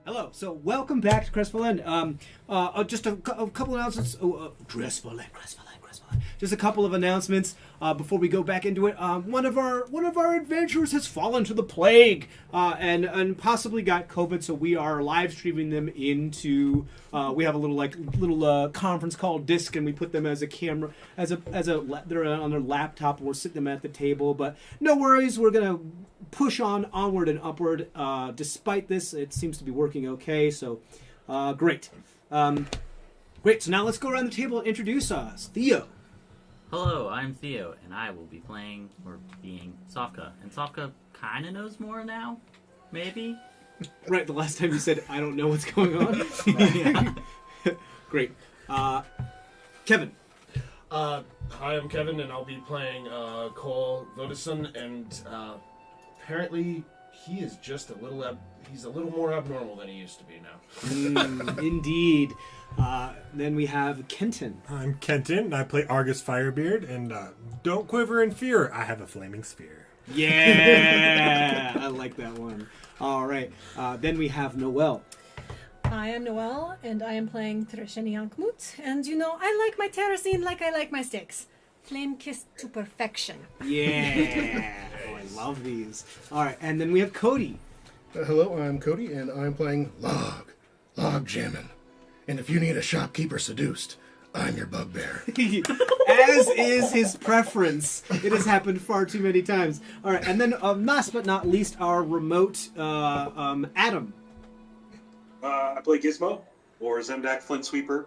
Hello. So welcome back to CrestVahllen. Just a couple announcements. CrestVahllen. Just a couple of announcements before we go back into it. One of our adventurers has fallen to the plague and possibly got COVID. So we are live streaming them into. We have a little conference call disc, and we put them as a camera, they're on their laptop. We're sitting them at the table, but no worries. We're gonna push onward and upward. Despite this, it seems to be working okay. So great. Great. So now let's go around the table and introduce us. Theo. Hello, I'm Theo, and I will be playing, or being, Sofka. And Sofka kind of knows more now, maybe? Right, the last time you said, I don't know what's going on. Yeah. Great. Kevin. Hi, I'm Kevin, and I'll be playing Cole Vodison, and apparently he is just he's a little more abnormal than he used to be now. Indeed. Then we have Kenton. I'm Kenton, and I play Argus Firebeard, and don't quiver in fear, I have a flaming sphere. Yeah! I like that one. All right. Then we have Noelle. I am Noelle, and I am playing Tresheni Yankmut. And I like my terracine like I like my sticks. Flame kissed to perfection. Yeah! Oh, I love these. All right, and then we have Cody. Hello, I'm Cody, and I'm playing Log Jammin'. And if you need a shopkeeper seduced, I'm your bugbear. As is his preference. It has happened far too many times. All right, and then last but not least, our remote Adam. I play Gizmo, or Zemdak Flint Sweeper.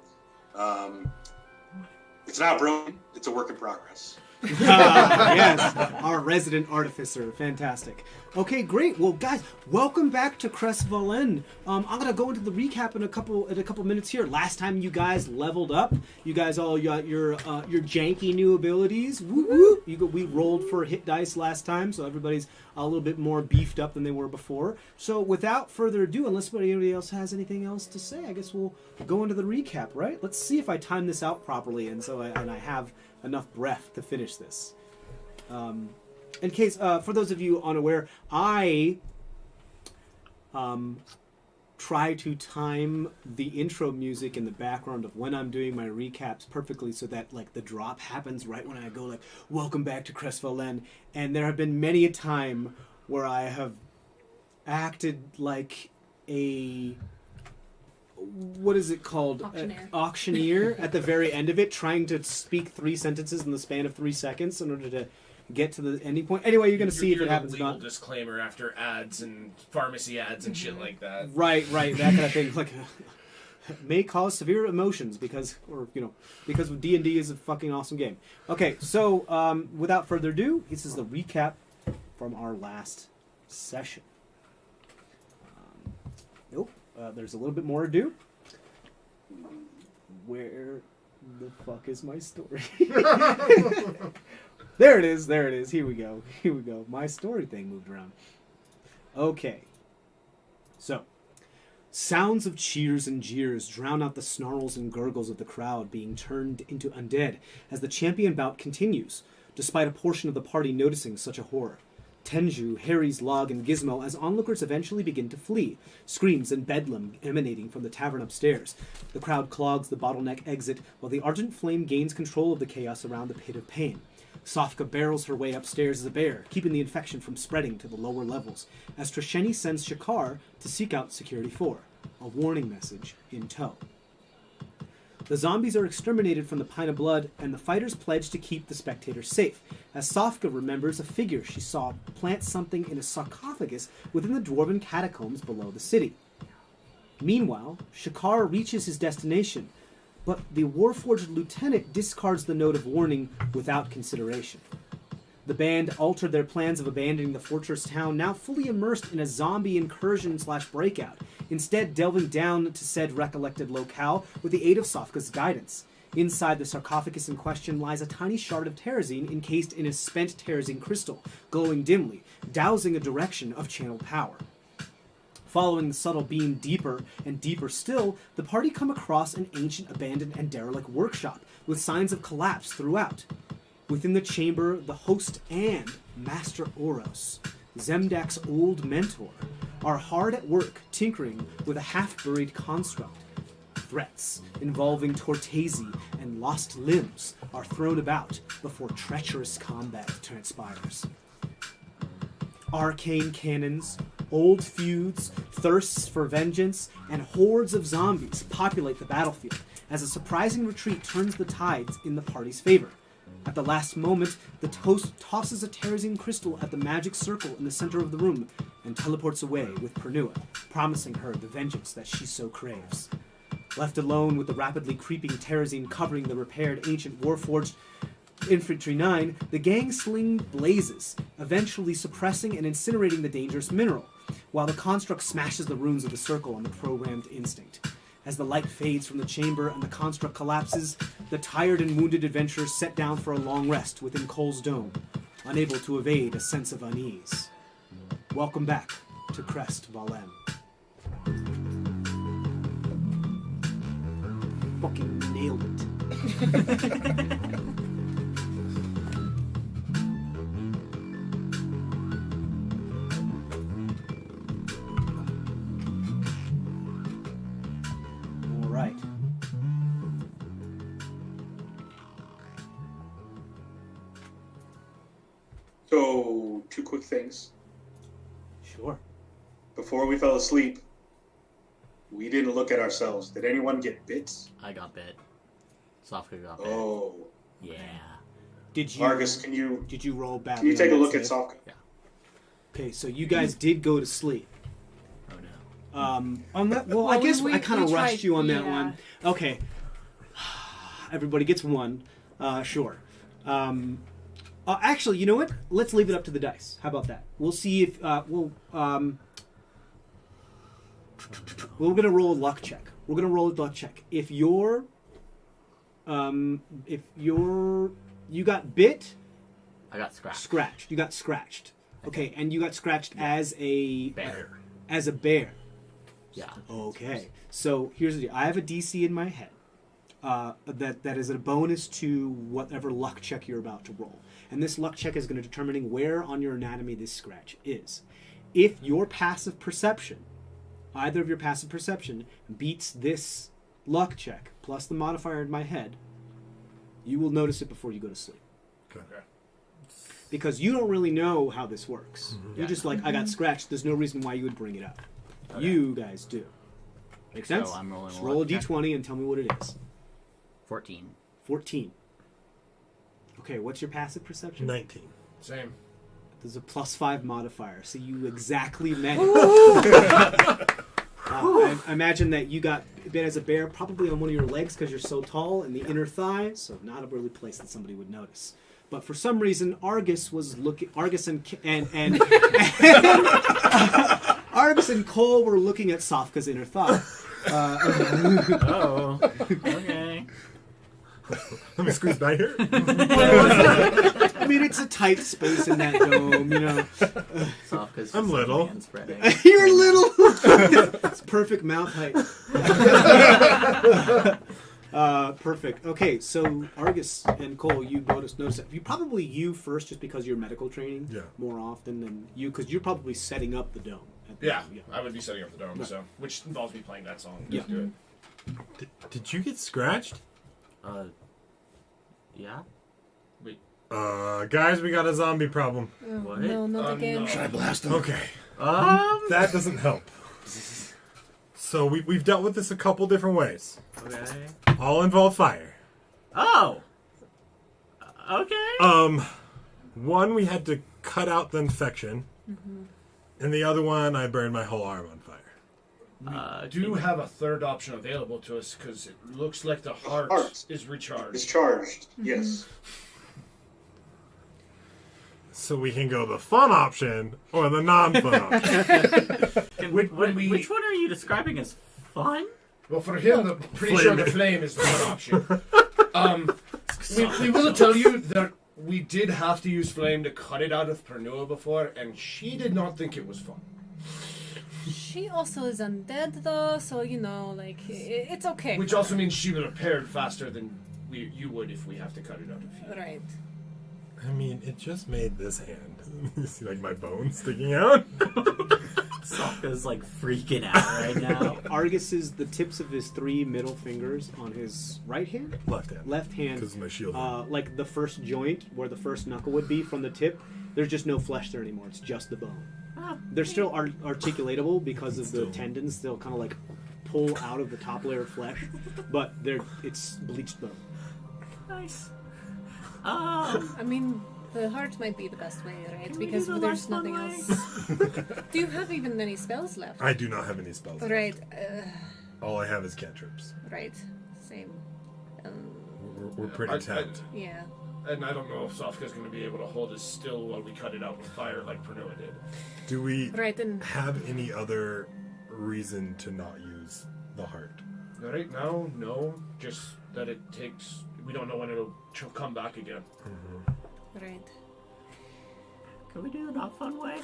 It's not broken. It's a work in progress. Yes, our resident artificer. Fantastic. Okay, great. Well, guys, welcome back to CrestVahllen. I'm gonna go into the recap in a couple minutes here. Last time you guys leveled up, you guys all got your janky new abilities. Woo woo! We rolled for hit dice last time, so everybody's a little bit more beefed up than they were before. So, without further ado, unless anybody else has anything else to say, I guess we'll go into the recap. Right? Let's see if I time this out properly, and I have enough breath to finish this. In case, for those of you unaware, I try to time the intro music in the background of when I'm doing my recaps perfectly so that the drop happens right when I go welcome back to CrestVahllen. And there have been many a time where I have acted like a... what is it called? Auctioneer at the very end of it, trying to speak 3 sentences in the span of 3 seconds in order to get to the ending point. Anyway, you're going to see if it happens or not. Legal disclaimer after ads and pharmacy ads and shit like that. Right, that kind of thing. May cause severe emotions because D&D is a fucking awesome game. Okay, so without further ado, this is the recap from our last session. There's a little bit more ado. Where the fuck is my story? There it is. Here we go. My story thing moved around. Okay. So, sounds of cheers and jeers drown out the snarls and gurgles of the crowd being turned into undead as the champion bout continues, despite a portion of the party noticing such a horror. Tenju, Harry's, Log, and Gizmo as onlookers eventually begin to flee, screams and bedlam emanating from the tavern upstairs. The crowd clogs the bottleneck exit while the Argent flame gains control of the chaos around the pit of pain. Sofka barrels her way upstairs as a bear, keeping the infection from spreading to the lower levels, as Tresheni sends Shakar to seek out Security 4, a warning message in tow. The zombies are exterminated from the Pine of Blood, and the fighters pledge to keep the spectators safe, as Sofka remembers a figure she saw plant something in a sarcophagus within the Dwarven Catacombs below the city. Meanwhile, Shakar reaches his destination, but the Warforged lieutenant discards the note of warning without consideration. The band altered their plans of abandoning the fortress town, now fully immersed in a zombie incursion/breakout, instead delving down to said recollected locale with the aid of Sofka's guidance. Inside the sarcophagus in question lies a tiny shard of terrazine encased in a spent terrazine crystal, glowing dimly, dousing a direction of channeled power. Following the subtle beam deeper and deeper still, the party come across an ancient, abandoned, and derelict workshop, with signs of collapse throughout. Within the chamber, the host and Master Oros, Zemdak's old mentor, are hard at work tinkering with a half-buried construct. Threats involving Tortesi and lost limbs are thrown about before treacherous combat transpires. Arcane cannons, old feuds, thirsts for vengeance, and hordes of zombies populate the battlefield as a surprising retreat turns the tides in the party's favor. At the last moment, the host tosses a Terrazine crystal at the magic circle in the center of the room and teleports away with Pernua, promising her the vengeance that she so craves. Left alone with the rapidly creeping Terrazine covering the repaired ancient Warforged Infantry 9, the gang sling blazes, eventually suppressing and incinerating the dangerous mineral, while the construct smashes the runes of the circle on the programmed instinct. As the light fades from the chamber and the construct collapses, the tired and wounded adventurers set down for a long rest within Cole's dome, unable to evade a sense of unease. Welcome back to CrestVahllen. Fucking nailed it. All right. So, two quick things. Sure. Before we fell asleep, we didn't look at ourselves. Did anyone get bits? I got bit. Sofka got bit. Oh. Yeah. Did you Argus, can you roll badly? can you take a on that look at save? Sofka? Okay, so you guys did go to sleep. Oh no. On that, well, I Well, guess we- I kind we of rushed tried- you on that yeah. one. Okay. Everybody gets one. Sure. Actually, you know what? Let's leave it up to the dice. How about that? We'll see if we're gonna roll a luck check. We're gonna roll a luck check. If you got bit, I got scratched. scratched. You got scratched. Okay, and you got scratched as a Bear. As a bear. Yeah. Okay, so here's the deal. I have a DC in my head that is a bonus to whatever luck check you're about to roll. And this luck check is going to determine where on your anatomy this scratch is. If your passive perception, either of your passive perception, beats this luck check, plus the modifier in my head, you will notice it before you go to sleep. Okay. Because you don't really know how this works. You're Yeah, just no. like, I got scratched. There's no reason why you would bring it up. Okay. You guys do. Make sense? So I'm rolling Just a roll a luck check. d20 and tell me what it is. 14. 14. Okay, what's your passive perception? 19. Same. There's a +5 modifier, so you exactly met it. I imagine that you got bit as a bear, probably on one of your legs because you're so tall, in the inner thigh, so not a really place that somebody would notice. But for some reason, Argus was looking. Argus and Argus and Cole were looking at Sofka's inner thigh. Oh. Okay. Let me squeeze by here. I mean, it's a tight space in that dome, you know. Sofka's I'm little. and spreading. You're little. It's perfect mouth height. Perfect. Okay, so Argus and Cole, you notice that you first, just because of your medical training, Yeah. more often than you, because you're probably setting up the dome. at the Yeah, dome, I would be setting up the dome, Right. so which involves me playing that song. Yeah. Let's do it. Did you get scratched? Yeah? Guys, we got a zombie problem. Oh, What? no, not again. no. Should I blast him? Okay, That. that doesn't help. So we've dealt with this a couple different ways. Okay. All involve fire. Oh! Okay. One we had to cut out the infection, and the other one I burned my whole arm on fire. We do have a third option available to us because it looks like the heart Heart. is recharged. It's charged. Yes. So we can go the fun option or the non-fun option. Which one are you describing as fun? Well, for him, I'm pretty Flame. sure the flame is the one option. We will tell you that we did have to use flame to cut it out of Pernua before, and she did not think it was fun. She also is undead, though, so, you know, like, it's okay. Which also means she will repair faster than you would if we have to cut it out of you. Right. I mean, it just made this hand. You see, like, my bones sticking out? Sokka's like freaking out right now. Argus is the tips of his 3 middle fingers on his right hand, Left hand. left hand. Because of my shield. Like the first joint where the first knuckle would be from the tip. There's just no flesh there anymore. It's just the bone. Ah, They're still articulatable because of the Still. tendons. They'll kind of like pull out of the top layer of flesh, but it's bleached bone. nice. I mean, the heart might be the best way, right? Can we Because do the there's last nothing one else. Do you have even any spells left? I do not have any spells. Right. All I have is cantrips. Right. Same. We're pretty tapped. Yeah. And I don't know if Sofka's going to be able to hold us still while we cut it out with fire like Pernua did. Do we Right, and have any other reason to not use the heart? Right now, no. Just that it takes... We don't know when it'll come back again. right. Can we do the not fun way?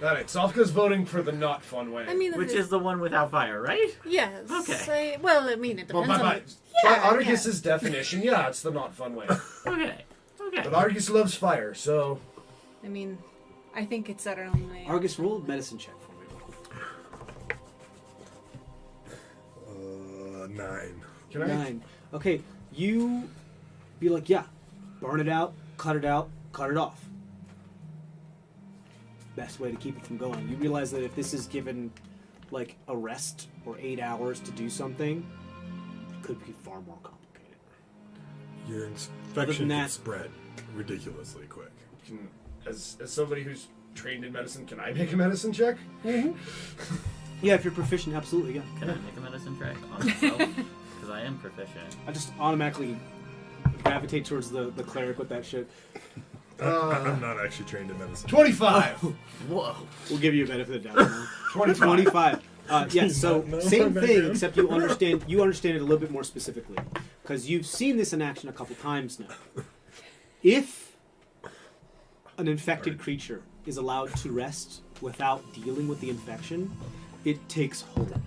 Alright, Sofka's voting for the not fun way. I mean, Which is the one without fire, right? yes. Okay. Well, I mean, it Well, depends by on. Yeah, Argus's definition, yeah, it's the not fun way. Okay. Okay. But Argus loves fire, so... I mean, I think it's our own way. Argus, roll a medicine check for me. 9. Can I? 9. Okay, you be like, yeah, burn it out, cut it off. Best way to keep it from going. You realize that if this is given like a rest or 8 hours to do something, it could be far more complicated. Your Other infection than can that- spread ridiculously quick. Can, as somebody who's trained in medicine, can I make a medicine check? Yeah, if you're proficient, absolutely, yeah. Can I make a medicine check on myself? Because I am proficient. I just automatically gravitate towards the cleric with that shit. I'm not actually trained in medicine. 25! Whoa. We'll give you a benefit of the doubt. man. 25. 25. Yeah, so No, same my thing, bad. except you understand it a little bit more specifically. Because you've seen this in action a couple times now. If an infected creature is allowed to rest without dealing with the infection, it takes hold.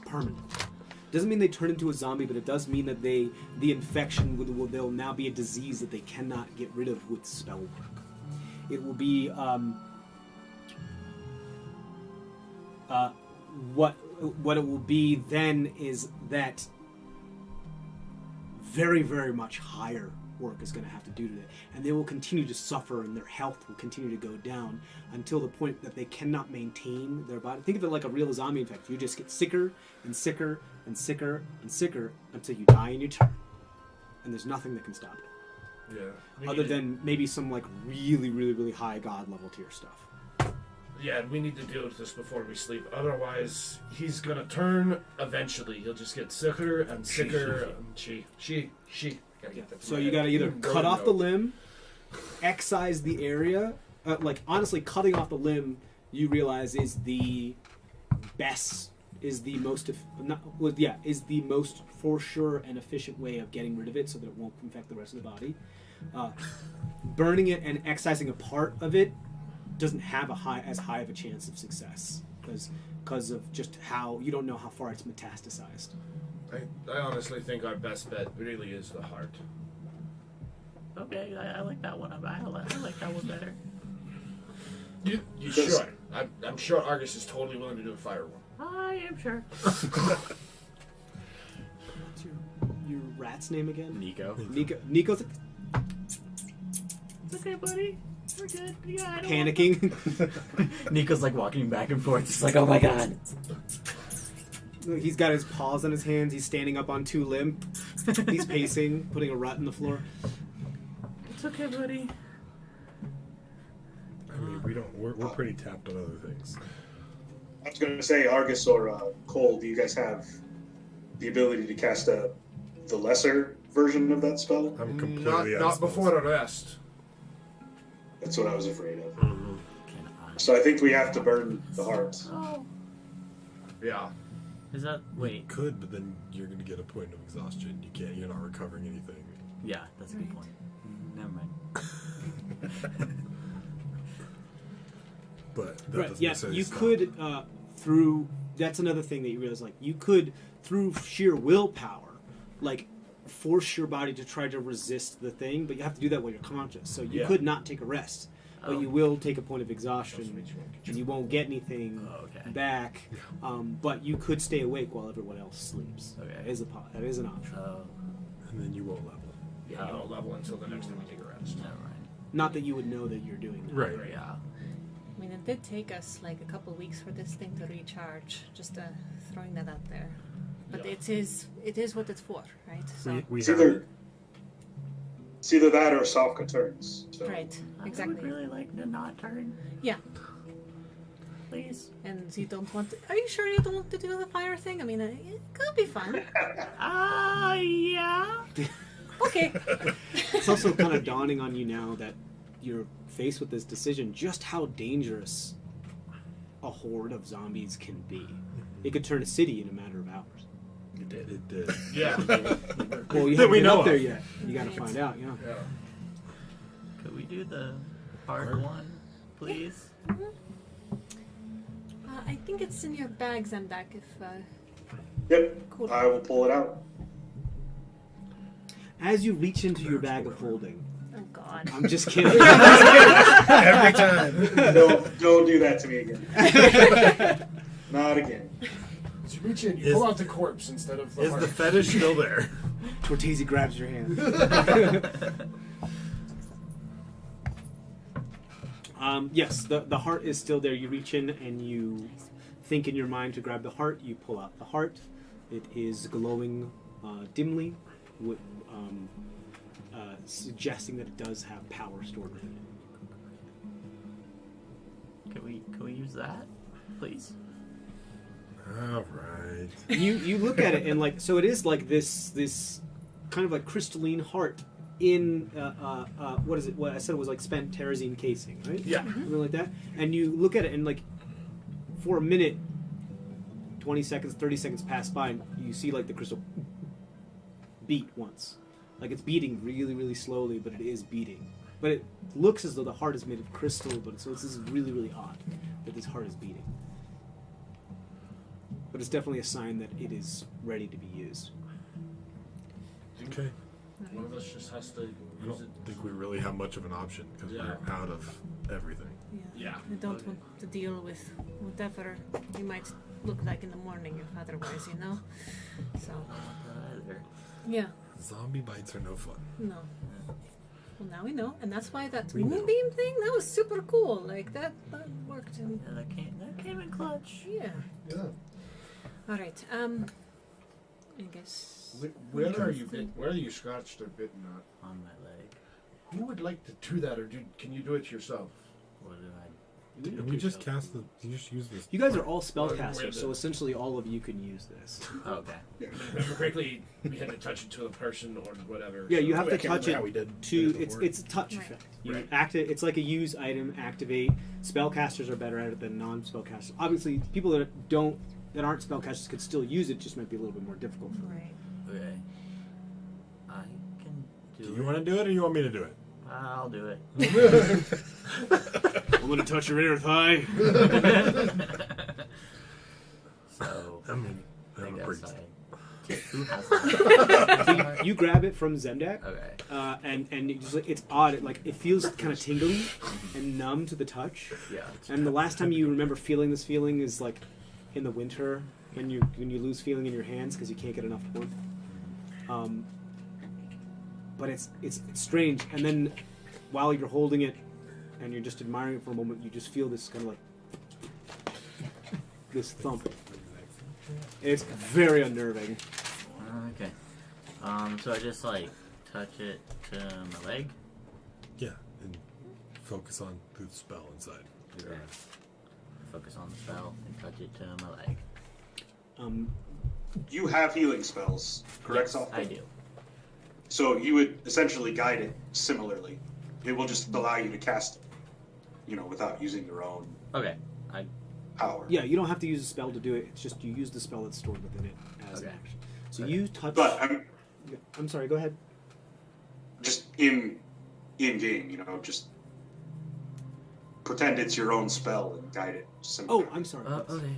Permanent. Doesn't mean they turn into a zombie, but it does mean that the infection they'll now be a disease that they cannot get rid of with spell work. It will be what it will be then is that very, very much higher work is going to have to do to it, and they will continue to suffer, and their health will continue to go down until the point that they cannot maintain their body. Think of it like a real zombie infection. You just get sicker and sicker and sicker and sicker until you die in your turn, and there's nothing that can stop it, Yeah. other than maybe some like really, really, really high god level tier stuff. Yeah, we need to deal with this before we sleep. Otherwise, he's gonna turn eventually. He'll just get sicker and sicker. She. Gotta get that to So my you head. got to either Even cut though- off the limb, excise the area. Like honestly, cutting off the limb, you realize is the best, is the most, is the most for sure and efficient way of getting rid of it, so that it won't infect the rest of the body. Burning it and excising a part of it doesn't have as high of a chance of success because of just how you don't know how far it's metastasized. I honestly think our best bet really is the heart. Okay, I like that one. I like that one better. You Because- should. I'm sure Argus is totally willing to do a fire one. I am sure. What's your rat's name again? Nico. Nico's It's okay, buddy. We're good. Yeah, I don't panicking. Nico's like walking back and forth, just like, oh my god. He's got his paws on his hands. He's standing up on 2 limbs. He's pacing, putting a rut in the floor. It's okay, buddy. I mean, we're pretty tapped on other things. I was going to say, Argus or Cole, do you guys have the ability to cast the lesser version of that spell? I'm completely out of Not spells. before the rest. That's what I was afraid of. Can I? So I think we have to burn the heart. Oh. Yeah. Is that wait? Could, but then you're going to get a point of exhaustion. You're not recovering anything. Yeah, that's a good point. Never mind. But that Right. doesn't Yes, necessarily you stop. could through. That's another thing that you realize. Like you could through sheer willpower, like force your body to try to resist the thing, but you have to do that while you're conscious. So you Yeah. could not take a rest, but Oh. you will take a point of exhaustion, and you won't get anything Oh, okay. back. But you could stay awake while everyone else sleeps. Okay. That is an option. Oh, And then you won't level. Yeah, you don't level until the next time you take a rest. never mind. Not that you would know that you're doing that. Right. Yeah. I mean, it did take us like a couple of weeks for this thing to recharge. Just throwing that out there. But Yeah. it is what it's for, right? So We It's have either that or Sofka turns. So. right, I exactly. would really like to not turn, Yeah, please. and you don't want to. Are you sure you don't want to do the fire thing? I mean, it could be fun. Yeah. Okay. It's also kind of dawning on you now that you're faced with this decision, just how dangerous a horde of zombies can be. It could turn a city in a matter of hours. It did. Yeah. Well, you That haven't we been know up there of. yet. You got to Right. find out. Yeah. Yeah. Could we do the hard one, please? I think it's in your bag, Zemdak. If Yep, cool. I will pull it out. As you reach into your bag of holding, Oh God. I'm just kidding. Every time. Don't do that to me again. Not again. As you reach in, you Is- pull out the corpse instead of the Is heart. the fetish still there? Cortese grabs your hand. Yes, the heart is still there. You reach in and you think in your mind to grab the heart. You pull out the heart. It is glowing dimly, with, suggesting that it does have power stored within it. Can we use that, please? All right. You look at it and like, so it is like this kind of like crystalline heart in what is it? What I said was like spent terrazine casing, right? Yeah. Something like that. And you look at it and like for a minute, 20 seconds, 30 seconds pass by, and you see like the crystal beat once. Like it's beating really, really slowly, but it is beating. But it looks as though the heart is made of crystal, but so this is really, really odd that this heart is beating. But it's definitely a sign that it is ready to be used. Okay. One of us just has to I use don't it. think we really have much of an option because Yeah. we're out of everything. Yeah. I don't want to deal with whatever you might look like in the morning if otherwise, you know? So, Either. yeah, Zombie bites are no fun. no. Well, now we know, and that's why that We know. moonbeam thing, that was super cool. Like, that worked. And, Yeah, that came in clutch. yeah. Yeah. All right, I guess... Where are you bit? Where are you scratched or bitten at? On my leg. Who would like to do that, or can you do it yourself? What did I? Can we just cast the? You just use this. You guys are all Wait, spellcasters, so essentially all of you can use this. Oh, okay. If I remember correctly, we had to touch it to a person or whatever. Yeah, you so- have I to can't touch remember how we it did to it it's before. it's a touch Right. effect. You Right. activate. It's like a use item. Activate. Spellcasters are better at it than non-spellcasters. Obviously, people that aren't spellcasters could still use it. Just might be a little bit more difficult. Right. Okay. I can do Do it. you want to do it or you want me to do it? I'll do it. I'm gonna touch your inner thigh. So I mean, I I'm a guess priest. who has that? You grab it from Zemdak. Okay. And it's odd. It feels kind of tingly and numb to the touch. Yeah. And the last time you remember feeling this feeling is like in the winter when you lose feeling in your hands because you can't get enough warmth. But it's strange. And then while you're holding it and you're just admiring it for a moment, you just feel this kind of like this thump. It's very unnerving. Okay. So I just like touch it to my leg. Yeah, and focus on the spell inside. Okay. Focus on the spell and touch it to my leg. You have healing spells, correct? Yes, Sofka? I do. So you would essentially guide it similarly. It will just allow you to cast it, without using your own Okay. power. Yeah, you don't have to use a spell to do it. It's just you use the spell that's stored within it as an Okay. action. So you touch. But I'm sorry. Go ahead. just in game, just pretend it's your own spell and guide it. Oh, I'm sorry. Okay.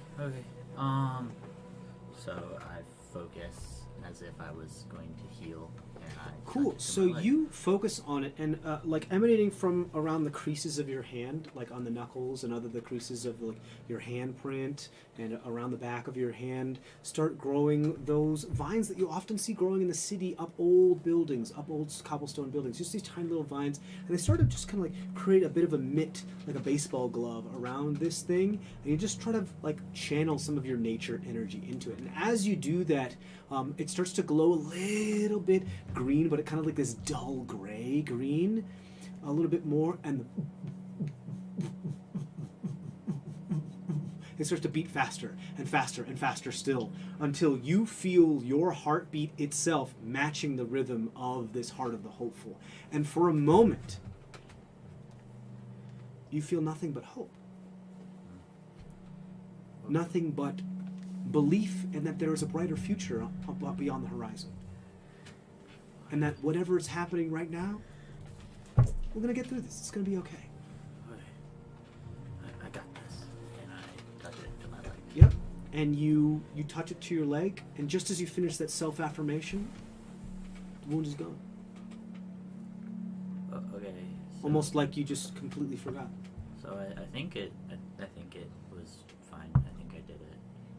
So I focus as if I was going to heal. And I Cool. touch it to So my leg. you focus on it, and like emanating from around the creases of your hand, like on the knuckles and other the creases of like your handprint and around the back of your hand, start growing those vines that you often see growing in the city up old buildings, up old cobblestone buildings. Just these tiny little vines, and they sort of just kind of like create a bit of a mitt, like a baseball glove, around this thing, and you just try to like channel some of your nature energy into it. And as you do that, it starts to glow a little bit green, but it kind of like this dull gray green, a little bit more, and it starts to beat faster and faster and faster still, until you feel your heartbeat itself matching the rhythm of this heart of the hopeful. And for a moment, you feel nothing but hope. Nothing but belief in that there is a brighter future up beyond the horizon. And that whatever is happening right now, we're going to get through this. It's going to be okay. Okay. I got this. And I touch it to my leg. Yep. And you touch it to your leg, and just as you finish that self-affirmation, the wound is gone. Okay. So, Almost like you just completely forgot. So I think it was fine. I think I did it.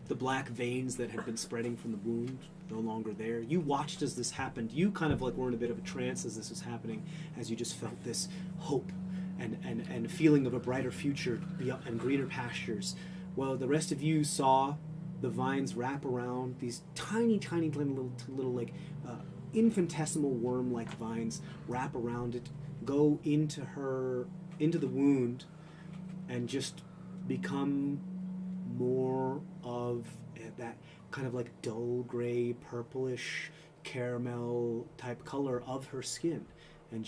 The black veins that had been spreading from the wound, no longer there. You watched as this happened. You kind of like were in a bit of a trance as this was happening, as you just felt this hope and feeling of a brighter future and greener pastures. Well, the rest of you saw the vines wrap around these tiny little like infinitesimal worm-like vines, wrap around it, go into the wound, and just become more of that kind of like dull gray, purplish, caramel type color of her skin, and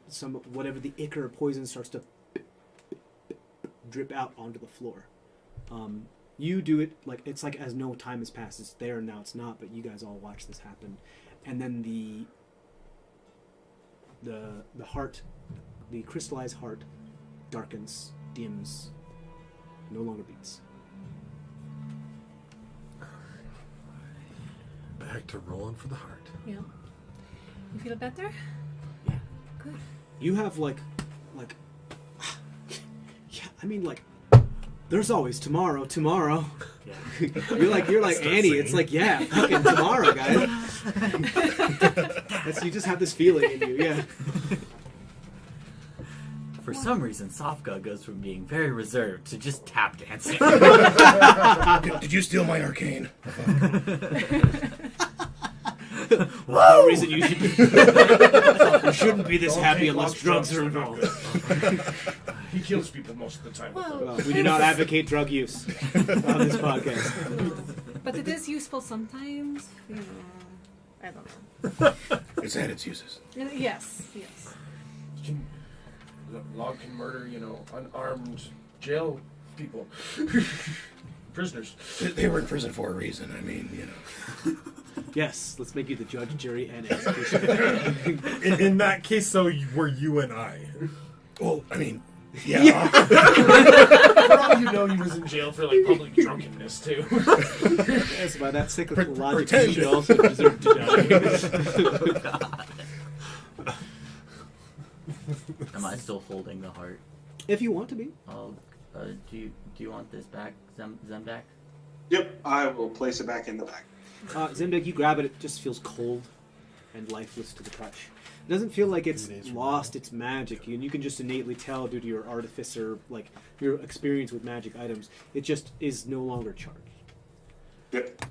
some whatever the ichor poison starts to drip out onto the floor. You do it like it's like as no time has passed. It's there and now it's not, but you guys all watch this happen, and then the heart, the crystallized heart, darkens, dims, no longer beats. Back to rolling for the heart. Yeah. You feel better? Yeah. Good. You have like, yeah. I mean, like, there's always tomorrow. Yeah. you're like Annie. It's like, yeah, fucking tomorrow, guys. You just have this feeling in you, yeah. For some reason, Sofka goes from being very reserved to just tap dancing. Did you steal my arcane? No reason you should be. You shouldn't be this happy unless drugs are involved. He kills people most of the time. Well, We do not advocate drug use on this podcast. but it is useful sometimes. You know, I don't know. It's had its uses. Yes. Log can murder, unarmed jail people. Prisoners. They were in prison for a reason. I mean, Yes, let's make you the judge, jury, and executioner. In that case, so were you and I. Well, I mean, yeah. For all you know, he was in jail for public drunkenness too. Yes, by that cyclical logic, pretend. you should also deserve to die. Am I still holding the heart? If you want to be. Oh, do you want this back, Zembak? Yep, I will place it back in the bag. Zembek, you grab it, it just feels cold and lifeless to the touch. It doesn't feel like it's lost its magic, and you can just innately tell due to your artificer, like your experience with magic items, it just is no longer charged. Yep.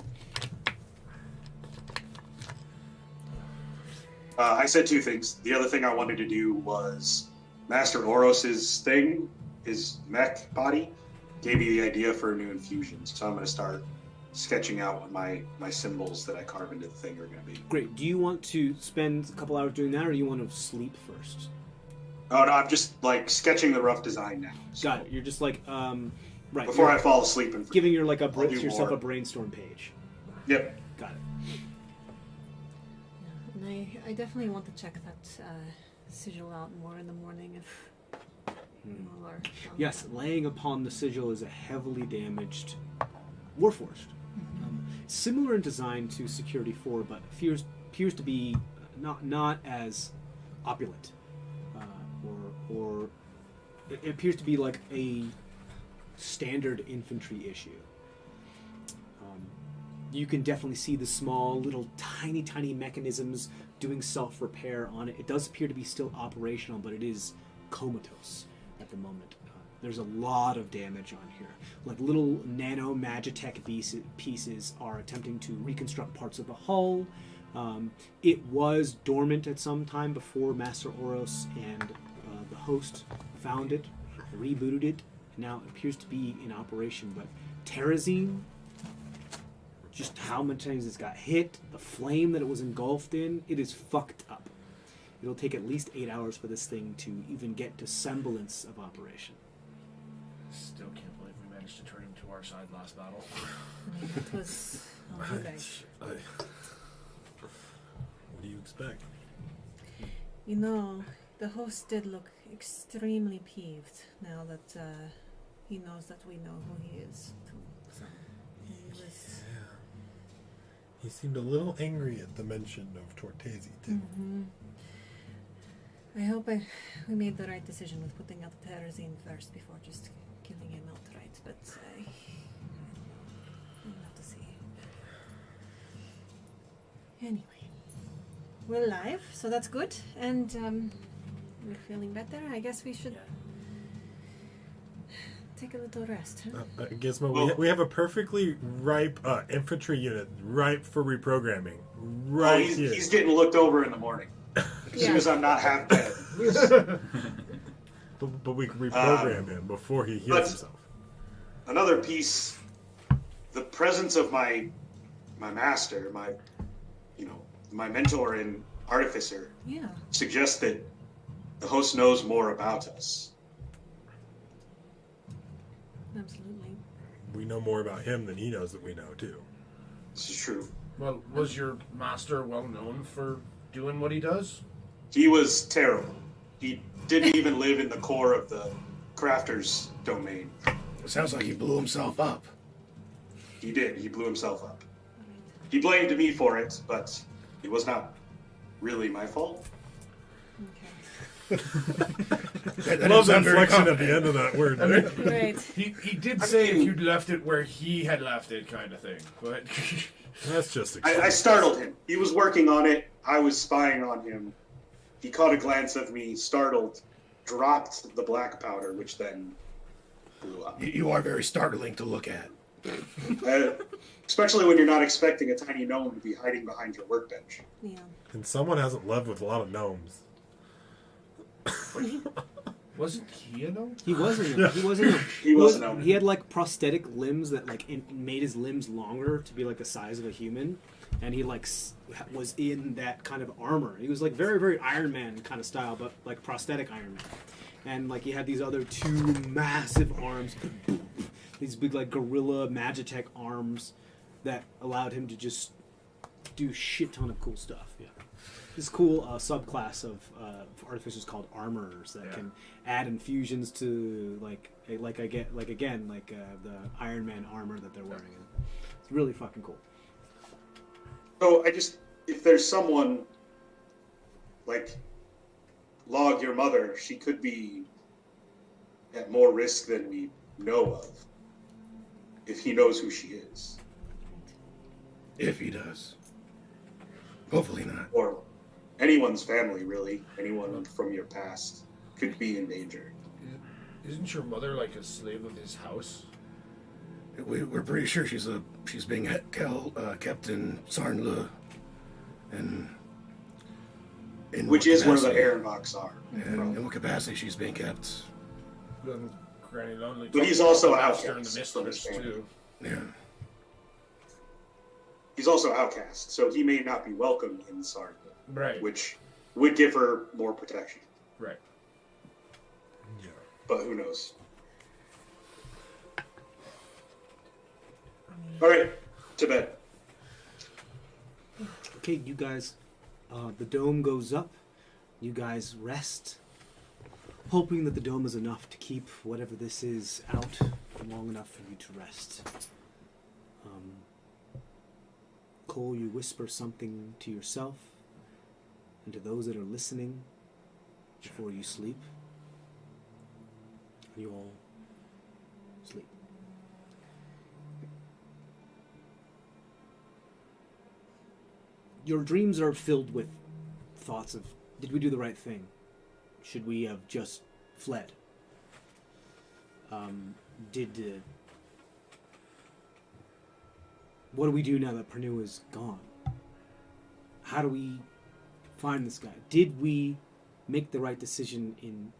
I said two things. The other thing I wanted to do was Master Oros's thing, his mech body, gave me the idea for a new infusion. So I'm going to start sketching out what my symbols that I carve into the thing are going to be. Great. Do you want to spend a couple hours doing that, or do you want to sleep first? Oh, no, I'm just sketching the rough design now. So Got it. You're just like, right. before you're I fall asleep and giving your I'll do yourself more. a brainstorm page. Yep. Got it. Yeah, and I definitely want to check that sigil out more in the morning if you all are. Yes, laying upon the sigil is a heavily damaged Warforged. Similar in design to Security 4, but appears to be not as opulent, or it appears to be like a standard infantry issue. You can definitely see the small, little, tiny mechanisms doing self-repair on it. It does appear to be still operational, but it is comatose at the moment. There's a lot of damage on here. Like little nano magitech pieces are attempting to reconstruct parts of the hull. It was dormant at some time before Master Oros and the host found it, rebooted it. Now it appears to be in operation, but Terrazine, just how many times it's got hit, the flame that it was engulfed in, it is fucked up. It'll take at least 8 hours for this thing to even get to semblance of operation. Still can't believe we managed to turn him to our side last battle. It was all you guys. What do you expect? You know, the host did look extremely peeved now that he knows that we know who he is. So he was. He seemed a little angry at the mention of Tortesi, too. Mm-hmm. I hope we made the right decision with putting out the Terrazine first before just killing him outright, but we'll have to see. Anyway, we're live, so that's good, and we're feeling better. I guess we should take a little rest, huh? Gizmo, we have a perfectly ripe infantry unit, ripe for reprogramming. Right here. He's getting looked over in the morning. As soon as I'm not half dead. but we can reprogram him before he heals himself. Another piece, the presence of my master, my mentor and artificer, suggests that the host knows more about us. Absolutely. We know more about him than he knows that we know, too. This is true. Well, was your master well known for doing what he does? He was terrible. He didn't even live in the core of the crafter's domain. It sounds like he blew himself up. He did. He blew himself up. He blamed me for it, but it was not really my fault. Okay. That Love the sound very inflection at confident. the end of that word. Right. He did say if you'd left it where he had left it, kind of thing. But That's just I startled him. He was working on it. I was spying on him. He caught a glance of me, startled, dropped the black powder, which then blew up. You are very startling to look at. Especially when you're not expecting a tiny gnome to be hiding behind your workbench. Yeah. And someone hasn't lived with a lot of gnomes. wasn't he a gnome? He wasn't. He wasn't. He was a gnome. He had like prosthetic limbs that like made his limbs longer to be like the size of a human, and he like was in that kind of armor. He was like very Iron Man kind of style, but like prosthetic Iron Man. And like he had these other two massive arms, these big like gorilla magitech arms that allowed him to just do a shit ton of cool stuff. Yeah. This cool subclass of artificers called armorers that can add infusions to the Iron Man armor that they're wearing. It's really fucking cool. So if there's someone like Log, your mother, she could be at more risk than we know of. If he knows who she is. If he does. Hopefully not. Or anyone's family, really. Anyone from your past could be in danger. Isn't your mother like a slave of his house? We're pretty sure she's being kept in Sarnle, and in Which what is where the capacity- Ehrenbachs are. And in what capacity she's being kept. Granny Lonely. But he's also the an master and outcast the from his mistress family. too. Yeah. He's also outcast, so he may not be welcome in Sarn, Right. which would give her more protection. Right. Yeah. But who knows? All right, to bed. Okay, you guys, the dome goes up. You guys rest, hoping that the dome is enough to keep whatever this is out long enough for you to rest. Cole, you whisper something to yourself and to those that are listening before you sleep. You all sleep. Your dreams are filled with thoughts of, did we do the right thing? Should we have just fled? What do we do now that Pernod is gone? How do we find this guy? Did we make the right decision in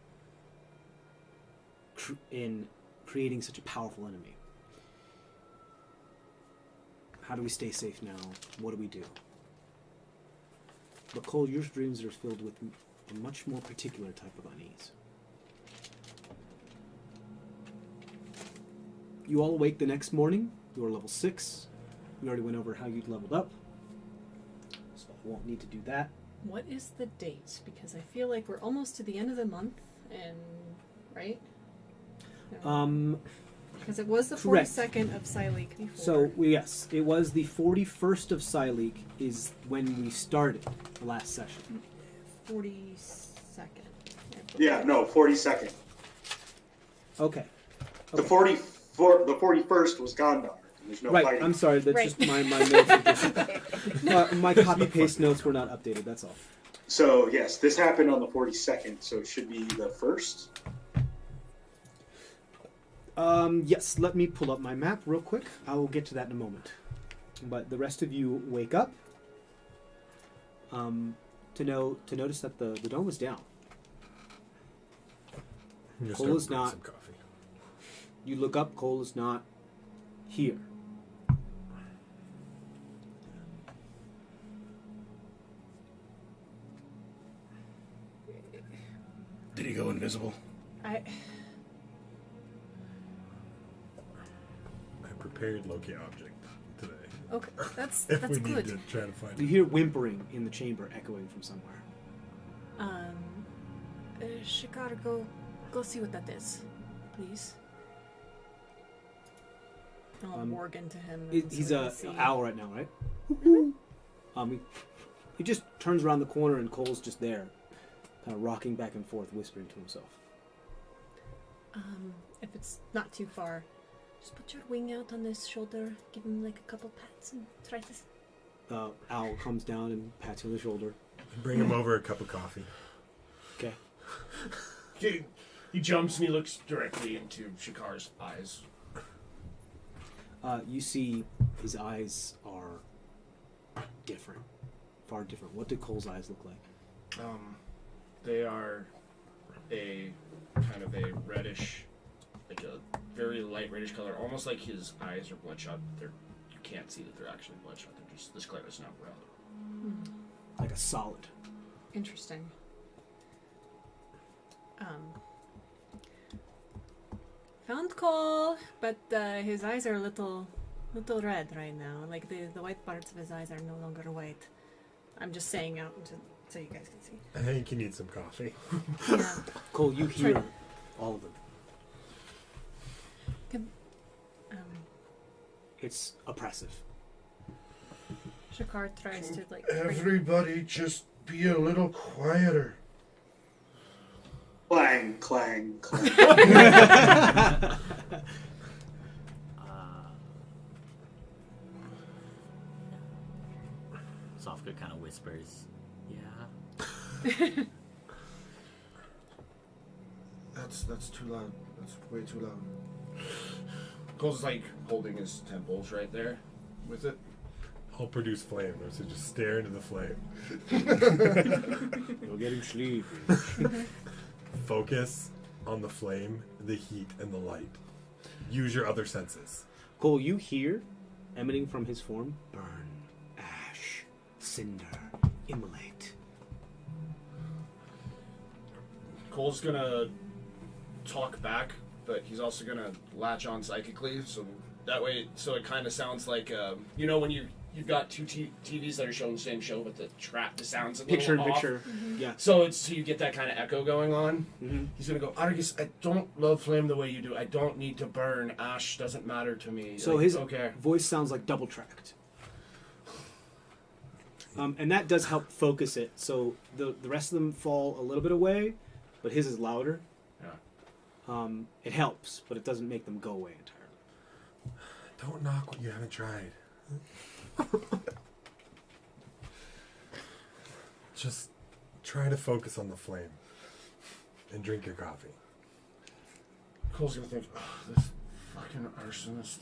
creating such a powerful enemy? How do we stay safe now? What do we do? But Cole, your dreams are filled with a much more particular type of unease. You all awake the next morning. You are level 6. We already went over how you'd leveled up, so I won't need to do that. What is the date? Because I feel like we're almost to the end of the month, and right? Because it was the Correct. 42nd of Sileek before. So, yes, it was the 41st of Sileek is when we started the last session. 42nd. Yeah, no, 42nd. Okay. The 41st was Gondar. There's no Right, fighting. I'm sorry, that's Right. just my notes. Are just, my copy-paste notes were not updated, that's all. So, yes, this happened on the 42nd, so it should be the 1st. Yes, let me pull up my map real quick. I will get to that in a moment. But the rest of you wake up to notice that the dome is down. I'm just Cole gonna is grab not- some coffee. You look up, Cole is not here. Did he go invisible? I prepared Loki object today. Okay, that's If we good. need to try to find You it. hear whimpering in the chamber echoing from somewhere. Shikar, go see what that is, please. I'll Morgan to him. and He's so he a can see. owl right now, right? He just turns around the corner and Cole's just there, kind of rocking back and forth, whispering to himself. If it's not too far, just put your wing out on his shoulder, give him like a couple pats, and try to. Owl comes down and pats you on the shoulder. Bring him over a cup of coffee. Okay. He jumps and he looks directly into Shikar's eyes. You see his eyes are different. Far different. What do Cole's eyes look like? They are a kind of a reddish, like a very light reddish color, almost like his eyes are bloodshot. You can't see that they're actually bloodshot. They're just this color is not red. Like a solid. Interesting. Found Cole, but his eyes are a little red right now. Like the white parts of his eyes are no longer white. I'm just saying out so you guys can see. I think you need some coffee. Yeah. Cole, you hear all of them. Can, It's oppressive. Shakar tries to like. bring- Everybody just be a little quieter. Clang, clang, clang. Sofka kind of whispers, "Yeah." That's too loud. That's way too loud. Cole's like holding his temples right there with it. I'll produce flame, so just stare into the flame. You'll get him sleep. Focus on the flame, the heat, and the light. Use your other senses. Cole, you hear, emanating from his form, burn, ash, cinder, immolate. Cole's gonna talk back, but he's also gonna latch on psychically, so that way, so it kind of sounds like, you know, when you you've got two TVs that are showing the same show, but the sound's a Picture in little off. picture. Yeah. So you get that kind of echo going on. Mm-hmm. He's gonna go, Argus, I don't love flame the way you do. I don't need to burn. Ash doesn't matter to me. So like, his okay. voice sounds like double tracked. And that does help focus it. So the rest of them fall a little bit away, but his is louder. Yeah. It helps, but it doesn't make them go away entirely. Don't knock what you haven't tried. Just try to focus on the flame and drink your coffee. Cole's gonna think, this fucking arsonist,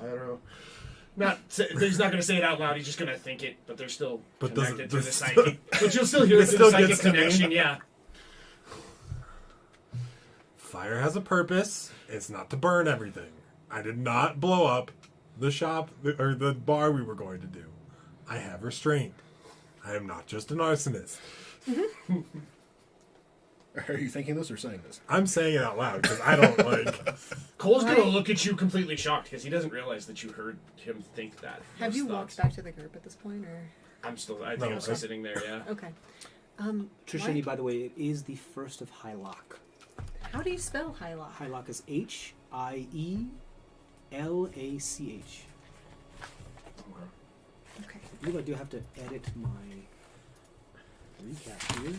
pyro. He's not gonna say it out loud. He's just gonna think it, but they're still connected through the psychic. But you'll still hear it through the psychic connection. Yeah. Fire has a purpose. It's not to burn everything. I did not blow up the shop or the bar we were going to do. I have restraint. I am not just an arsonist. Are you thinking this or saying this? I'm saying it out loud because I don't like. Cole's gonna look at you completely shocked because he doesn't realize that you heard him think that. Have those you thoughts. walked back to the group at this point, or? I think No, I'm still sitting there. Yeah. Okay. Trishani, by the way, it is the first of High Lock. How do you spell High Lock? High Lock is HIELACH. Okay. I believe I do have to edit my recap here.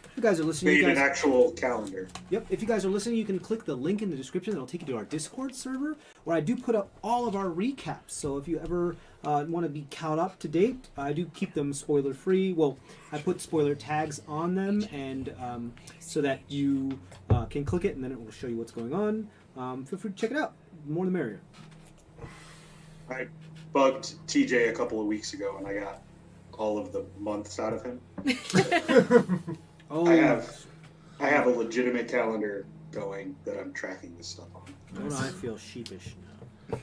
If you guys are listening, Made you an guys, actual calendar. yep. If you guys are listening, you can click the link in the description. That'll take you to our Discord server, where I do put up all of our recaps. So if you ever want to be caught up to date, I do keep them spoiler free. Well, I put spoiler tags on them, and so that you can click it, and then it will show you what's going on. Feel free to check it out. The more the merrier. I bugged TJ a couple of weeks ago, and I got all of the months out of him. Oh, I have a legitimate calendar going that I'm tracking this stuff on. don't I feel sheepish now?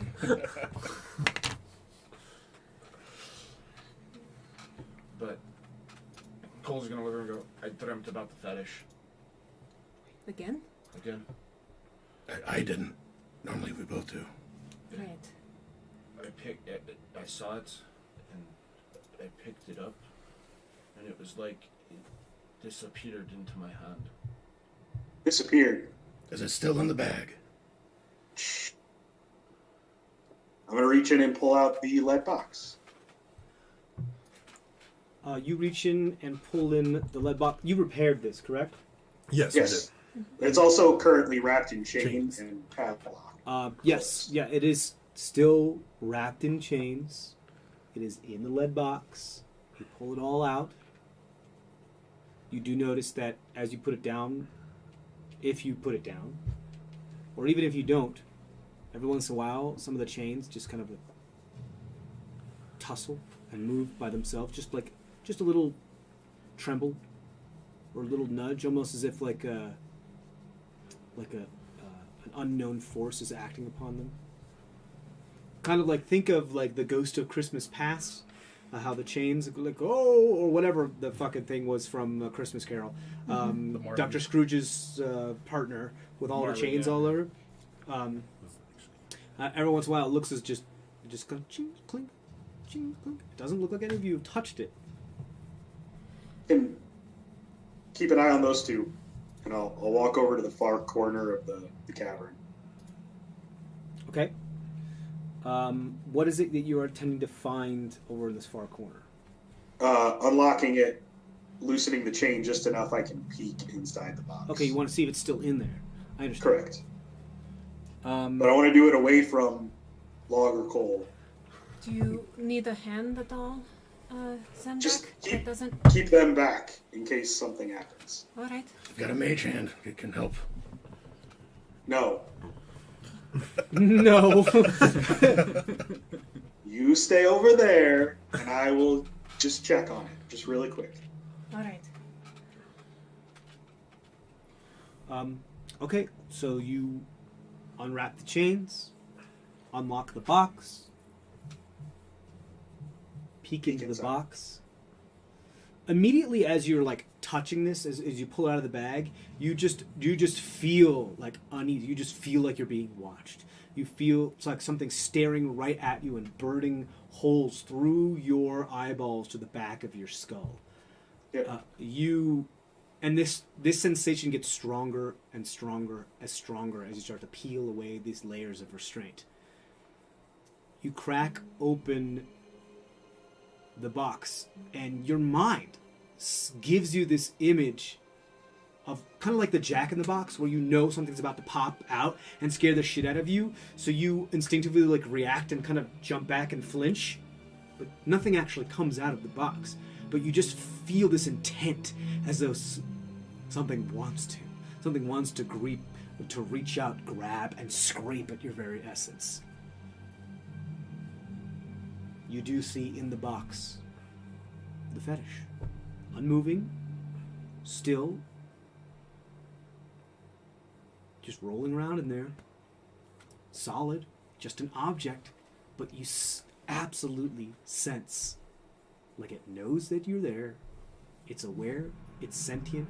But Cole's gonna look at her and go, I dreamt about the fetish Again? again. I didn't. Normally we both do. Right. I saw it, and I picked it up, and it was like it disappeared into my hand. Disappeared. Is it still in the bag? I'm gonna reach in and pull out the lead box. You reach in and pull in the lead box. You repaired this, correct? Yes, Yes. It's also currently wrapped in chains Chains. and padlock. Yes. Yeah, it is still wrapped in chains. It is in the lead box. You pull it all out. You do notice that as you put it down, if you put it down, or even if you don't, every once in a while, some of the chains just kind of tussle and move by themselves, just a little tremble or a little nudge, almost as if like an unknown force is acting upon them. Kind of like, think of like the Ghost of Christmas Past, how the chains like or whatever the fucking thing was from Christmas Carol. Dr. Scrooge's partner with all Marley, the chains yeah. all over. Every once in a while, it looks as just go ching clink, ching clink. It doesn't look like any of you have touched it. And keep an eye on those two, and I'll walk over to the far corner of the cavern. Okay. What is it that you are intending to find over in this far corner? Unlocking it, loosening the chain just enough I can peek inside the box. Okay, you want to see if it's still in there. I understand. Correct. But I want to do it away from Log or Cole. Do you need a hand at all, Zemdak? Just That doesn't. keep them back in case something happens. All right. I've got a mage hand. It can help. No. No. You stay over there, and I will just check on it, just really quick. All right. Okay, so you unwrap the chains, unlock the box, peek into the inside. box. immediately as you're like touching this, as you pull it out of the bag, you just feel like uneasy. You just feel like you're being watched. You feel it's like something staring right at you and burning holes through your eyeballs to the back of your skull. Yeah. And this sensation gets stronger and stronger as you start to peel away these layers of restraint. You crack open the box, and your mind gives you this image of kind of like the Jack in the Box, where you know something's about to pop out and scare the shit out of you, so you instinctively like react and kind of jump back and flinch, but nothing actually comes out of the box. But you just feel this intent, as though something wants to reach out, grab, and scrape at your very essence. You do see in the box the fetish. Unmoving, still, just rolling around in there. Solid, just an object, but you absolutely sense, like it knows that you're there, it's aware, it's sentient,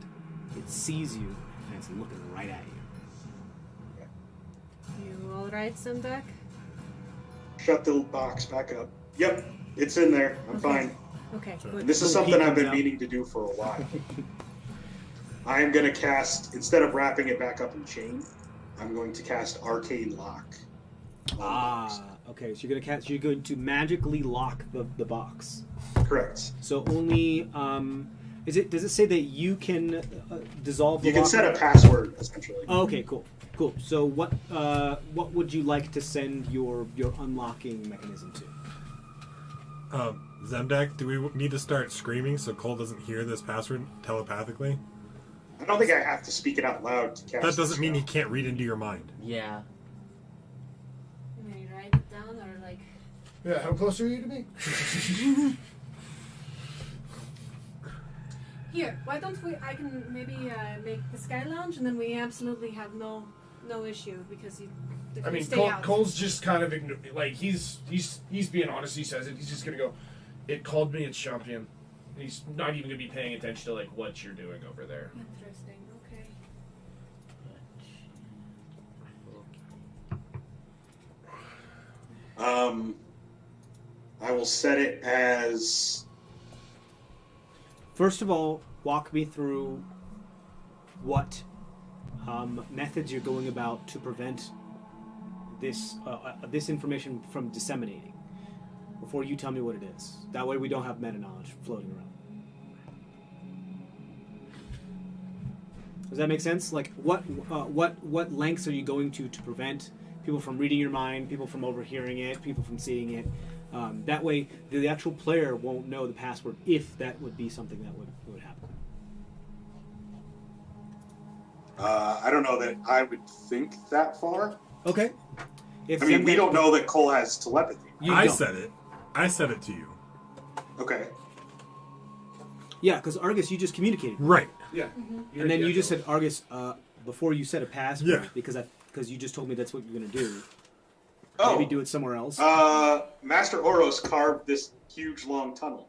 it sees you, and it's looking right at you. You alright, Sundak? Shut the box back up. Yep, it's in there. I'm fine. Okay, good. This is something I've been meaning to do for a while. I am going to cast, instead of wrapping it back up in chain, I'm going to cast Arcane Lock. Okay, so you're going to magically lock the box. Correct. So only, does it say that you can dissolve the You can lock? set a password, essentially. Oh, okay, cool. So what would you like to send your unlocking mechanism to? Zemdak, do we need to start screaming so Cole doesn't hear this password telepathically? I don't think I have to speak it out loud to cast That doesn't the mean he spell. can't read into your mind. Yeah. Can you write it down or like... Yeah, how close are you to me? Here, why don't I can maybe make the Sky Lounge, and then we absolutely have no issue, because you I mean, stay out. Cole's just kind of like he's being honest. He says it. He's just gonna go. It called me its champion. He's not even gonna be paying attention to like what you're doing over there. Interesting, okay. I will set it as... First of all, walk me through what methods you're going about to prevent this information from disseminating before you tell me what it is. That way we don't have meta knowledge floating around. Does that make sense? Like, what lengths are you going to prevent people from reading your mind, people from overhearing it, people from seeing it? That way, the actual player won't know the password if that would be something that would happen. I don't know that I would think that far. Okay. I mean, we don't know that Cole has telepathy. I said it. I said it to you. Okay. Yeah, because Argus, you just communicated. Right. Yeah. And then you just said Argus before you said a password. Yeah. Because you just told me that's what you're going to do. Oh. Maybe do it somewhere else. Master Oros carved this huge long tunnel.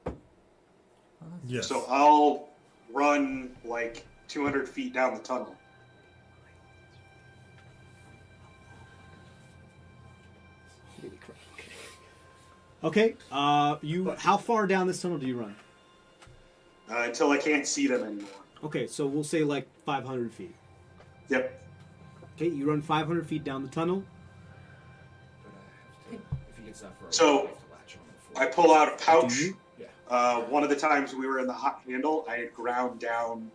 Yes. So I'll run like 200 feet down the tunnel. Okay. How far down this tunnel do you run? Until I can't see them anymore. Okay, so we'll say like 500 feet. Yep. Okay, you run 500 feet down the tunnel. If he gets that far, So, I have to latch on I pull out a pouch. Do you? One of the times we were in the hot handle, I had ground down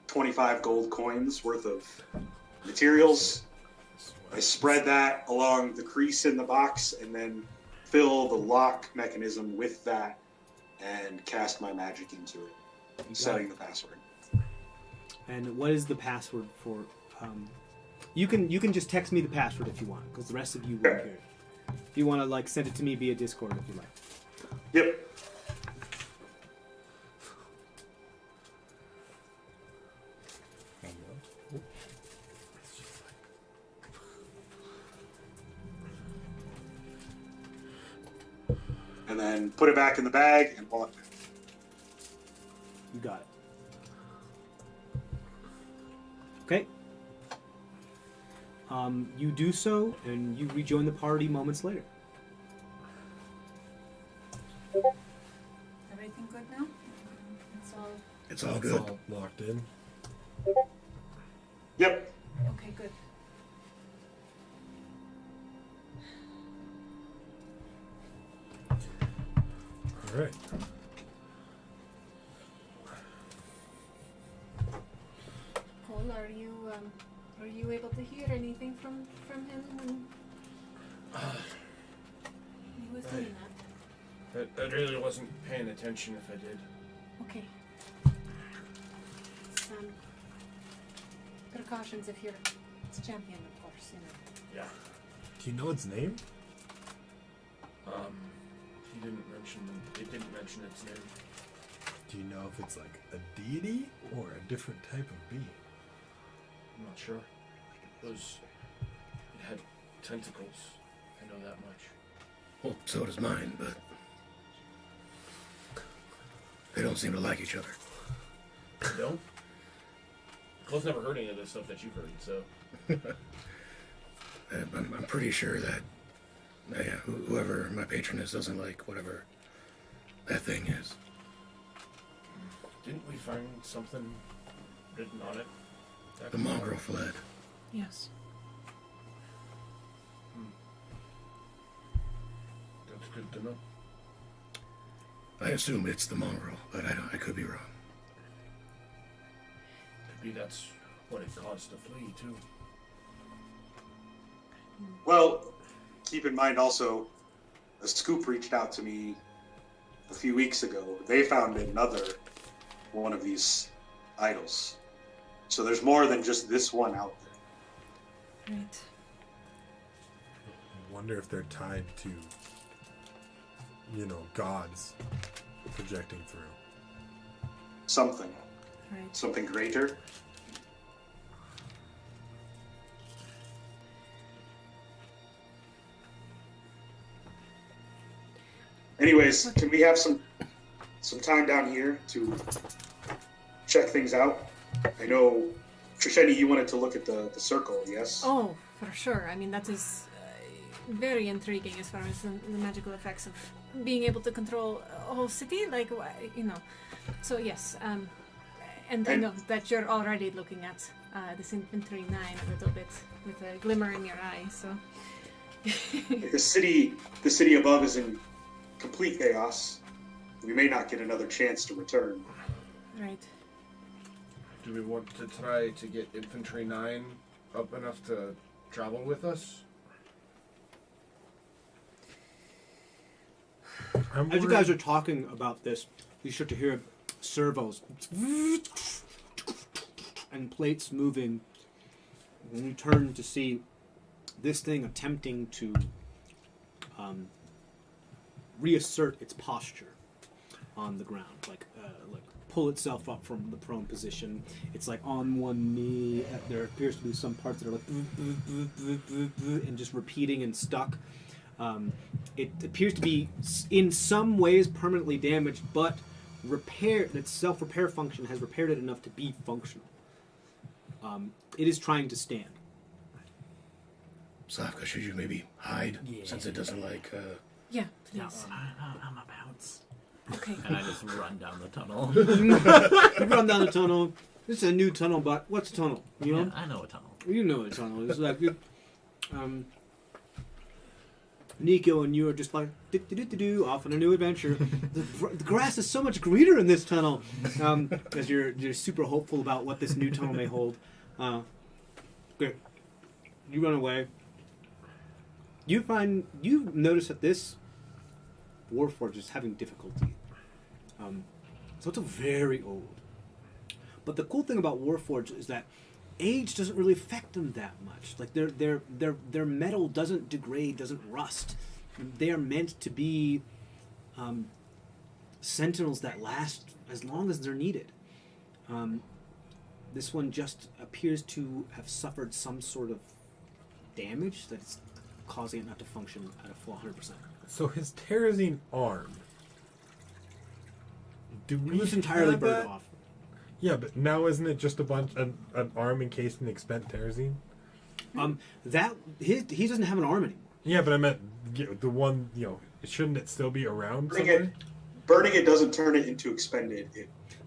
25 gold coins worth of materials. I spread that along the crease in the box and then fill the lock mechanism with that and cast my magic into it, setting the password. And what is the password for? You can just text me the password if you want, because the rest of you won't hear it. If you want to like send it to me via Discord if you like. Yep. And then put it back in the bag and walk back. You got You do so, and you rejoin the party moments later. Everything good now? It's all It's all It's good. all locked in. Yep. okay. Good. All right. Cole, are you able to hear anything from him when he was doing that? I really wasn't paying attention if I did. Okay. Some precautions if you're its champion, of course. Yeah. Do you know its name? He didn't mention. It didn't mention its name. Do you know if it's like a deity or a different type of being? I'm not sure. It had tentacles. I know that much. Well, so does mine, but they don't seem to like each other. You don't? Both never heard any of this stuff that you've heard, so. I'm pretty sure that whoever my patron is doesn't like whatever that thing is. Didn't we find something written on it? The mongrel fled. Yes. That's good to know. I assume it's the mongrel, but I could be wrong. Maybe that's what it caused to flee, too. Well, keep in mind also, a scoop reached out to me a few weeks ago. They found another one of these idols. So there's more than just this one out there. Right. I wonder if they're tied to, gods projecting through. Something. Right. Something greater. Anyways, can we have some time down here to check things out? I know, Trisheni, you wanted to look at the circle, yes? Oh, for sure. I mean, that is very intriguing as far as the magical effects of being able to control a whole city. Like, So yes, and I know that you're already looking at this Infantry 9 a little bit with a glimmer in your eye. So The city above is in complete chaos. We may not get another chance to return. right. Do we want to try to get Infantry 9 up enough to travel with us? As you guys are talking about this, you start to hear servos and plates moving. And you turn to see this thing attempting to reassert its posture on the ground, like pull itself up from the prone position. It's like on one knee. There appears to be some parts that are like and just repeating and stuck. It appears to be in some ways permanently damaged, but its self-repair function has repaired it enough to be functional. It is trying to stand. Slavka, should you maybe hide Yeah. since it doesn't like? Yeah, No, please. I'm a bounce. Okay. And I just run down the tunnel. You run down the tunnel. This is a new tunnel, but what's a tunnel? You know, Yeah, I know a tunnel. you know a tunnel. It's like Nico and you are just like off on a new adventure. The grass is so much greener in this tunnel. As you're super hopeful about what this new tunnel may hold. Good. You run away. You notice that this Warforged is having difficulty. So it's a very old. But the cool thing about Warforged is that age doesn't really affect them that much. Like their metal doesn't degrade, doesn't rust. They are meant to be sentinels that last as long as they're needed. This one just appears to have suffered some sort of damage that's causing it not to function at a full 100%. So his Terrazine arm. Do we It was entirely have burned that? off. Yeah, but now isn't it just an arm encased in expent Terrazine? He doesn't have an arm anymore. Yeah, but I meant the one. Shouldn't it still be around somewhere? Burning it doesn't turn it into expended.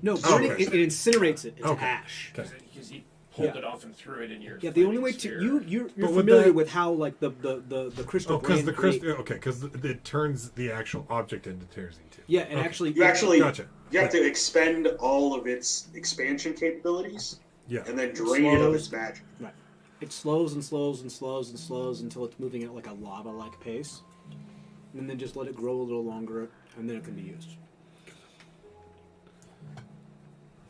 No, burning okay. it incinerates it into Okay. ash. Okay. Because he pulled Yeah. it off and threw it in your. Yeah, the only way flaming to spear. you're But with familiar that- with how like the crystal. Oh, because brand the create- crystal. Okay, because it turns the actual object into Terzine too. Yeah, and Okay. actually, You actually Gotcha. you have to expend all of its expansion capabilities Yeah. and then drain it of its magic. right. It slows and slows and slows and slows until it's moving at like a lava-like pace, and then just let it grow a little longer, and then it can be used.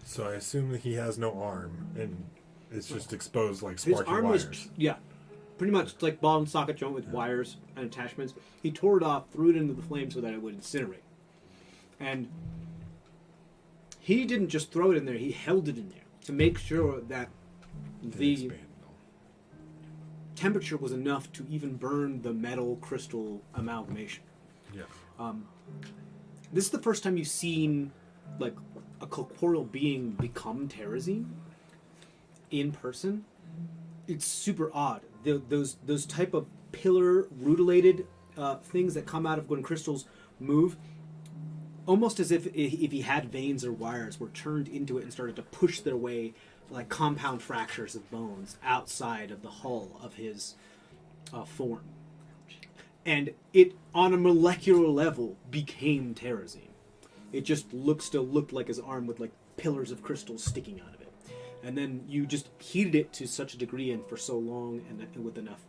So I assume that he has no arm, and it's just exposed like His sparky arm wires. was pretty much like ball and socket joint with wires and attachments. He tore it off, threw it into the flame so that it would incinerate, and he didn't just throw it in there; he held it in there to make sure that Didn't the expand at all. temperature was enough to even burn the metal crystal amalgamation. Yeah. This is the first time you've seen like a corporeal being become Terrazine in person. It's super odd. Those type of pillar rutilated things that come out of when crystals move, almost as if he had veins or wires, were turned into it and started to push their way like compound fractures of bones outside of the hull of his form. And it, on a molecular level, became Terrazine. It just still looked like his arm with like pillars of crystal sticking out of it. And then you just heated it to such a degree and for so long and with enough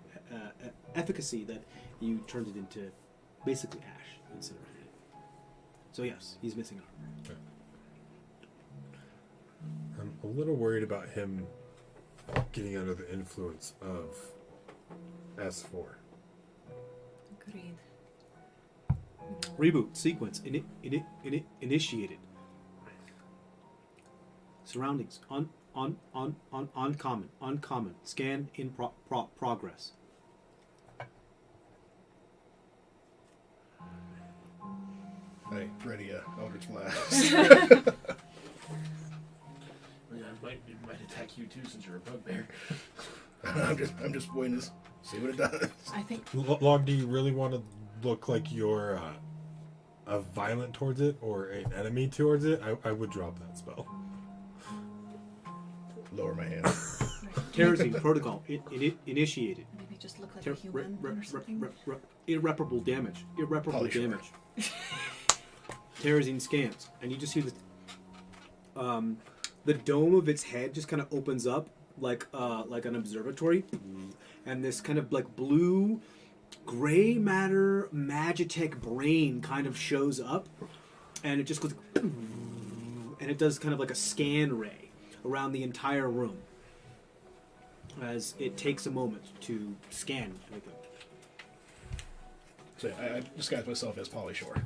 efficacy that you turned it into basically ash, incinerated it. So yes, he's missing an arm. I'm a little worried about him getting under the influence of S4. Agreed. Reboot sequence initiated. Surroundings uncommon. Scan in progress. Hey, ready, Eldritch Blast. It might attack you too, since you're a bugbear. I'm just waiting to see what it does. I think Log, do you really want to look like you're violent towards it or an enemy towards it? I would drop that spell. Lower my hand. Terrazine protocol initiated. maybe just look like a human or something. Irreparable damage. Irreparable Polysure. damage. Terrazine scans, and you just see the dome of its head just kind of opens up like an observatory, and this kind of like blue, gray matter magitech brain kind of shows up, and it just goes, and it does kind of like a scan ray around the entire room as it takes a moment to scan everything. So I disguise myself as Polyshore.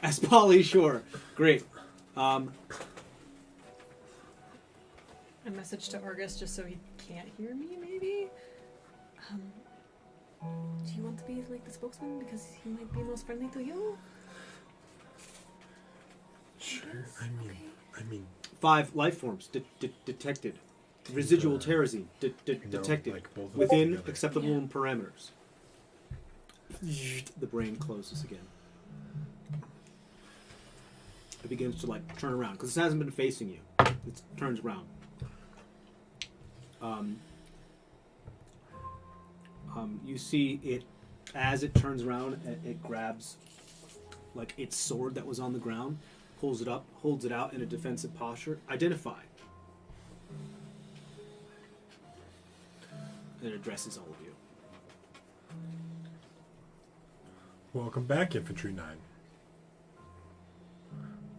As Polly, sure. Great. A message to Argus just so he can't hear me, maybe? Do you want to be like the spokesman because he might be most friendly to you? Sure. I mean, 5 life forms detected. Residual terrazine detected like both of them within together. acceptable Yeah. parameters. The brain closes again. It begins to like turn around because it hasn't been facing you. It turns around. You see it as it turns around. It grabs like its sword that was on the ground, pulls it up, holds it out in a defensive posture. Identify. And it addresses all of you. welcome back, Infantry 9.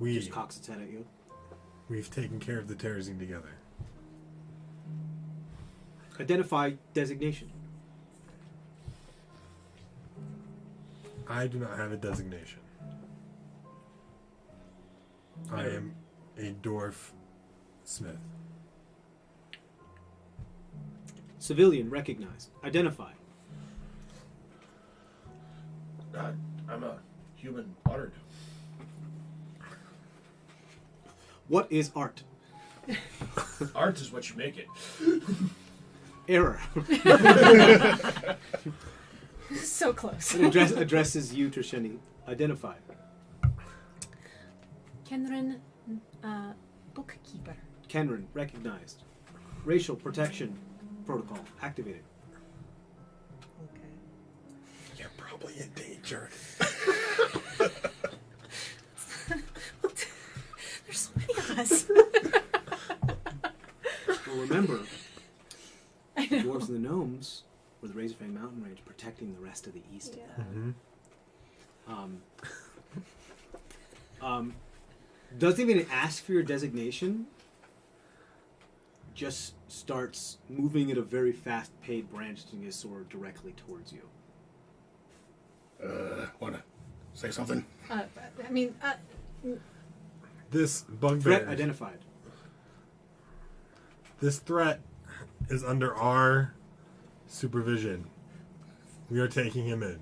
Just cocks its head at you. We've taken care of the Terrazine together. Identify designation. I do not have a designation. I am a dwarf smith. Civilian recognized. Identify. I'm a human bard. What is art? Art is what you make it. Error. So close. It addresses you, Trisheni. Identify. Kenrin, bookkeeper. Kenrin, recognized. Racial protection protocol activated. Okay. You're probably in danger. There's so many of us. Well, remember, the dwarves and the gnomes were the Razorfang Mountain Range protecting the rest of the east. Yeah. Doesn't even ask for your designation. Just starts moving at a very fast-paced, branching his sword directly towards you. Wanna say something? This bugbear. Threat identified. This threat is under our supervision. We are taking him in.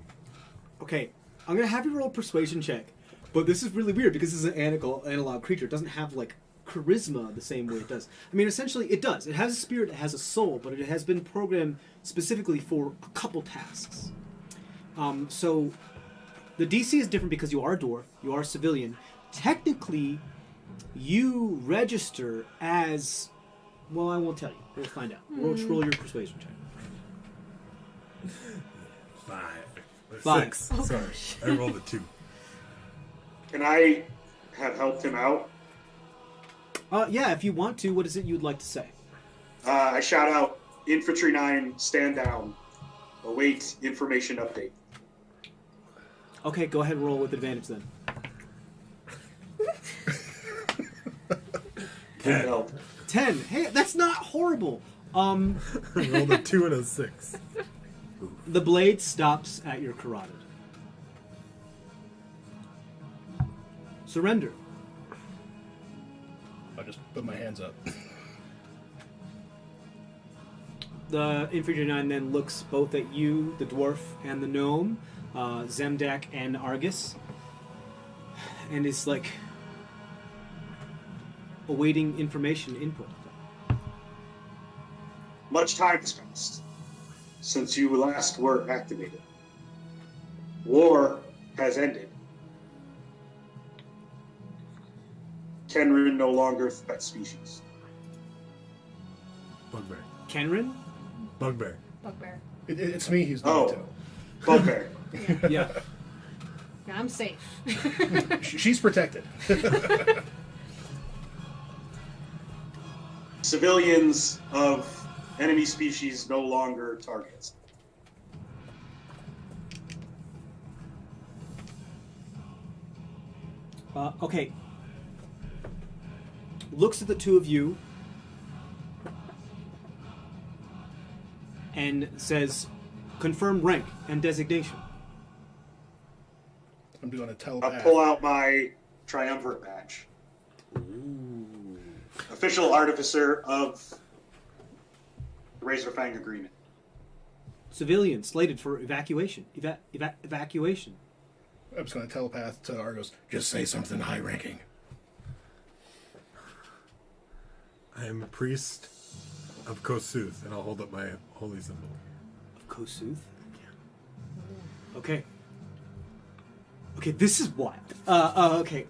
Okay, I'm gonna have you roll a persuasion check, but this is really weird because this is an analog creature. It doesn't have like charisma the same way it does. I mean, essentially, it does. It has a spirit, it has a soul, but it has been programmed specifically for a couple tasks. So the DC is different because you are a dwarf, you are a civilian. Technically, you register as, well, I won't tell you. We'll find out. Roll your persuasion check. 5. Six. Oh, Sorry, gosh. I rolled a 2. Can I have helped him out? Yeah, if you want to, what is it you'd like to say? I shout out, Infantry 9, stand down. Await information update. Okay, go ahead and roll with advantage then. 10 help. 10. Hey, that's not horrible. I rolled a 2 and a 6. The blade stops at your carotid. Surrender. I'll just put my hands up. The Infantry 9 then looks both at you, the dwarf, and the gnome, Zemdak and Argus, and is like awaiting information input. Much time has passed since you last were activated. War has ended. Kenrin no longer threat species. Bugbear. Kenrin? Bugbear. Bugbear. It's me he's going Bugbear. Yeah. Yeah, I'm safe. to. She's protected. Civilians of enemy species no longer targets. Okay. Looks at the two of you and says, confirm rank and designation. I'm doing a I'll telepath. pull out my triumvirate badge. Official artificer of the Razorfang Agreement. Civilian slated for evacuation. Evacuation. I'm just going to telepath to Argos. Just say something high-ranking. I am a priest of Kosuth, and I'll hold up my holy symbol. Of Kosuth? Okay. Okay, this is wild. Okay,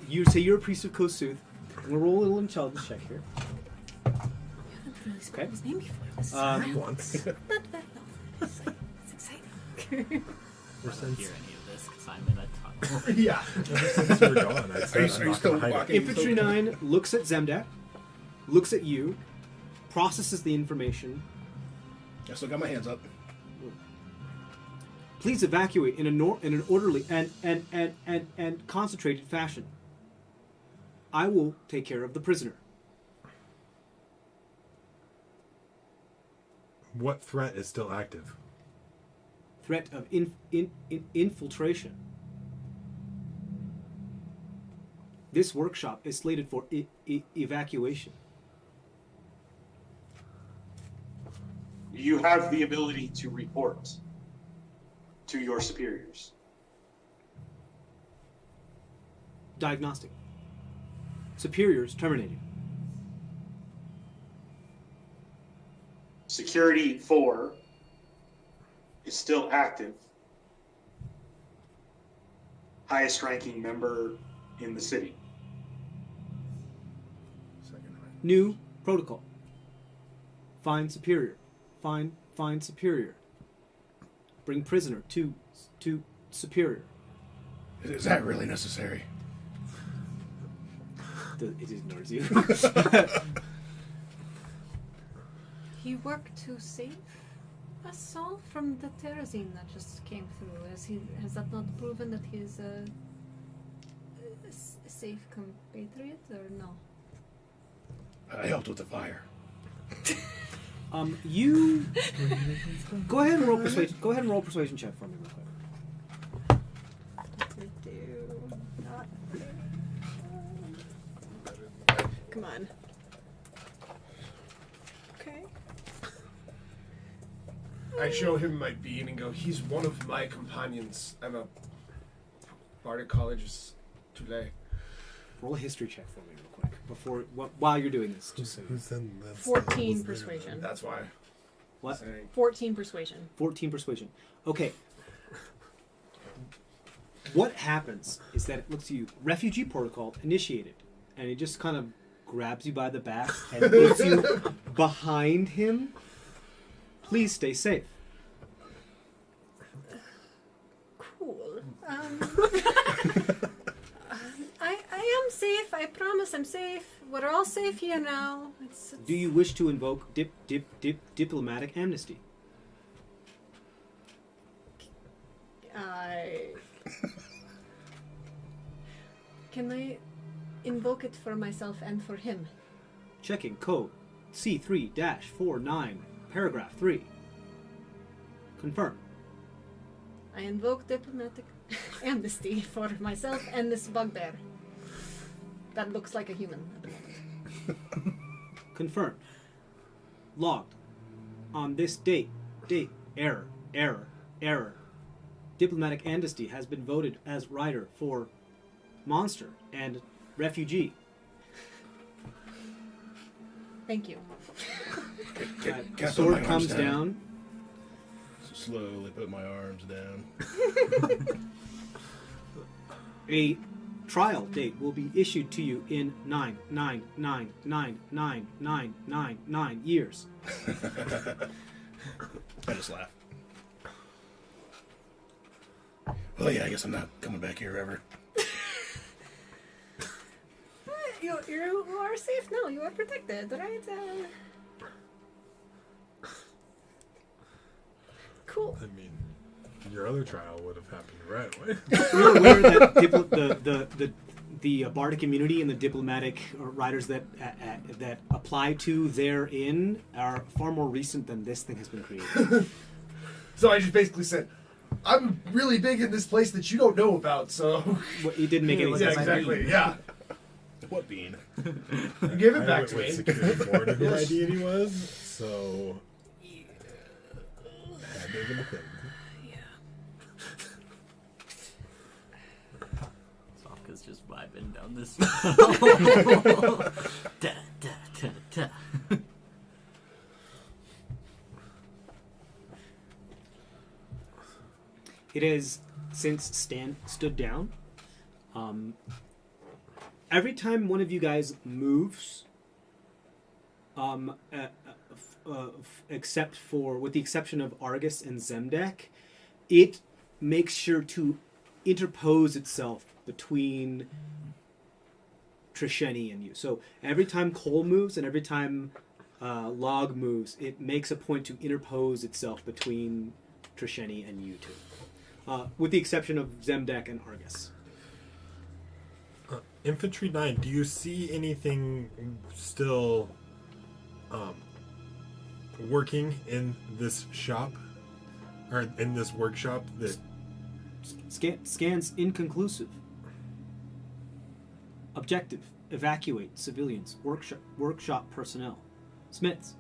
you say you're a priest of Kosuth. I'm gonna roll a little intelligence check here. I haven't really spoken his name before. This is Once. not bad though. It's exciting. Or I don't since hear any of this because I'm in a tunnel. Yeah. since we're gone, I said Are you I'm not still gonna hide it. walking? Infantry 9 looks at Zemdak, looks at you, processes the information. I still got my hands up. Please evacuate in an orderly and concentrated fashion. I will take care of the prisoner. What threat is still active? Threat of infiltration. This workshop is slated for evacuation. You have the ability to report to your superiors. Diagnostic. Superiors terminated. Security 4 is still active. Highest ranking member in the city. New protocol. Find superior. Find superior. Bring prisoner to superior. Is that really necessary? It ignores you. He worked to save us all from the terrazine that just came through. Has that not proven that he is a safe compatriot, or no? I helped with the fire. You go ahead and roll persuasion. Go ahead and roll persuasion check for me real quick. Come on. Okay. I show him my bean and go, he's one of my companions. I'm a Bardic College too late. Roll a history check for me real quick while you're doing this. Just so you. 14 persuasion. That's why. What? 14 persuasion. 14 persuasion. Okay. What happens is that it looks to you, refugee protocol initiated, and it just kind of grabs you by the back and puts you behind him. Please stay safe. Cool. I am safe. I promise I'm safe. We're all safe here now. It's... Do you wish to invoke diplomatic amnesty? Can I invoke it for myself and for him? Checking code C3-49, paragraph 3. Confirm. I invoke diplomatic amnesty for myself and this bugbear. That looks like a human at the moment. Confirmed. Logged. On this date, error. Diplomatic amnesty has been voted as rider for monster and refugee. Thank you. Sword comes down. Slowly put my arms down. A trial date will be issued to you in 9 years. I just laugh. Well, yeah, I guess I'm not coming back here ever. You are safe now. You are protected, right? Cool. I mean, your other trial would have happened right away. You're aware that the bardic immunity and the diplomatic riders that apply to therein are far more recent than this thing has been created. So I just basically said, I'm really big in this place that you don't know about, so... Well, it didn't make any Yeah, sense. exactly, yeah. What bean? You give it back went to with me. security 4 to who my Yes. deity was, so... Had to have been a thing. Sofka's just vibing down this. Da, da, da, da. It has since Stan stood down. Every time one of you guys moves, except for, with the exception of Argus and Zemdek, it makes sure to interpose itself between Trisheni and you. So every time Cole moves and every time Log moves, it makes a point to interpose itself between Trisheni and you two. With the exception of Zemdek and Argus. Infantry 9, do you see anything still working in this shop? Or in this workshop that... Scans inconclusive. Objective: evacuate civilians. Workshop personnel. Smiths.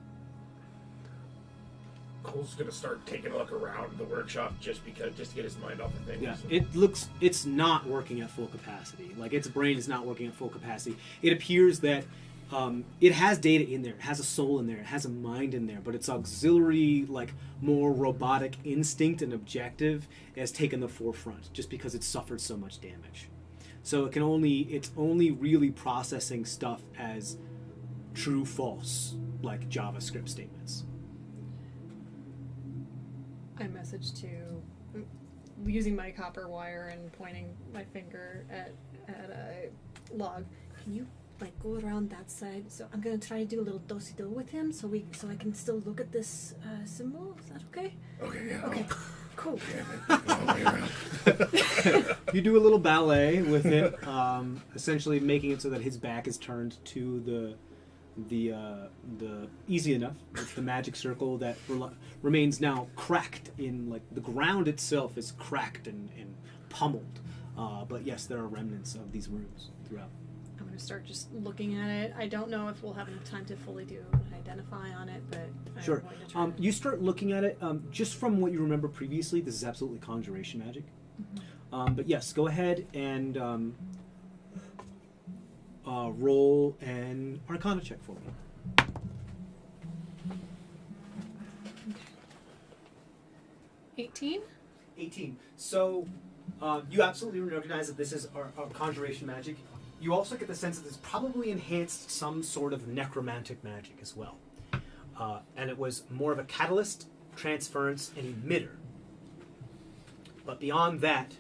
Cole's gonna start taking a look around the workshop just to get his mind off of things. Yeah, it's not working at full capacity. Like, its brain is not working at full capacity. It appears that it has data in there. It has a soul in there. It has a mind in there. But its auxiliary, like more robotic instinct and objective has taken the forefront just because it's suffered so much damage. So it's only really processing stuff as true, false, like JavaScript statements. I messaged to, using my copper wire and pointing my finger at a log. Can you like go around that side? So I'm gonna try to do a little do-si-do with him, so I can still look at this symbol. Is that okay? Okay, yeah. Okay, cool. All the way around. You do a little ballet with it, essentially making it so that his back is turned to the easy enough. It's the magic circle that remains now cracked in, like, the ground itself is cracked and pummeled. But yes, there are remnants of these runes throughout. I'm gonna start just looking at it. I don't know if we'll have enough time to fully do an identify on it, but Sure. I'm going to try. You start looking at it. Just from what you remember previously, this is absolutely conjuration magic. Mm-hmm. But yes, go ahead and roll an Arcana check for me. Okay. 18? 18. So you absolutely recognize that this is our conjuration magic. You also get the sense that it's probably enhanced some sort of necromantic magic as well. And it was more of a catalyst, transference, and emitter. But beyond that,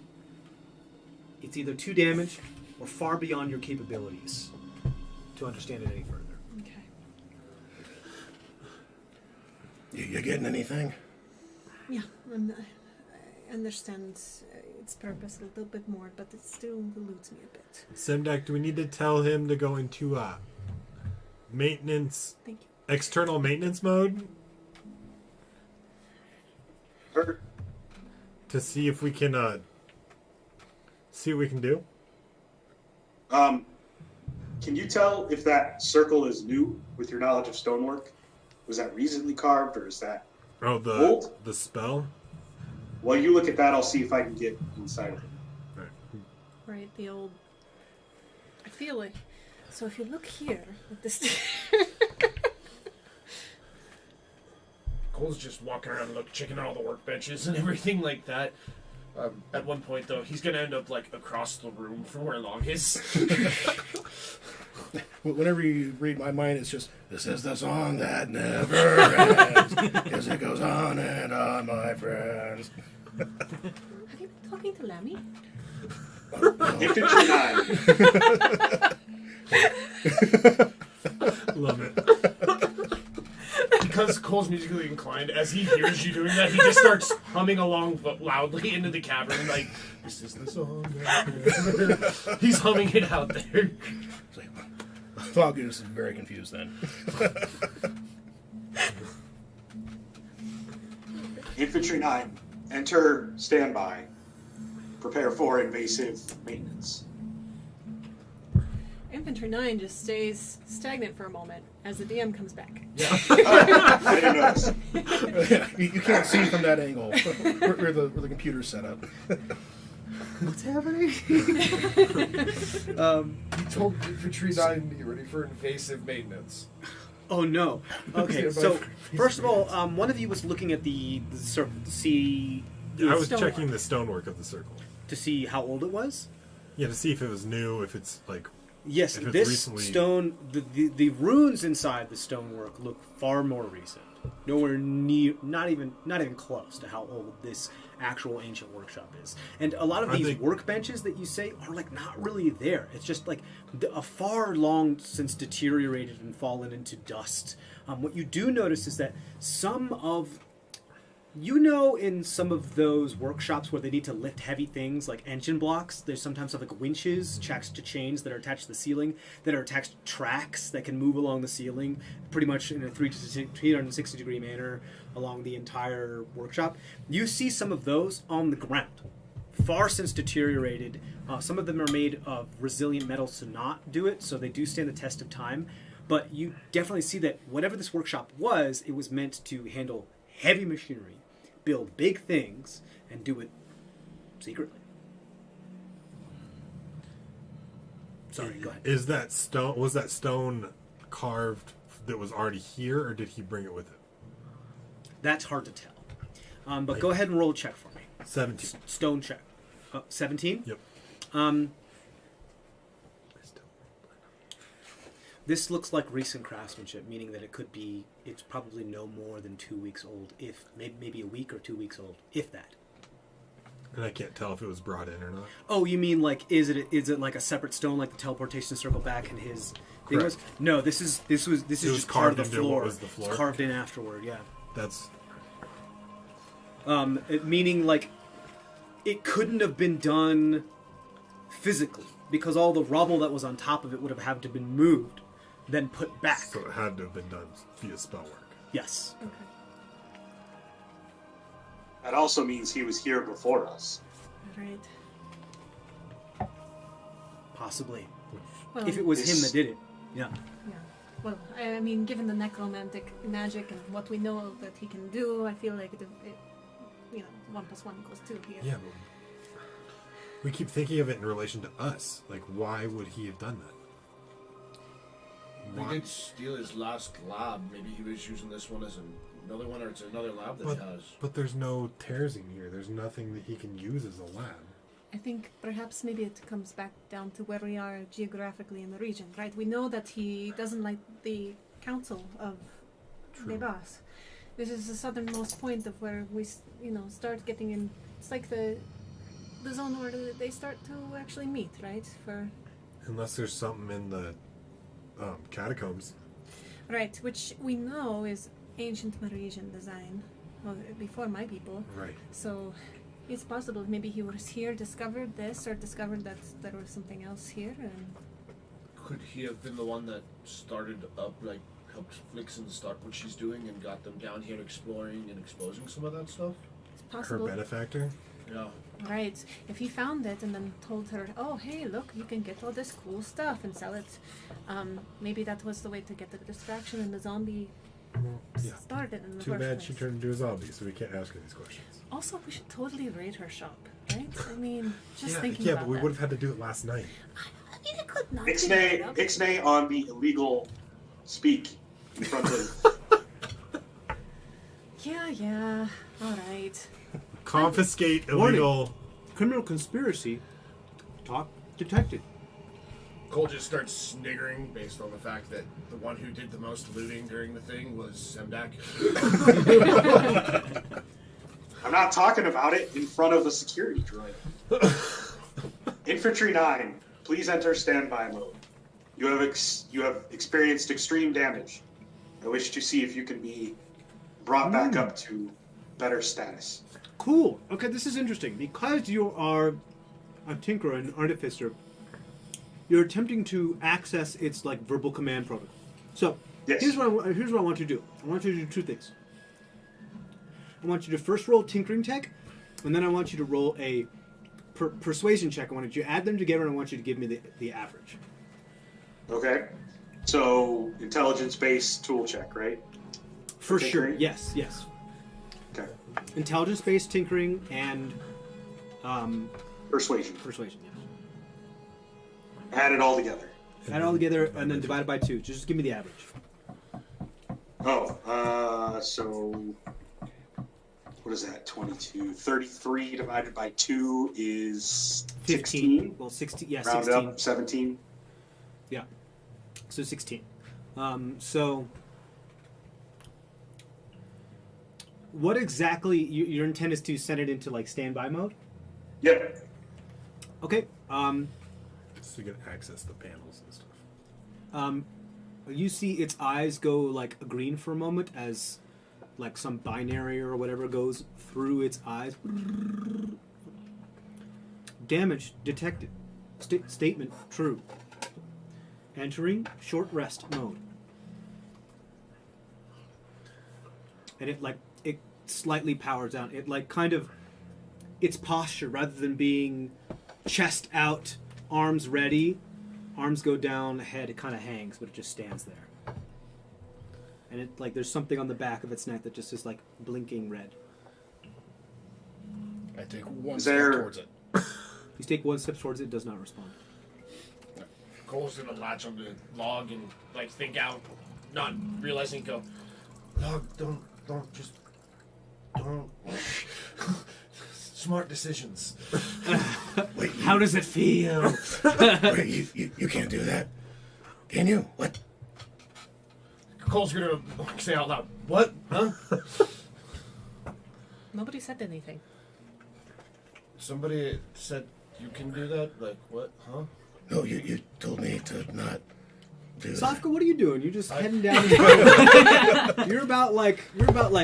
it's either too damaged or far beyond your capabilities to understand it any further. Okay. You getting anything? Yeah, I understand its purpose a little bit more, but it still eludes me a bit. Simdak, do we need to tell him to go into maintenance, Thank you. external maintenance mode Sure. to see if we can do? Can you tell if that circle is new with your knowledge of stonework? Was that recently carved, or is that Oh, old? the spell? While you look at that, I'll see if I can get inside of it. Right. Right, the old... I feel like... So if you look here at this... Cole's just walking around, checking out all the workbenches and everything like that. At one point, though, he's gonna end up across the room from where Long is. Whenever you read my mind, it's just, this is the song that never ends. Yes, it goes on and on, my friends. Have you been talking to Lammy? Infantry 9. Love it. Because Cole's musically inclined, as he hears you doing that, he just starts humming along loudly into the cavern, like, this is the song. He's humming it out there. Falcon is very confused then. Infantry 9. Enter standby. Prepare for invasive maintenance. Infantry 9 just stays stagnant for a moment as the DM comes back. I didn't notice. Yeah, you can't see from that angle where the computer's set up. What's happening? He told Infantry 9 to get ready for invasive maintenance. Oh no. Okay, so first of all, one of you was looking at the circle to see I was Stonework. checking the stonework of the circle. to see how old it was. Yeah, to see if it was new, if it's like... Yes, If it's this recently- stone, the runes inside the stonework look far more recent. Nowhere near, not even close to how old this actual ancient workshop is. And a lot of Are these they- workbenches that you say are like not really there. It's just like a far long since deteriorated and fallen into dust. What you do notice is that some of in some of those workshops where they need to lift heavy things like engine blocks, there's sometimes like winches attached to chains that are attached to the ceiling, that are attached to tracks that can move along the ceiling pretty much in a 360 degree manner along the entire workshop. You see some of those on the ground, far since deteriorated. Some of them are made of resilient metals to not do it, so they do stand the test of time. But you definitely see that whatever this workshop was, it was meant to handle heavy machinery, build big things, and do it secretly. Sorry, go ahead. Was that stone carved that was already here, or did he bring it with him? That's hard to tell. But go ahead and roll a check for me. 17. Stone check. 17? Yep. This looks like recent craftsmanship, meaning that it's probably no more than 2 weeks old, if maybe a week or 2 weeks old, if that. And I can't tell if it was brought in or not. Oh, you mean like is it like a separate stone, like the teleportation circle back in his thing was? No, this is just part of the into floor. what was the floor? It's carved in afterward, yeah. That's Meaning like it couldn't have been done physically because all the rubble that was on top of it would have had to have been moved, then put back. so it had to have been done via spell work. Yes. Okay. That also means he was here before us. Right. Possibly. Well, If it was him that did it. Yeah. Yeah. Well, I mean, given the necromantic magic and what we know that he can do, I feel like it 1 + 1 = 2 here. Yeah, but we keep thinking of it in relation to us. Like, why would he have done that? We Why? did steal his last lab. Maybe he was using this one as another one, or it's another lab that he has. But there's no tears in here. There's nothing that he can use as a lab. I think perhaps maybe it comes back down to where we are geographically in the region, right? We know that he doesn't like the council of True. Debas. This is the southernmost point of where we, start getting in. It's like the zone where they start to actually meet, right? Unless there's something in the catacombs. Right, which we know is ancient Merovingian design, well, before my people. Right. So it's possible maybe he was here, discovered this, or discovered that there was something else here, and Could he have been the one that started up, like, helped Vixen start what she's doing and got them down here exploring and exposing some of that stuff? it's Her possible. benefactor? Yeah. Right. If he found it and then told her, oh, hey, look, you can get all this cool stuff and sell it, maybe that was the way to get the distraction and the zombie Yeah. started in the Too first bad place. she turned into a zombie, so we can't ask her these questions. Also, we should totally raid her shop, right? I mean, just yeah, thinking yeah, about but we that. would have had to do it last night. I mean, it could not be made up. Ixnay on the illegal speak in front of. Yeah, all right. Confiscate Warning. illegal. Criminal conspiracy. Talk detected. Cole just starts sniggering based on the fact that the one who did the most looting during the thing was Semdak. I'm not talking about it in front of a security droid. Infantry 9, please enter standby mode. You have experienced extreme damage. I wish to see if you can be brought back up to better status. Cool. Okay, this is interesting. Because you are a tinkerer and artificer, you're attempting to access its like verbal command protocol. So Yes. here's what I want you to do. I want you to do 2 things. I want you to first roll tinkering check, and then I want you to roll a persuasion check. I want you to add them together, and I want you to give me the average. Okay. So intelligence-based tool check, right? For sure. Tinkering? Yes. Okay. Intelligence-based tinkering and Persuasion. persuasion. Yes. Add it all together. Add it all together and then divide it by 2. Just give me the average. So what is that? 22. 33 divided by 2 is 16. Well, 16. Yeah, Round 16. up, 17. Yeah. So 16. So what exactly your intent is to send it into like standby mode? Yep. Okay. So you can access the panels and stuff. You see its eyes go like green for a moment as like some binary or whatever goes through its eyes. Damage detected. Statement true. Entering short rest mode. And it slightly powers down. It like kind of its posture rather than being chest out, arms ready, arms go down, head it kind of hangs, but it just stands there. And it like there's something on the back of its neck that just is like blinking red. I take one Is step there- towards it. You take 1 step towards it, it does not respond. Cole's gonna latch on the log and like think out, not realizing go, log, don't. Smart decisions. Wait, How does it feel? wait, you can't do that. Can you? What? Cole's gonna say out loud, what? Huh? Nobody said anything. Somebody said you can do that? Like, what? Huh? No, you told me to not do that. Sofka, what are you doing? You're just heading down. You're about like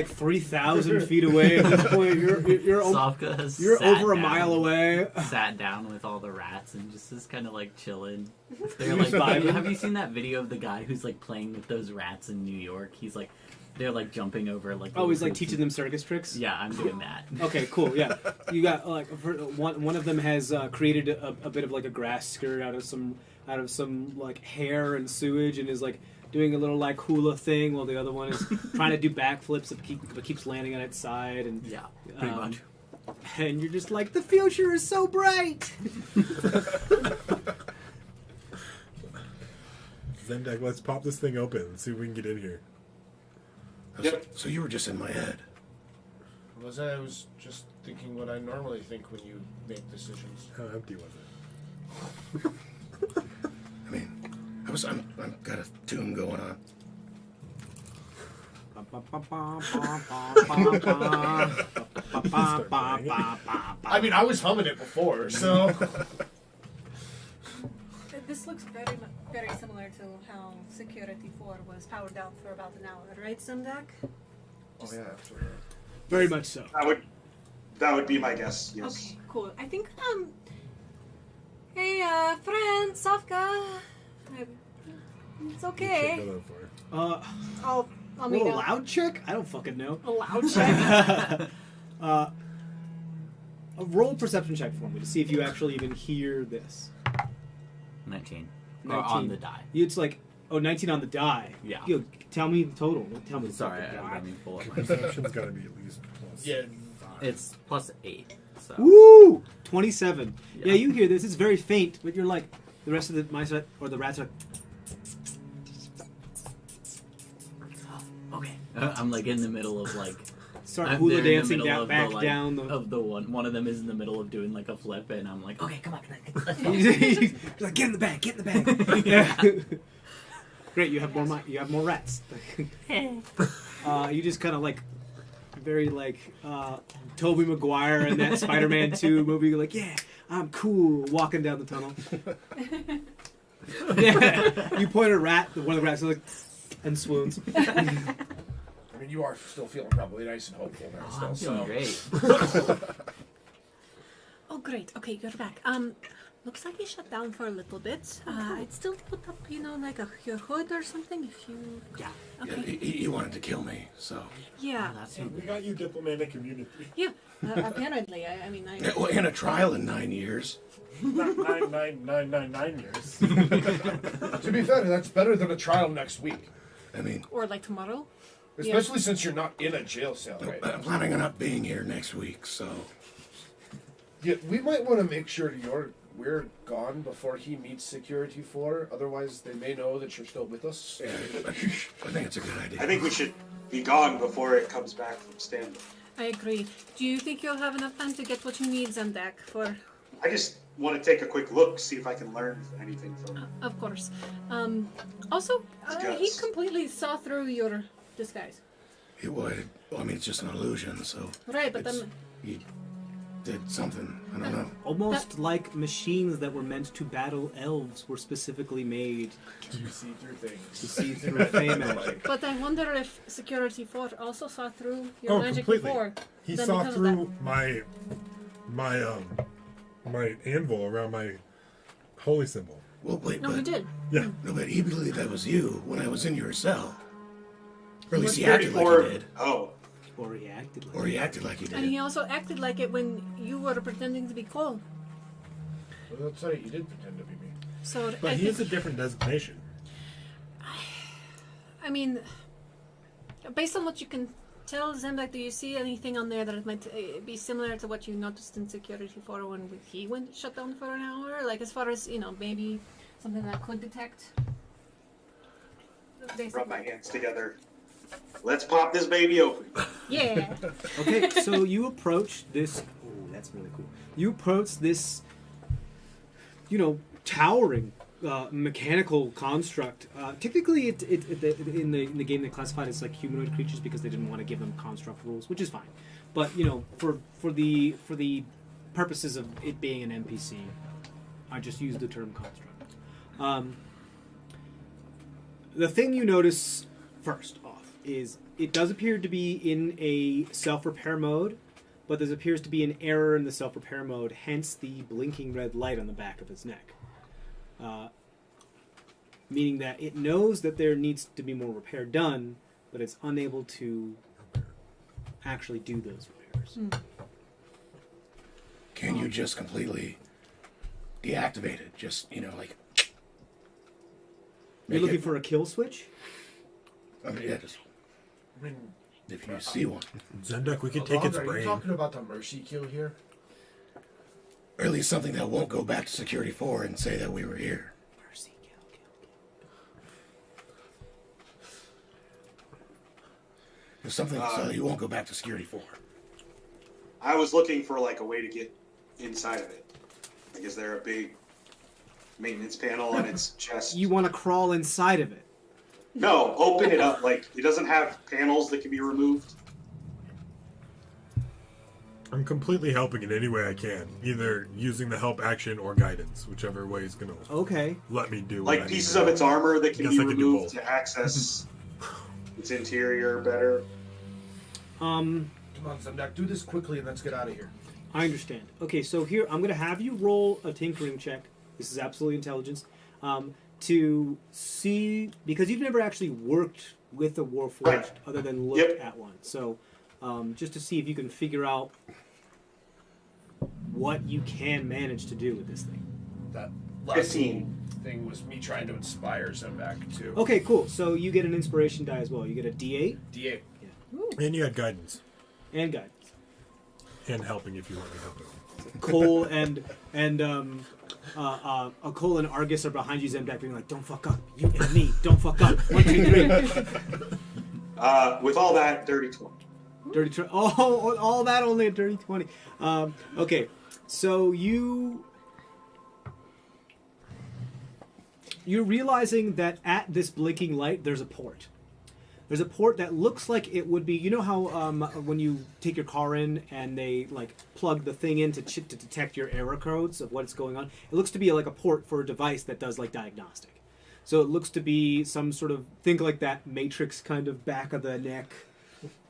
3,000 feet away at this point. You're Sofka has you're sat over a down- mile away. Sat down with all the rats and just is kind of like chilling. They're You're like, vibing. have you seen that video of the guy who's like playing with those rats in New York? He's like, they're like jumping over like. Oh, he's like hoops teaching and- them circus tricks. Yeah, I'm doing that. Okay, cool. Yeah, you got like one of them has created a bit of like a grass skirt out of some like hair and sewage, and is like doing a little like hula thing, while the other one is trying to do backflips but keeps landing on its side, and Yeah, pretty much. and you're just like, the future is so bright. Zemdak, let's pop this thing open and see if we can get in here. So you were just in my head. I was just thinking what I normally think when you make decisions. How empty was it? I mean, I've got a tune going on. I mean, I was humming it before, so. This looks very similar to how Security 4 was powered down for about an hour, right, Zemdak? Oh yeah, absolutely. Very much so. That would be my guess. Yes. Okay, cool. I think, hey, friend, Sofka. It's okay. Check that out for it. I'll roll meet a up. loud check? I don't fucking know. A loud check. A roll perception check for me to see if you actually even hear this. 19. 19. Or on the die. It's like, 19 on the die. Yeah. You tell me the total. Don't tell me the Sorry, fucking die. let me pull up my. Perception's got to be at least plus Yeah. 5. It's plus 8. So. Woo! 27. Yeah. Yeah. You hear this. It's very faint, but you're like, the rest of the mice are, or the rats are like, Okay. I'm like in the middle of like. start I'm hula there in the dancing middle down, of back the, like, down the. of the one. One of them is in the middle of doing like a flip, and I'm like, okay, come on, let's go. You're like, get in the bag, get in the bag. Yeah. Great, you have more. You have more rats. You just kind of like, very like Tobey Maguire in that Spider-Man 2 movie. You're like, yeah, I'm cool, walking down the tunnel. Yeah. You point at a rat. One of the rats is like, and swoons. I mean, you are still feeling probably nice and hopeful now. Oh, I'm still, feeling so. great. Oh, great. Okay, you're back. Looks like you shut down for a little bit. I'd still put up, like your hood or something if you... Yeah. Okay. He wanted to kill me, so. Yeah. That's Hey, we got you diplomatic immunity. Yeah. Apparently, I mean, I... Well, in a trial in 9 years. Not 9 years. To be fair, that's better than a trial next week. I mean, Or like tomorrow. Especially since you're not in a jail cell right now. I'm planning on not being here next week, so. Yeah, we might want to make sure we're gone before he meets Security 4. Otherwise, they may know that you're still with us. Yeah, I think it's a good idea. I think we should be gone before it comes back from standby. I agree. Do you think you'll have enough time to get what you need, Zemdak, for... I just want to take a quick look, see if I can learn anything from it. Of course. Also, he Guts. completely saw through your disguise. He would. Well, I mean, it's just an illusion, so. Right, but it's- then... He did something. I don't know. Almost like machines that were meant to battle elves were specifically made You see through things. to see through fey magic. But I wonder if Security 4 also saw through your Oh, magic completely. before. He Then saw because of through my anvil around my holy symbol. Well, wait, No, but. he did. Yeah. No, but he believed that was you when I was in your cell. Or at least he Or- acted like he did. Oh, Or he acted like Or he acted like he And he did. also acted like it when you were pretending to be Cole. Well, that's right, you did pretend to be me. So But I he think, has a different designation. I mean, based on what you can tell, Zemdak, do you see anything on there that might be similar to what you noticed in Security 4 when he went shut down for an hour? Like as far as, maybe Something that could detect. Rub my hands together. Let's pop this baby open. Yeah. Okay, so you approach this. Oh, that's really cool. You approach this, towering mechanical construct. Technically, in the game they classified as like humanoid creatures because they didn't want to give them construct rules, which is fine. But for the purposes of it being an NPC, I just use the term construct. The thing you notice first off is it does appear to be in a self-repair mode, but there appears to be an error in the self-repair mode, hence the blinking red light on the back of its neck. Meaning that it knows that there needs to be more repair done, but it's unable to actually do those repairs. Can you just completely deactivate it? Just, like... You're looking for a kill switch? I mean, yeah, just I mean, if you see one. Zendek, we could take its Are you brain. talking about the mercy kill here? Or at least something that won't go back to Security 4 and say that we were here. Mercy, kill. There's something so you won't go back to Security 4. I was looking for like a way to get inside of it. Like, is there a big maintenance panel on its chest? You want to crawl inside of it? No, open it up. Like, it doesn't have panels that can be removed. I'm completely helping in any way I can, either using the help action or guidance, whichever way is going to Okay. let me do what I Like need pieces to of do. its armor that can Guess be I can do removed both. to access its interior better. Come on, Zemdak, do this quickly and let's get out of here. I understand. Okay, so here I'm going to have you roll a tinkering check. This is absolutely intelligence. To see, because you've never actually worked with a Warforged Right. other than looked Yep. at one. So just to see if you can figure out what you can manage to do with this thing. That last 15. thing was me trying to inspire Zemdak too. Okay, cool. So you get an inspiration die as well. You get a D8 D8. And you had guidance. and guidance. And helping if you want me helping. Cole and Cole and Argus are behind you, Zemdak, being like, "Don't fuck up, you and me. Don't fuck up. 1, 2, 3." With all that, dirty 20. Dirty 20. Oh, all that only a dirty 20. Okay, so you're realizing that at this blinking light, there's a port. There's a port that looks like it would be. You know how when you take your car in and they like plug the thing in to detect your error codes of what's going on. It looks to be like a port for a device that does like diagnostic. So it looks to be some sort of, think like that Matrix kind of back of the neck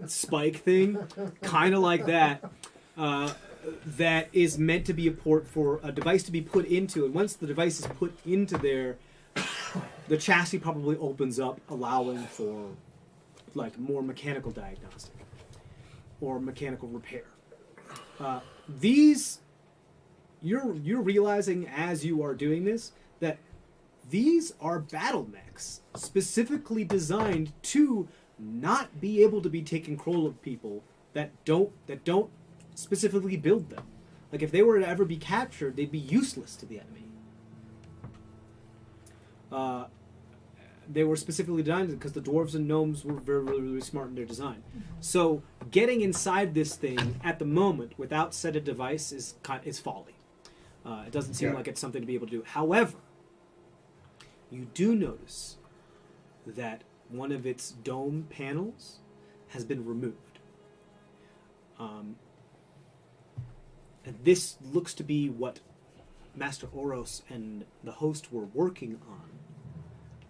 spike thing, kind of like that. That is meant to be a port for a device to be put into, and once the device is put into there, the chassis probably opens up, allowing for like more mechanical diagnostic or mechanical repair. These, you're realizing as you are doing this that these are battle mechs specifically designed to not be able to be taken control of people that don't specifically build them. Like if they were to ever be captured, they'd be useless to the enemy. They were specifically designed because the dwarves and gnomes were very, really, really smart in their design. So getting inside this thing at the moment without said a device is folly. It doesn't seem like it's something to be able to do. However, you do notice that one of its dome panels has been removed. And this looks to be what Master Oros and the host were working on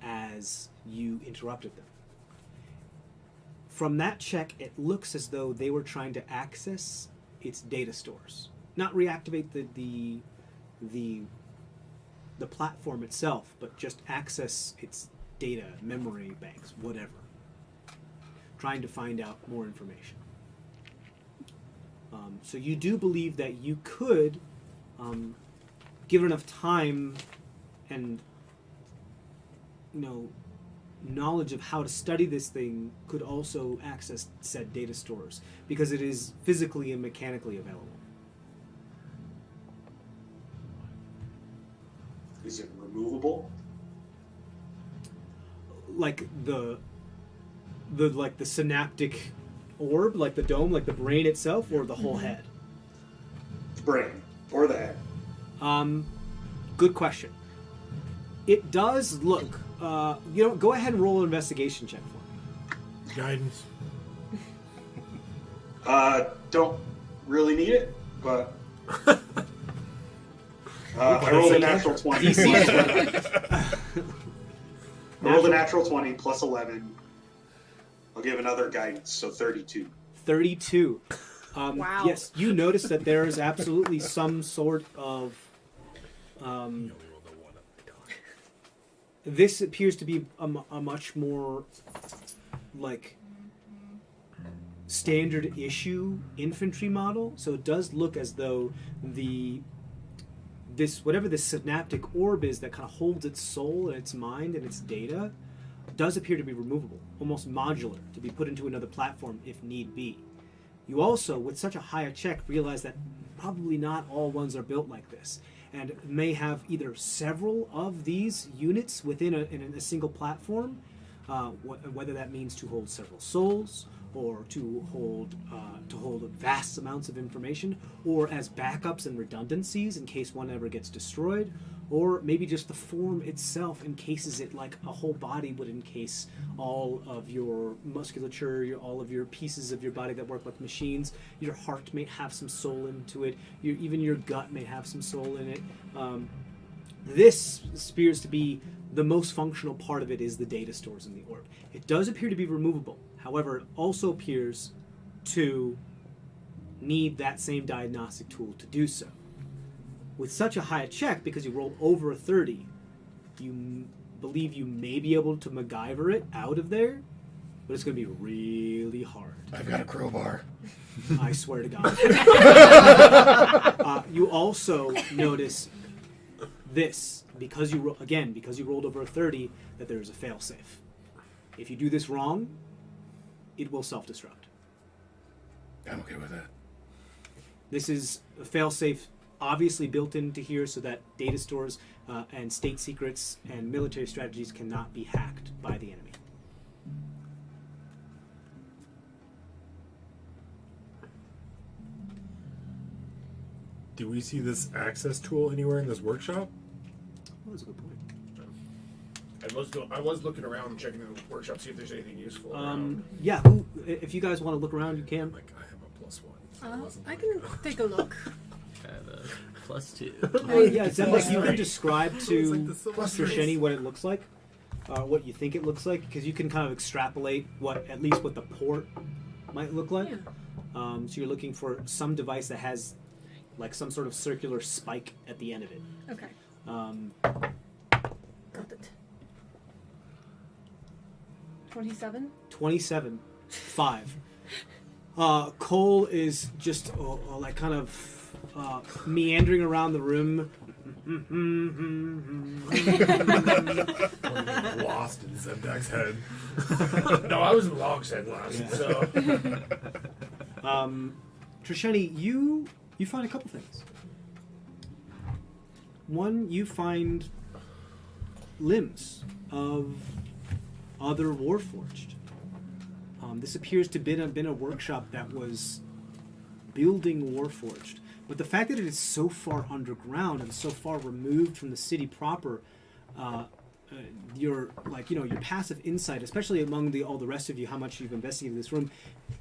as you interrupted them. From that check, it looks as though they were trying to access its data stores. Not reactivate the platform itself, but just access its data, memory banks, whatever. Trying to find out more information. So you do believe that you could, give it enough time and knowledge of how to study this thing, could also access said data stores because it is physically and mechanically available. Is it removable? Like the synaptic orb, like the dome, like the brain itself, or the whole head? The brain or the head? Good question. It does look. Go ahead and roll an investigation check for me. Guidance. Don't really need it, but I rolled a natural 20. I rolled a natural 20 plus 11. I'll give another guidance, so 32. 32. Wow. Yes, you notice that there is absolutely some sort of. This appears to be a much more like standard issue infantry model. So it does look as though whatever this synaptic orb is that kind of holds its soul and its mind and its data does appear to be removable, almost modular, to be put into another platform if need be. You also, with such a high check, realize that probably not all ones are built like this, and may have either several of these units within a single platform, whether that means to hold several souls, or to hold vast amounts of information, or as backups and redundancies in case one ever gets destroyed, or maybe just the form itself encases it like a whole body would encase all of your musculature, all of your pieces of your body that work like machines. Your heart may have some soul into it. Even your gut may have some soul in it. This appears to be the most functional part of it is the data stores in the orb. It does appear to be removable. However, it also appears to need that same diagnostic tool to do so. With such a high check, because you rolled over a 30, you believe you may be able to MacGyver it out of there, but it's going to be really hard. I've got a crowbar. I swear to God. You also notice this, because you rolled over a 30, that there is a failsafe. If you do this wrong, it will self-destruct. I'm okay with that. This is a failsafe obviously built into here so that data stores and state secrets and military strategies cannot be hacked by the enemy. Do we see this access tool anywhere in this workshop? Well, that's a good point. I was looking around, checking the workshop, see if there's anything useful. Yeah, if you guys want to look around, you can. Like, I have a +1. I can take a look. I have a +2. Yeah, it sounds like you can describe to Trisheni what it looks like, what you think it looks like, because you can kind of extrapolate at least what the port might look like. Yeah. So you're looking for some device that has like some sort of circular spike at the end of it. Okay. Got it. 27? 27. 5. Cole is just like kind of meandering around the room. Lost in Zemdak's head. No, I was in Log's head last, Yeah. so... Trisheni, you find a couple things. One, you find limbs of other Warforged. This appears to have been a workshop that was building Warforged. But the fact that it is so far underground and so far removed from the city proper, your passive insight, especially among all the rest of you, how much you've investigated this room,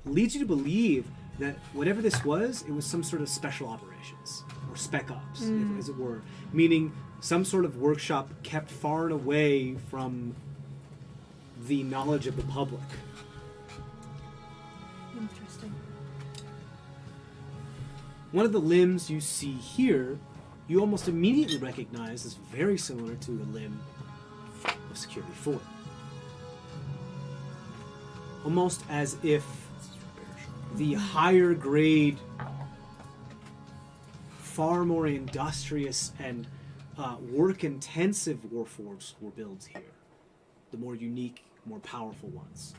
leads you to believe that whatever this was, it was some sort of special operations or spec ops, as it were, meaning some sort of workshop kept far and away from the knowledge of the public. Interesting. One of the limbs you see here, you almost immediately recognize as very similar to a limb of Security 4. Almost as if the higher grade, far more industrious and work-intensive Warforged were built here. The more unique, more powerful ones.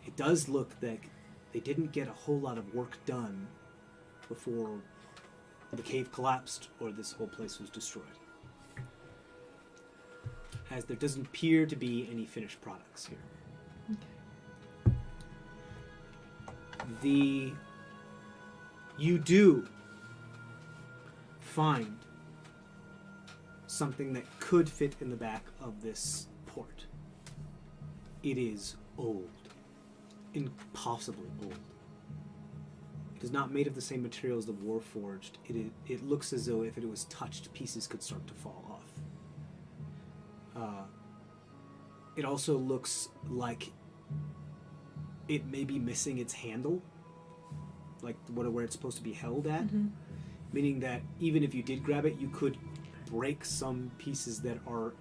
It does look like they didn't get a whole lot of work done before the cave collapsed or this whole place was destroyed. as there doesn't appear to be any finished products here. You do find something that could fit in the back of this port. It is old. Impossibly old. It is not made of the same material as the Warforged. It looks as though if it was touched, pieces could start to fall off. It also looks like it may be missing its handle, like where it's supposed to be held at, meaning that even if you did grab it, you could break some pieces that are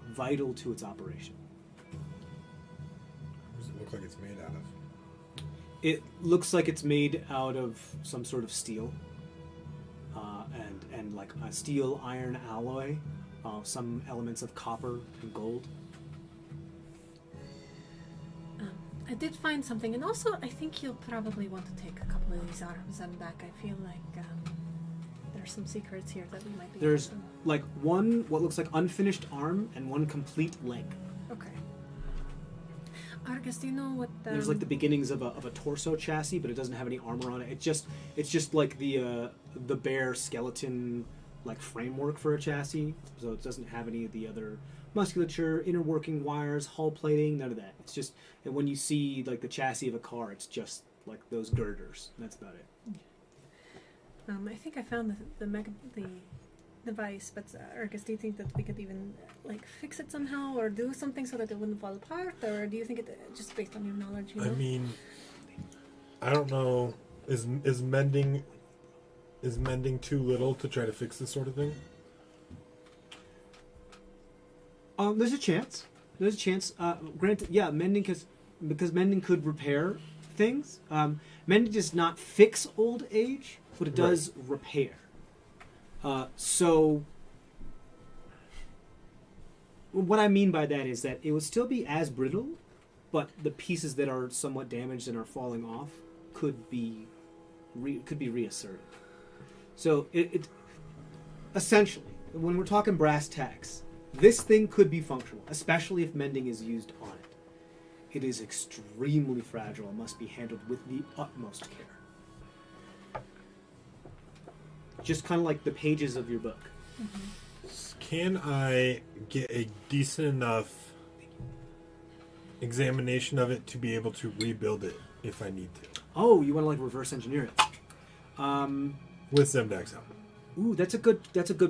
vital to its operation. What does it look like it's made out of? It looks like it's made out of some sort of steel, and like a steel iron alloy, some elements of copper and gold. I did find something, and also I think you'll probably want to take a couple of these arms back. I feel like there's some secrets here that we might be. There's like one what looks like unfinished arm and one complete leg. Okay. Argus, do you know what? There's like the beginnings of a torso chassis, but it doesn't have any armor on it. It's just like the bare skeleton like framework for a chassis, so it doesn't have any of the other musculature, inner working wires, hull plating, none of that. It's just, and when you see like the chassis of a car, it's just like those girders. That's about it. I think I found the device, but Argus, do you think that we could even like fix it somehow or do something so that it wouldn't fall apart, or do you think it just based on your knowledge? You know? I mean, I don't know. Is mending too little to try to fix this sort of thing? There's a chance. Granted, yeah, mending because mending could repair things. Mending does not fix old age, but it does repair. So what I mean by that is that it would still be as brittle, but the pieces that are somewhat damaged and are falling off could be reasserted. So it essentially, when we're talking brass tacks, this thing could be functional, especially if mending is used on it. It is extremely fragile and must be handled with the utmost care. Just kind of like the pages of your book. Can I get a decent enough examination of it to be able to rebuild it if I need to? Oh, you want to like reverse engineer it? With Zemdak's help. Ooh, that's a good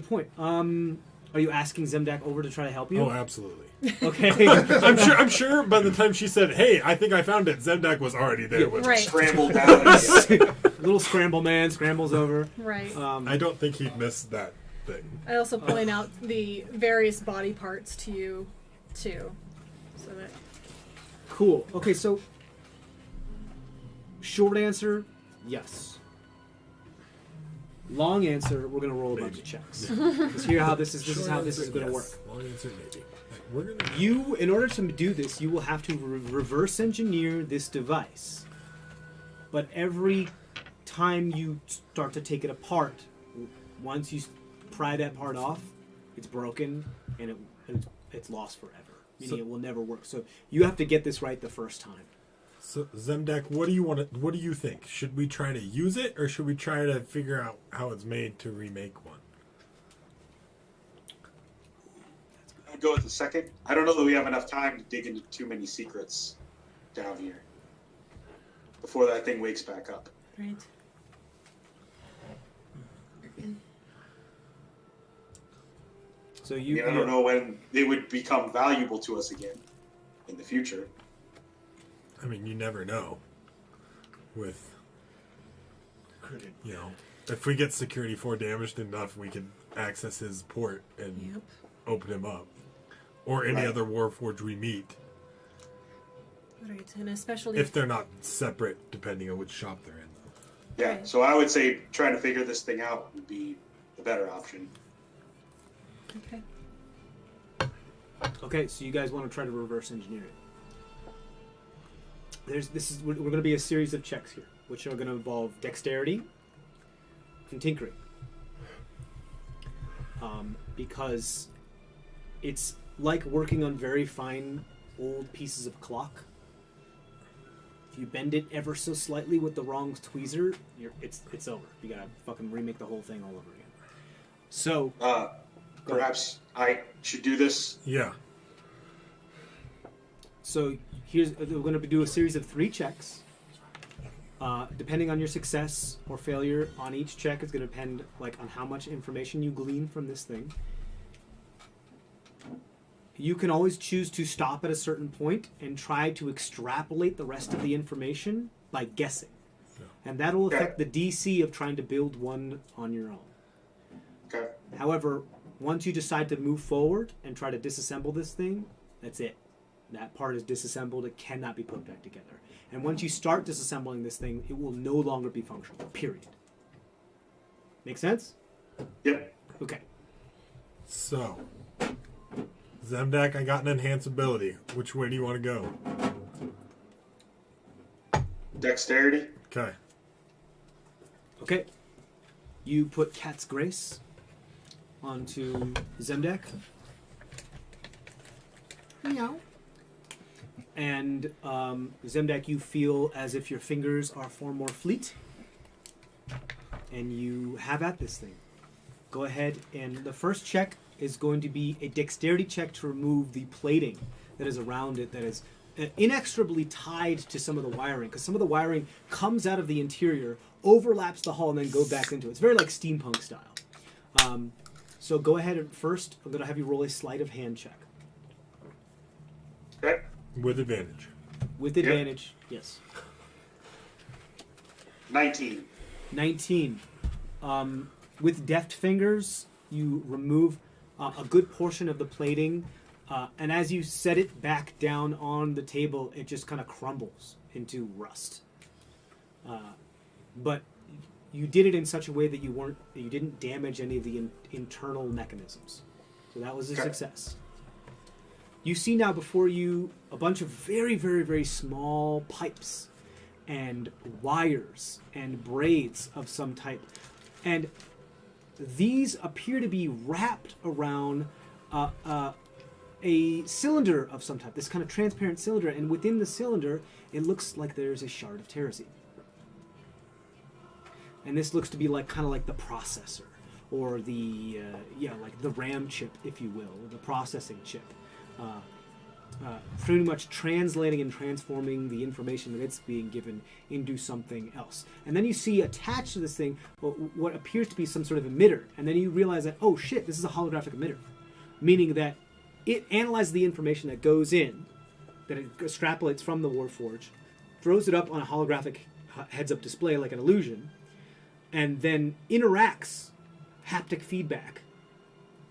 point. Are you asking Zemdak over to try to help you? Oh, absolutely. Okay. I'm sure by the time she said, "Hey, I think I found it," Zemdak was already there with Right. it. Scrambled down. Little scramble man scrambles over. Right. I don't think he'd miss that thing. I also point out the various body parts to you, too, so that. Cool. Okay, so short answer, yes. Long answer, we're gonna roll a bunch of checks. Let's hear how this is how this is gonna work. Long answer, maybe. We're gonna. You, in order to do this, you will have to reverse engineer this device. But every time you start to take it apart, once you pry that part off, it's broken and it's lost forever. Meaning it will never work. So you have to get this right the first time. So Zemdak, what do you think? Should we try to use it, or should we try to figure out how it's made to remake one? I'd go with the second. I don't know that we have enough time to dig into too many secrets down here before that thing wakes back up. Right. So I don't know when they would become valuable to us again in the future. I mean, you never know. With, if we get Security 4 damaged enough, we can access his port and open him up. Or any other Warforged we meet. Right, and especially if they're not separate, depending on which shop they're in. Yeah, Right. so I would say trying to figure this thing out would be the better option. Okay. Okay, so you guys want to try to reverse engineer it. We're going to be a series of checks here, which are going to involve dexterity and tinkering. Because it's like working on very fine old pieces of clock. If you bend it ever so slightly with the wrong tweezer, it's over. You gotta fucking remake the whole thing all over again. So, perhaps I should do this. Yeah. So we're going to do a series of 3 checks. Depending on your success or failure on each check, it's going to depend on how much information you glean from this thing. You can always choose to stop at a certain point and try to extrapolate the rest of the information by guessing. Yeah. And that will affect the DC of trying to build one on your own. Okay. However, once you decide to move forward and try to disassemble this thing, that's it. That part is disassembled. It cannot be put back together. And once you start disassembling this thing, it will no longer be functional. Period. Make sense? Yep. Okay. So, Zemdak, I got an enhanced ability. Which way do you want to go? Dexterity. Okay. Okay. You put Cat's Grace onto Zemdak. No. And Zemdak, you feel as if your fingers are far more fleet. And you have at this thing. Go ahead, and the first check is going to be a dexterity check to remove the plating that is around it that is inextricably tied to some of the wiring, because some of the wiring comes out of the interior, overlaps the hull, and then go back into it. It's very like steampunk style. So go ahead and first, I'm going to have you roll a sleight of hand check. Okay. With advantage. With advantage, yes. 19. 19. With deft fingers, you remove a good portion of the plating, and as you set it back down on the table, it just kind of crumbles into rust. But you did it in such a way that you didn't damage any of the internal mechanisms. So that was a success. You see now before you a bunch of very, very, very small pipes and wires and braids of some type. And these appear to be wrapped around a cylinder of some type, this kind of transparent cylinder. And within the cylinder, it looks like there's a shard of terrazine. And this looks to be kind of like the processor, or the the RAM chip, if you will, or the processing chip. Pretty much translating and transforming the information that it's being given into something else. And then you see attached to this thing what appears to be some sort of emitter. And then you realize that, oh shit, this is a holographic emitter. Meaning that it analyzes the information that goes in, that it extrapolates from the Warforged, throws it up on a holographic heads-up display like an illusion, and then interacts haptic feedback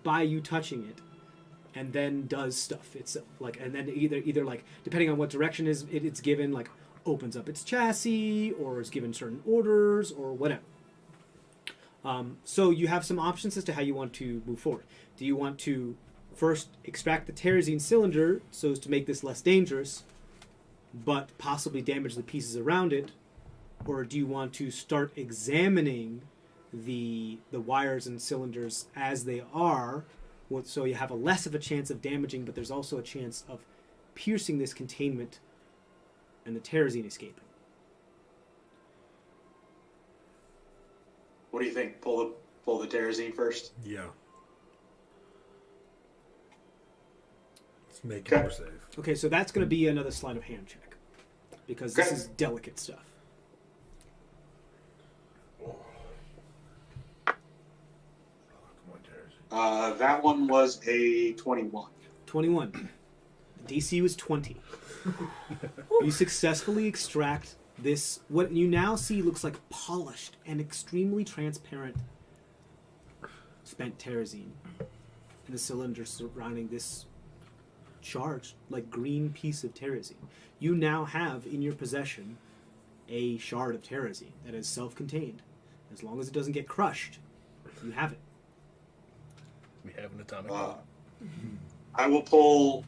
by you touching it, and then does stuff. It's and then either depending on what direction it's given, opens up its chassis or is given certain orders or whatever. So you have some options as to how you want to move forward. Do you want to first extract the terrazine cylinder so as to make this less dangerous, but possibly damage the pieces around it, or do you want to start examining the wires and cylinders as they are? So you have less of a chance of damaging, but there's also a chance of piercing this containment and the terrazine escaping. What do you think? Pull the terrazine first? Yeah. Let's make it more safe. Okay, so that's going to be another sleight of hand check, because this is delicate stuff. That one was a 21. 21. DC was 20. You successfully extract this, what you now see looks like polished and extremely transparent spent terrazine in the cylinder surrounding this charged, green piece of terrazine. You now have in your possession a shard of terrazine that is self-contained. As long as it doesn't get crushed, you have it. We have an atomic bomb. I will pull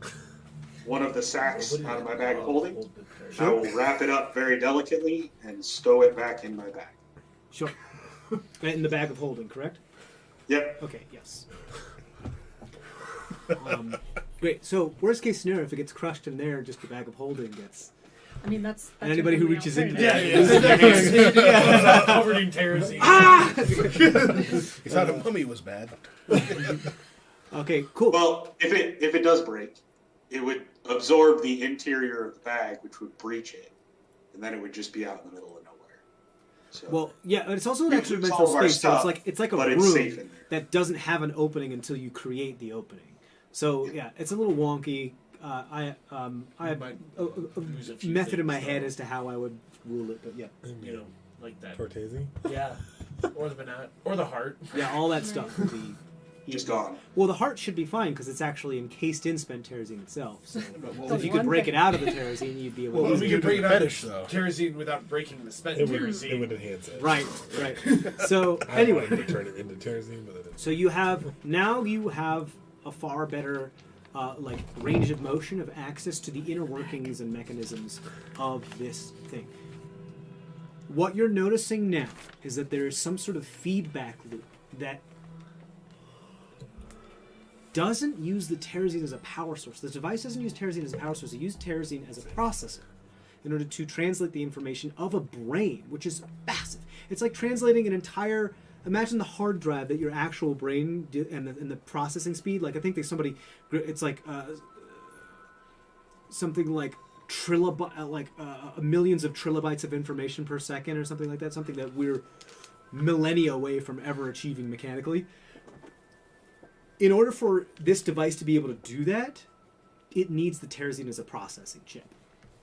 one of the sacks out of my bag of holding. I will wrap it up very delicately and stow it back in my bag. Sure. In the bag of holding, correct? Yep. Okay, yes. Great. So, worst case scenario, if it gets crushed in there, just the bag of holding gets. I mean, that's And anybody who your reaches into alternative. Yeah. Covered in terrazine. He thought a mummy was bad. Okay, cool. Well, if it does break, it would absorb the interior of the bag, which would breach it, and then it would just be out in the middle of nowhere. So, Well, yeah, it's also an Yeah, extra it's dimensional all of our space, so stuff, it's like a but it's safe room in there. that doesn't have an opening until you create the opening. So yeah, it's a little wonky. I have might a lose a few method in my things, head though. as to how I would rule it, but yeah, You know, like that. Tortesi? Yeah. Or the banana. Or the heart. yeah, all that stuff would be just gone. Well, the heart should be fine because it's actually encased in spent terrazine itself. So, Well, so if you could one break thing- it out of the terrazine, you'd be able Well, to. we We could could break do it the out fetish, of though. terrazine without breaking the spent It terrazine. would enhance it. Right, right. So I anyway, wanted to turn it into terrazine, but I didn't. so you have a far better like range of motion of access to the inner workings and mechanisms of this thing. What you're noticing now is that there is some sort of feedback loop that doesn't use the terrazine as a power source. The device doesn't use terrazine as a power source. It uses terrazine as a processor in order to translate the information of a brain, which is massive. It's like translating an entire. Imagine the hard drive that your actual brain and the processing speed. Like I think there's somebody. It's like something like millions of trilobytes of information per second, or something like that. Something that we're millennia away from ever achieving mechanically. In order for this device to be able to do that, it needs the terrazine as a processing chip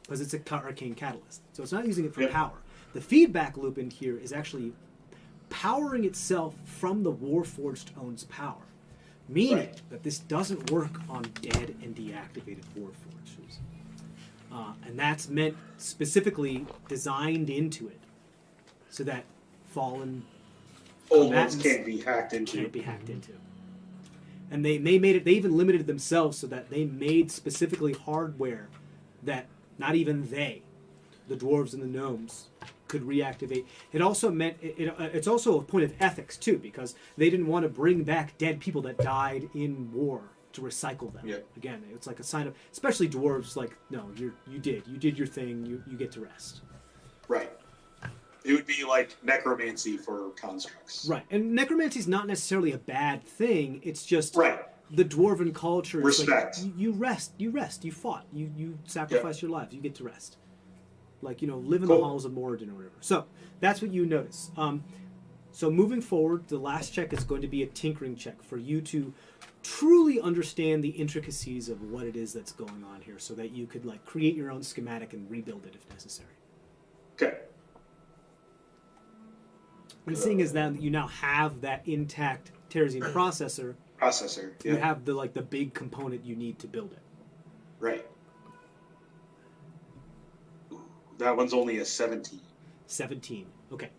because it's a arcane catalyst. So it's not using it for Yep. power. The feedback loop in here is actually powering itself from the Warforged owns power, meaning Right. that this doesn't work on dead and deactivated Warforged. And that's meant specifically designed into it so that fallen Old ones combatants can't be hacked into. can't be hacked into. And they made it. They even limited themselves so that they made specifically hardware that not even they, the dwarves and the gnomes, could reactivate. It also meant it's also a point of ethics too, because they didn't want to bring back dead people that died in war to recycle them. Yeah. Again, it's like a sign of, especially dwarves. Like, no, you did your thing. You get to rest. Right. It would be like necromancy for constructs. Right, and necromancy is not necessarily a bad thing. It's just Right. the dwarven culture. Is Respect. like, you rest. You fought. You sacrificed your lives. You get to rest. Like, live in the Cool. halls of Moradin or whatever. So that's what you notice. So moving forward, the last check is going to be a tinkering check for you to truly understand the intricacies of what it is that's going on here, so that you could create your own schematic and rebuild it if necessary. Okay. And seeing as that you now have that intact terrazine processor, Processor. Yeah. you have the big component you need to build it. Right. That one's only a 17. 17. Okay.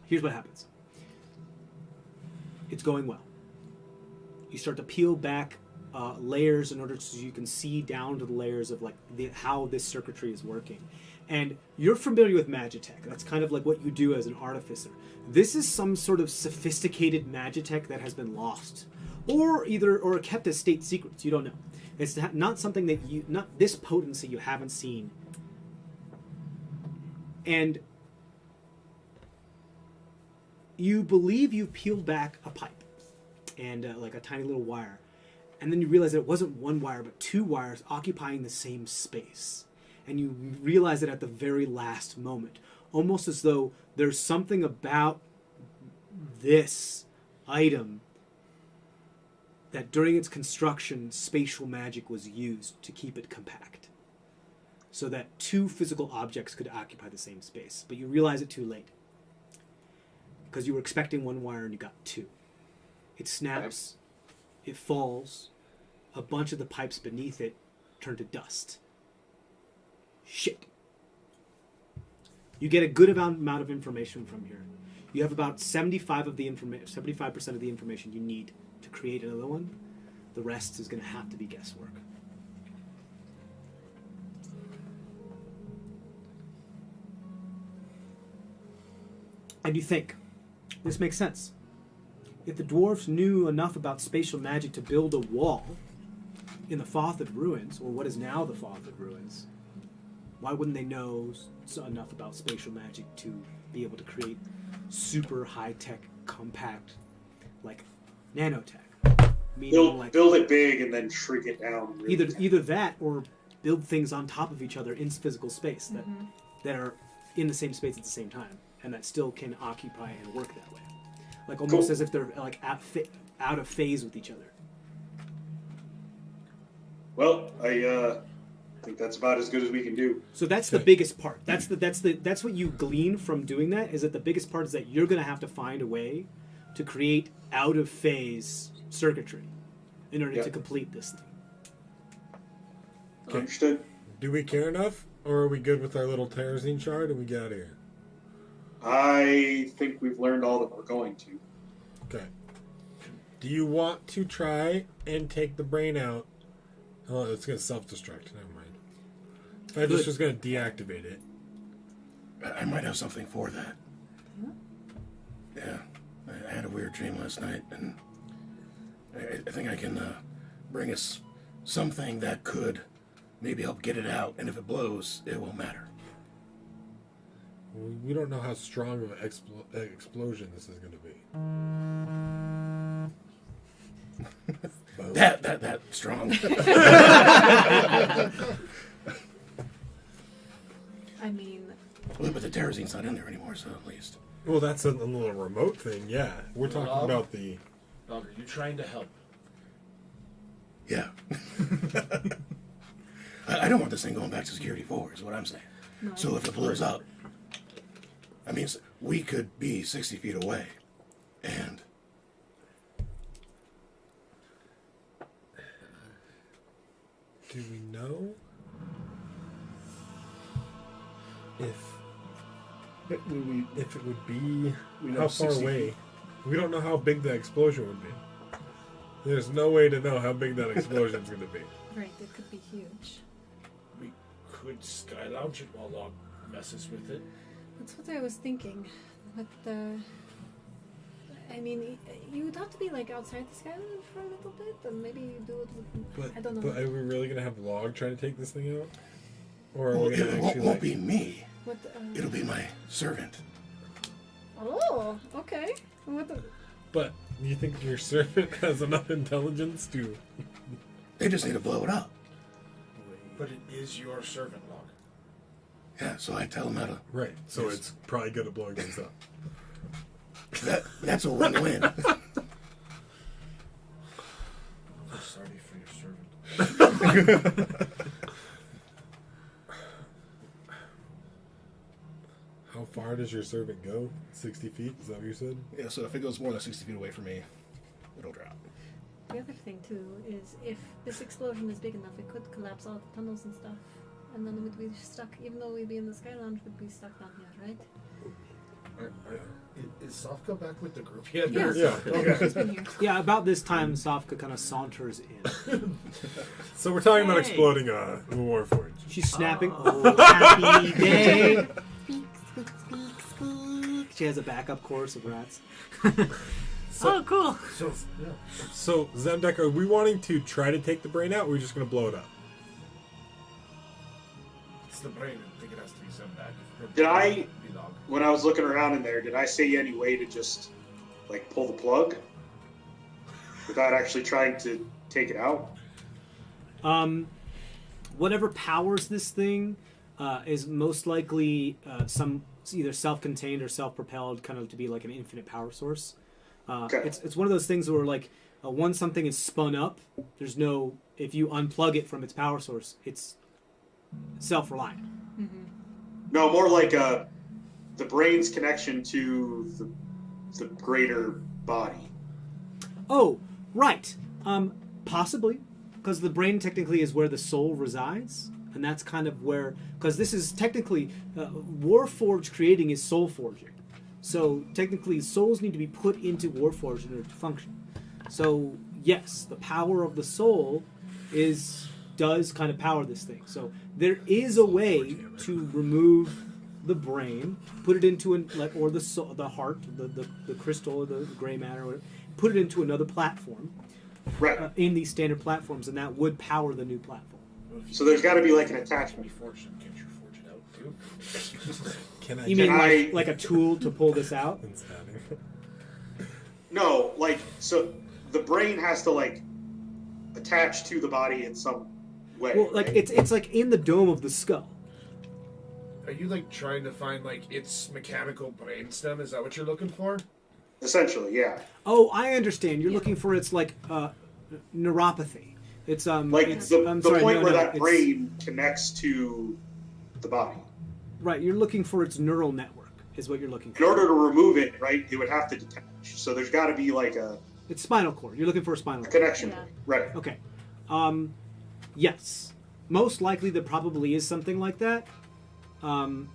Here's what happens. It's going well. You start to peel back layers in order so you can see down to the layers of how this circuitry is working. And you're familiar with Magitech. That's kind of like what you do as an artificer. This is some sort of sophisticated Magitech that has been lost, or kept as state secrets. You don't know. It's not something that not this potency you haven't seen. And you believe you've peeled back a pipe and a tiny little wire, and then you realize that it wasn't one wire but two wires occupying the same space. And you realize it at the very last moment, almost as though there's something about this item that during its construction, spatial magic was used to keep it compact, so that two physical objects could occupy the same space. But you realize it too late, because you were expecting one wire and you got two. It snaps, it falls, a bunch of the pipes beneath it turn to dust. Shit. You get a good amount of information from here. You have about 75% of the information you need to create another one. The rest is going to have to be guesswork. And you think, this makes sense. if the dwarves knew enough about spatial magic to build a wall in the Fothid ruins, or what is now the Fothid ruins, why wouldn't they know enough about spatial magic to be able to create super high-tech, compact, like nanotech? Meaning, Build it big and then shrink it down. Really either that or build things on top of each other in physical space that are in the same space at the same time, and that still can occupy and work that way, like almost as if they're like out of phase with each other. Well, I think that's about as good as we can do. So that's the biggest part. That's what you glean from doing that, is that the biggest part is that you're going to have to find a way to create out of phase circuitry in order to complete this thing. Okay. Understood. Do we care enough, or are we good with our little Terrazine shard and we get out of here? I think we've learned all that we're going to. Okay. Do you want to try and take the brain out? Oh, it's going to self-destruct. Never mind. If I just was going to deactivate it. I might have something for that. Yeah. I had a weird dream last night, and I think I can bring us something that could maybe help get it out, and if it blows, it won't matter. We don't know how strong of an explosion this is going to be. That strong. I mean, Well, but the Terrazine's not in there anymore, so at least. Well, that's a little remote thing, yeah. We're talking about the... Dog, are you trying to help? Yeah. I don't want this thing going back to Security 4, is what I'm saying. no. So if it blows up, I mean, we could be 60 feet away, and... Do we know if it would be We know how far 60 away? feet. We don't know how big the explosion would be. There's no way to know how big that explosion's going to be. right, it could be huge. We could sky lounge it while Log messes with it. That's what I was thinking. But, I mean, you would have to be, like, outside the skyline for a little bit, and maybe you do it with... I don't know. But are we really going to have Log trying to take this thing out? Or are Well, we going to it actually, won't be me. What, It'll be my servant. Oh, okay. What the... But do you think your servant has enough intelligence to... They just need to blow it up. But it is your servant, Log. Yeah, so I tell them how to... Right, so Yes. it's probably good at blowing things up. That's a win-win. Sorry for your servant. How far does your servant go? 60 feet? Is that what you said? Yeah, so if it goes more than 60 feet away from me, it'll drop. The other thing, too, is if this explosion is big enough, it could collapse all the tunnels and stuff. And then we'd be stuck, even though we'd be in the Sky Lounge, we'd be stuck down here, right? Is Sofka back with the group yet? Yeah. Yeah, okay. She's been here. Yeah, about this time, Sofka kind of saunters in. So we're talking about Hey. exploding a Warforged. She's snapping. Oh, happy day! She has a backup chorus of rats. Oh, cool. So, yeah. So, Zemdek, are we wanting to try to take the brain out, or are we just going to blow it up? It's the brain. I think it has to be sent back. Did I- Be Log. When I was looking around in there, did I say any way to just like pull the plug without actually trying to take it out? Whatever powers this thing is most likely some either self-contained or self-propelled, kind of to be like an infinite power source. Okay. It's one of those things where like once something is spun up, there's no, if you unplug it from its power source, it's self-reliant. No, more like the brain's connection to the greater body. Oh, right. Possibly, because the brain technically is where the soul resides, and that's kind of where, because this is technically Warforged creating is soul forging. So technically, souls need to be put into Warforged in order to function. So yes, the power of the soul does kind of power this thing. So there is a way to remove the brain, put it into or the soul, the heart, the crystal, or the gray matter, or whatever, put it into another platform. Right. In these standard platforms, and that would power the new platform. So there's got to be like an attachment. Forged, can't you forge it out too? Can I? You mean I- like a tool to pull this out? No, like, so the brain has to like attach to the body in some way. Well, like right? it's like in the dome of the skull. Are you like trying to find like its mechanical brainstem? Is that what you're looking for? Essentially, yeah. Oh, I understand. You're looking for its like neuropathy. It's Like it's, the I'm point sorry, where no, that it's- brain connects to the body. Right, you're looking for its neural network. Is what you're looking In for. order to remove it, right, it would have to detach. So there's got to be like a It's spinal cord. You're looking for a spinal cord. connection. Yeah. Right. Okay. Yes. Most likely there probably is something like that. What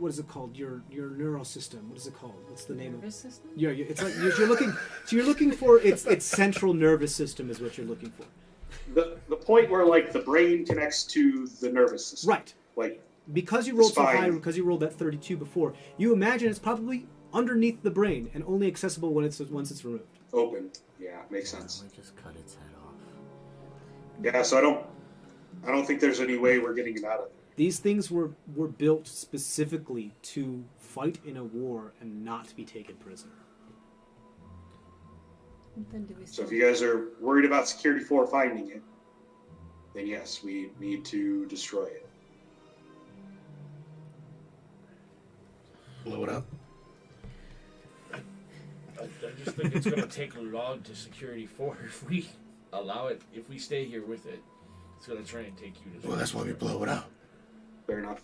is it called? Your neural system. What is it called? What's the name of it? Nervous system? Yeah, it's like you're looking. So you're looking for its central nervous system is what you're looking for. The point where like the brain connects to the nervous system. Right. Like Because you rolled so spine. high, because you rolled that 32 before, you imagine it's probably underneath the brain and only accessible when once it's removed. open. Yeah, makes sense. We just cut its head off. Yeah, so I don't think there's any way we're getting it out of it. These things were built specifically to fight in a war and not be taken prisoner. And then do we So still... if you guys are worried about Security 4 finding it, then yes, we need to destroy it. Blow it up. I just think it's going to take a log to Security 4 if we allow it. If we stay here with it, it's going to try and take you to. Well, that's why we blow it up. Fair enough.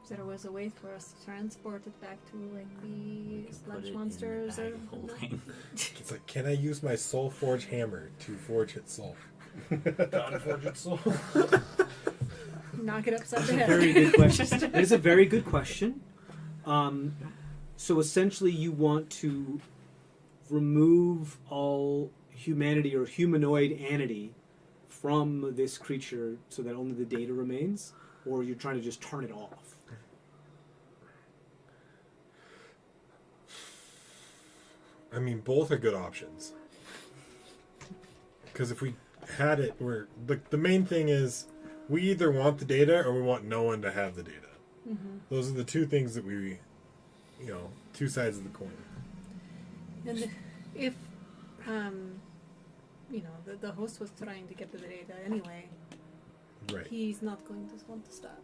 If there was a way for us to transport it back to like the Put sludge it in monsters the or bag of holding. It's like, can I use my soul forge hammer to forge its soul? Unforged soul. knock it upside the head. Very good question. It is a very good question. So essentially, you want to remove all humanity or humanoid entity from this creature so that only the data remains, or you're trying to just turn it off. I mean, both are good options. Because if we had it where the main thing is we either want the data or we want no one to have the data. Mm-hmm. Those are the two things that we, two sides of the coin. And if, the host was trying to get to the data anyway, Right. he's not going to want to stop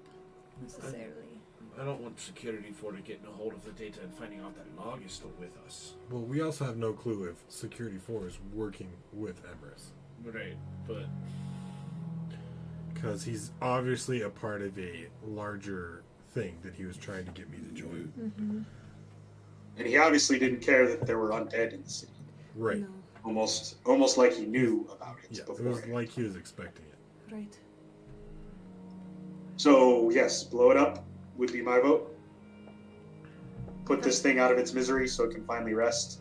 necessarily. I don't want Security 4 to get in a hold of the data and finding out that log is still with us. Well, we also have no clue if Security 4 is working with Emrys. Right, but Because he's obviously a part of a larger thing that he was trying to get me to join. Mm-hmm. And he obviously didn't care that there were undead in the city. Right. No, Almost like he knew about it Yeah, it before. was like he was expecting it. right. So yes, blow it up would be my vote. Put this thing out of its misery so it can finally rest.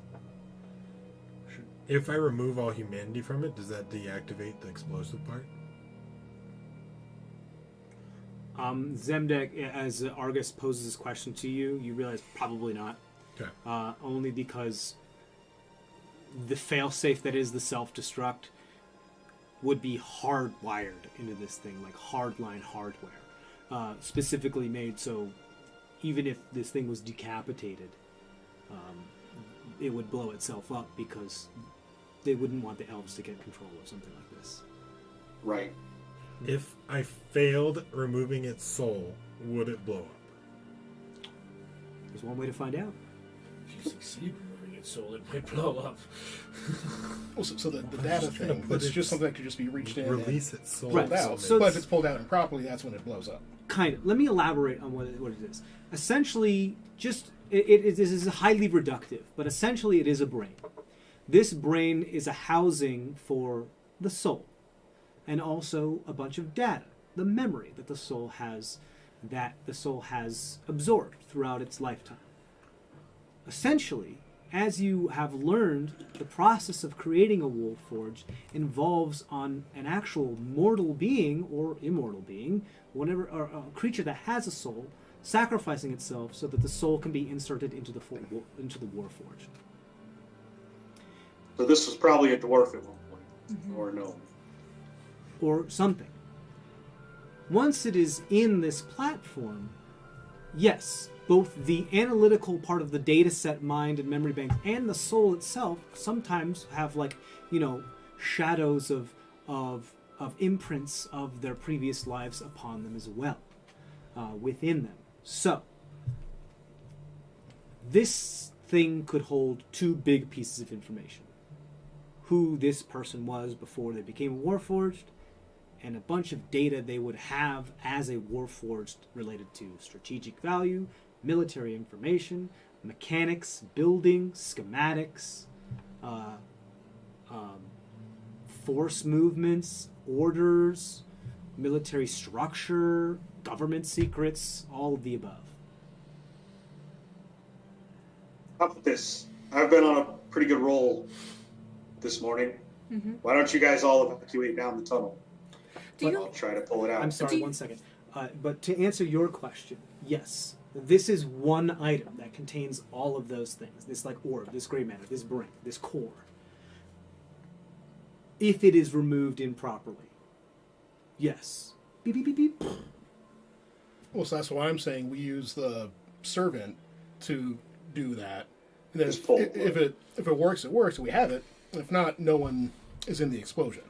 If I remove all humanity from it, does that deactivate the explosive part? Zemdek, as Argus poses this question to you, you realize probably not. Okay. Only because the failsafe that is the self-destruct would be hardwired into this thing, like hardline hardware, specifically made so even if this thing was decapitated, it would blow itself up because they wouldn't want the elves to get control of something like this. Right. If I failed removing its soul, would it blow up? There's one way to find out. if you succeed removing its soul, it might blow up. Well, so the data just gonna thing, put that's its- just something that could just be reached in Release its soul. and Right, pulled out. so but it's- if it's pulled out improperly, that's when it blows up. Kind of. Let me elaborate on what it is. Essentially, it is highly reductive, but essentially it is a brain. This brain is a housing for the soul, and also a bunch of data, the memory that the soul has absorbed throughout its lifetime. Essentially, as you have learned, the process of creating a Warforged involves on an actual mortal being or immortal being, whatever, or a creature that has a soul, sacrificing itself so that the soul can be inserted into the Warforged. So this was probably a dwarf at one point, or no? Or something. Once it is in this platform, yes, both the analytical part of the data set, mind, and memory bank, and the soul itself sometimes have, like, you know, shadows of imprints of their previous lives upon them as well, within them. So, this thing could hold two big pieces of information. Who this person was before they became a Warforged, and a bunch of data they would have as a Warforged related to strategic value, military information, mechanics, building, schematics, force movements, orders, military structure, government secrets, all of the above. How about this? I've been on a pretty good roll this morning. Why don't you guys all evacuate down the tunnel? I'll try to pull it out. I'm sorry, 1 second. But to answer your question, yes, this is one item that contains all of those things. This, like, orb, this gray matter, this brain, this core. If it is removed improperly, yes. Beep, beep, beep, beep. Well, so that's why I'm saying we use the servant to do that. And then Just pull if it works, it works. We have it. If not, no one is in the explosion.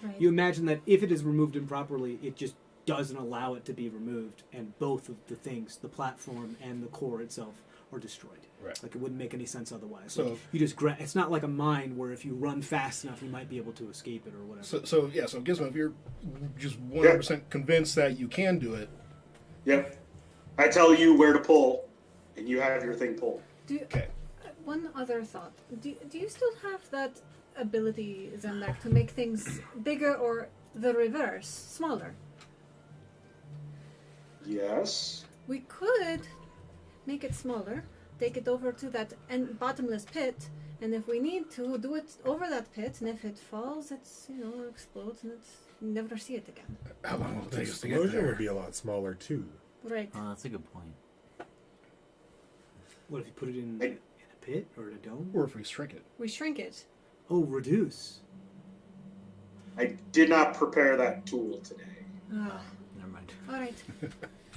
Right. You imagine that if it is removed improperly, it just doesn't allow it to be removed, and both of the things, the platform and the core itself, are destroyed. Right. Like, it wouldn't make any sense otherwise. So like, you just it's not like a mine where if you run fast enough, you might be able to escape it or whatever. So Gizmo, if you're just 100% convinced that you can do it, Yep. I tell you where to pull, and you have your thing pulled. okay. One other thought. Do you still have that ability, Zemlak, to make things bigger or the reverse, smaller? Yes. We could make it smaller, take it over to that bottomless pit, and if we need to, do it over that pit, and if it falls, it's, you know, explodes, and you never see it again. How long will it The take us to get explosion there? would be a lot smaller too. Right. Oh, that's a good point. What if you put it in a pit or in a dome? Or if we shrink it. We shrink it. Oh, reduce. I did not prepare that tool today. Ah, Never mind. all right.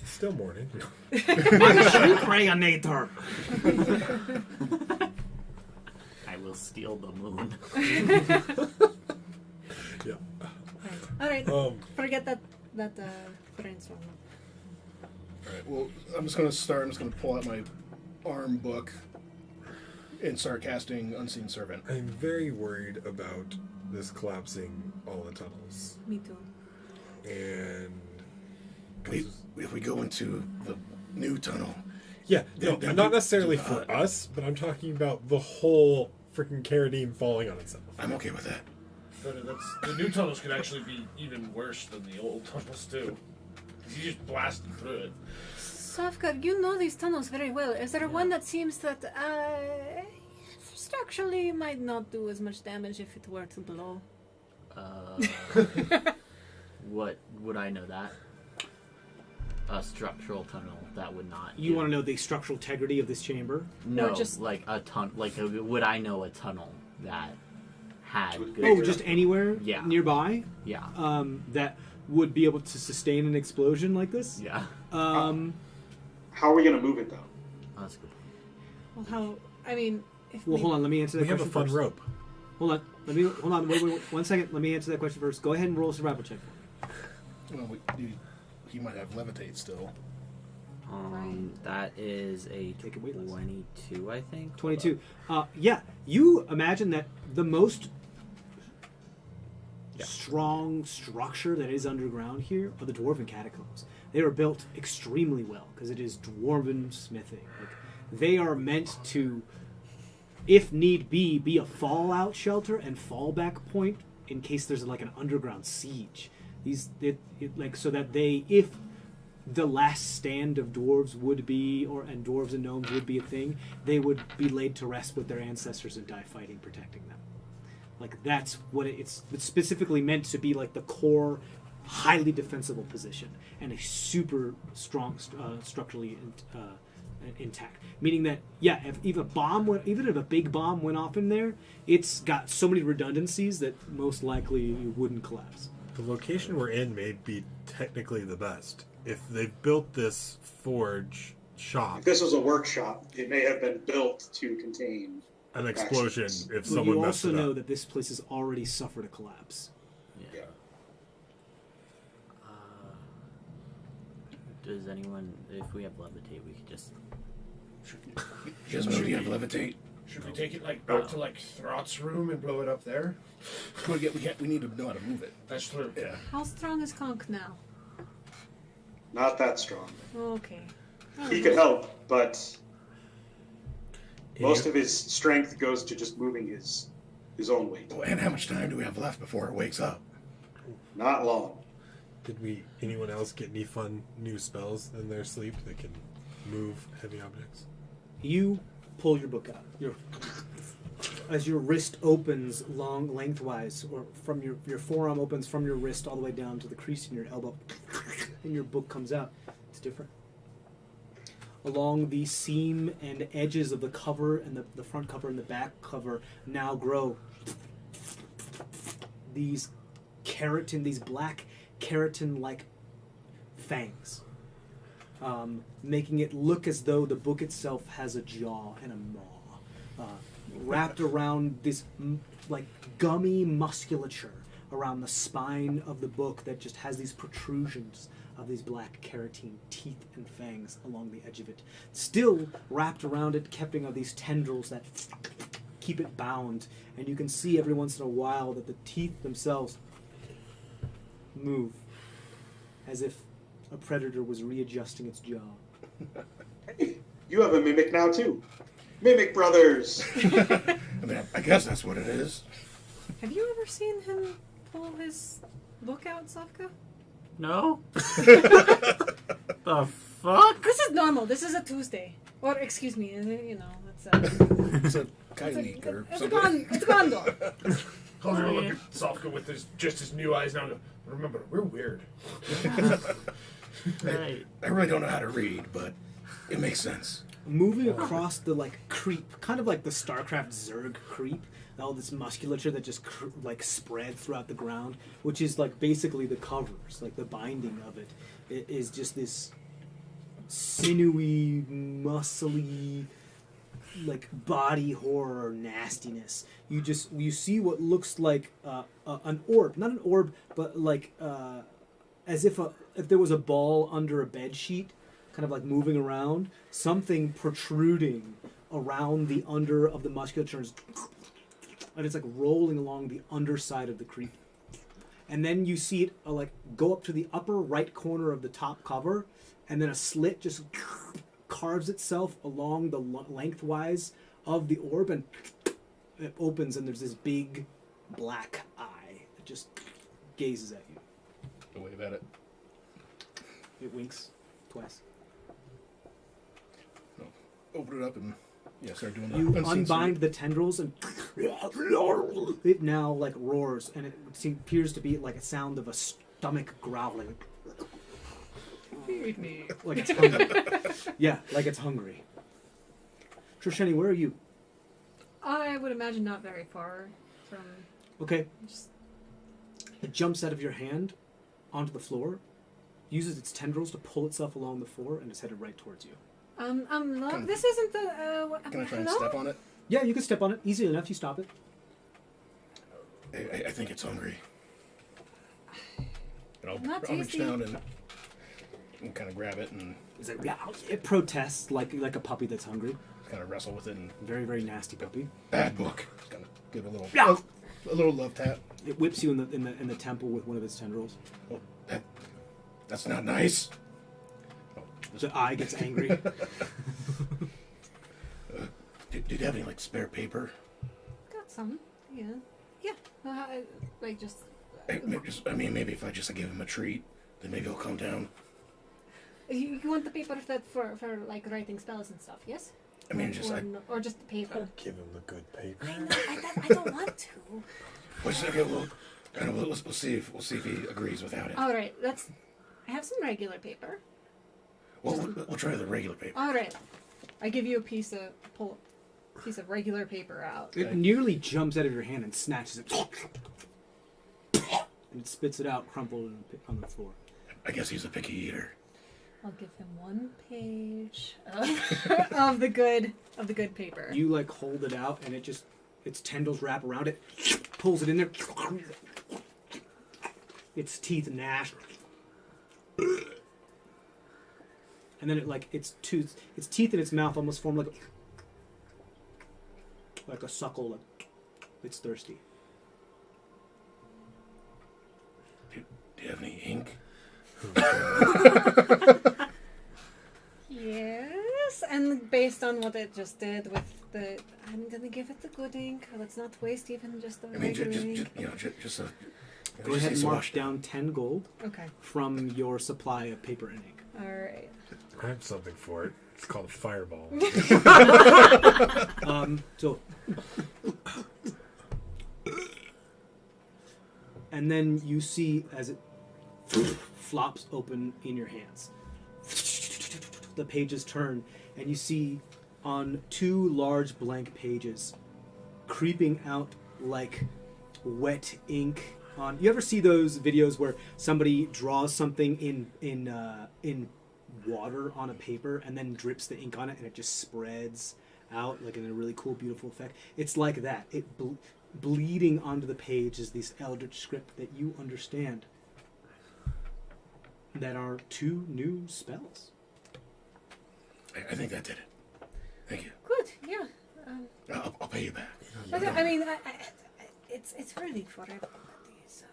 It's still morning. Shrink Rayanator! I will steal the moon. Yeah. All right. Forget that brainstorm. All right. Well, I'm just going to pull out my arm book and start casting Unseen Servant. I'm very worried about this collapsing all the tunnels. Me too. And If we go into the new tunnel, yeah, no, Then not do- necessarily do for not. us, but I'm talking about the whole freaking Carradine falling on itself. I'm okay with that. But the new tunnels could actually be even worse than the old tunnels too. 'Cause you just blasted through it. Sofka, you know these tunnels very well. Is there one that seems that structurally might not do as much damage if it were to blow? What would I know that? A structural tunnel that would not. You want to know the structural integrity of this chamber? No, Or just- like a would I know a tunnel that had good? Oh, just anywhere Yeah. nearby Yeah. that would be able to sustain an explosion like this? Yeah. How are we going to move it, though? Oh, that's a good. Well, how? I mean, if Well, hold on. Let me answer that We have a question fun first. rope. Hold on. Wait, 1 second. Let me answer that question first. Go ahead and roll a survival check. Well, he might have levitate still. That is a Take it weightless. 22, I think. 22. Yeah, you imagine that the most strong structure that is underground here are the Dwarven Catacombs. They are built extremely well because it is Dwarven smithing. Like, they are meant to, if need be a fallout shelter and fallback point in case there's like an underground siege. So that they, if the last stand of dwarves would be, and dwarves and gnomes would be a thing, they would be laid to rest with their ancestors and die fighting, protecting them. Like, that's what it's specifically meant to be, like the core, highly defensible position, and a super strong, structurally intact. Meaning that, yeah, if a big bomb went off in there, it's got so many redundancies that most likely you wouldn't collapse. The location we're in may be technically the best. If they've built this forge shop, If this was a workshop, it may have been built to contain an explosion, actions. if But someone you messed also it know up. that this place has already suffered a collapse. Yeah. Does anyone, if we have levitate, we could just... You guys know you have levitate? Should we take it back to Thrott's room and blow it up there? We need to know how to move it. That's true. Yeah. How strong is Conk now? Not that strong. Okay. He could help, but most Any- of his strength goes to just moving his own weight. Oh, and how much time do we have left before it wakes up? Not long. Did anyone else get any fun new spells in their sleep that can move heavy objects? You pull your book out. As your wrist opens lengthwise, or from your forearm opens from your wrist all the way down to the crease in your elbow, and your book comes out. It's different. Along the seam and edges of the cover, and the front cover and the back cover now grow these black keratin-like fangs, making it look as though the book itself has a jaw and a maw, wrapped around this gummy musculature around the spine of the book that just has these protrusions of these black keratin teeth and fangs along the edge of it. Still wrapped around it, keeping of these tendrils that keep it bound, and you can see every once in a while that the teeth themselves move as if a predator was readjusting its jaw. You have a mimic now too. Mimic brothers. I mean, I guess that's what it is. Have you ever seen him pull his book out, Sofka? No? The fuck? This is normal. This is a Tuesday. Or, excuse me, that's It's a Kainique or it's something. a condor. How's it look at Sofka with his new eyes now? Remember, we're weird. Right. I really don't know how to read, but it makes sense. Moving across the creep, kind of like the StarCraft Zerg creep, all this musculature that just spreads throughout the ground, which is basically the covers, the binding of it. It is just this sinewy, muscly, body horror nastiness. You see what looks like an orb, not an orb, but as if there was a ball under a bed sheet, kind of moving around, something protruding around the under of the musculature, and it's rolling along the underside of the creep. And then you see it go up to the upper right corner of the top cover, and then a slit just carves itself along the lengthwise of the orb, and it opens, and there's this big black eye that just gazes at you. A wave at it. It winks twice. Open it up and start doing that. You Unseen unbind the tendrils, and it now roars, and it appears to be like a sound of a stomach growling. Feed me. Like it's hungry. Yeah, like it's hungry. Trishani, where are you? I would imagine not very far from... Okay. Just... It jumps out of your hand onto the floor, uses its tendrils to pull itself along the floor, and is headed right towards you. This isn't the... Can I try and hello? step on it? Yeah, you can step on it. Easy enough. You stop it. I think it's hungry. And I'll Not reach tasty. down and kind of grab it and It's it protests like a puppy that's hungry. kind of wrestle with it and Very, very nasty puppy. Bad book. kind of give it Yeah. a little love tap. It whips you in the temple with one of its tendrils. Oh, that's not nice. The eye gets angry. Do you have any spare paper? Got some. Yeah. Maybe if I just give him a treat, then maybe he'll calm down. You want the paper that for like writing spells and stuff, yes? I mean, just or just the paper. Give him the good paper. I know. I don't want to. okay, we'll see if he agrees without it. All right. I have some regular paper. Well, we'll try the regular paper. All right. I give you a piece of regular paper out. It nearly jumps out of your hand and snatches it. And it spits it out, crumpled on the floor. I guess he's a picky eater. I'll give him 1 page of the good paper. You like hold it out, and its tendrils wrap around it, pulls it in there. Its teeth gnash, and then its teeth in its mouth almost form like a suckle. It's thirsty. Do you have any ink? Yes, and based on what it just did with I'm gonna give it the good ink. Let's not waste even just the regular ink. Go ahead and mark down 10 gold. Okay. From your supply of paper and ink. All right. I have something for it. It's called a fireball. And then you see as it flops open in your hands. The pages turn, and you see on 2 large blank pages, creeping out like wet ink. You ever see those videos where somebody draws something in water on a paper and then drips the ink on it and it just spreads out like in a really cool, beautiful effect? It's like that. It bleeding onto the page is this eldritch script that you understand. That are 2 new spells. I think that did it. Thank you. Good. Yeah. I'll pay you back. I mean, it's really for everybody. So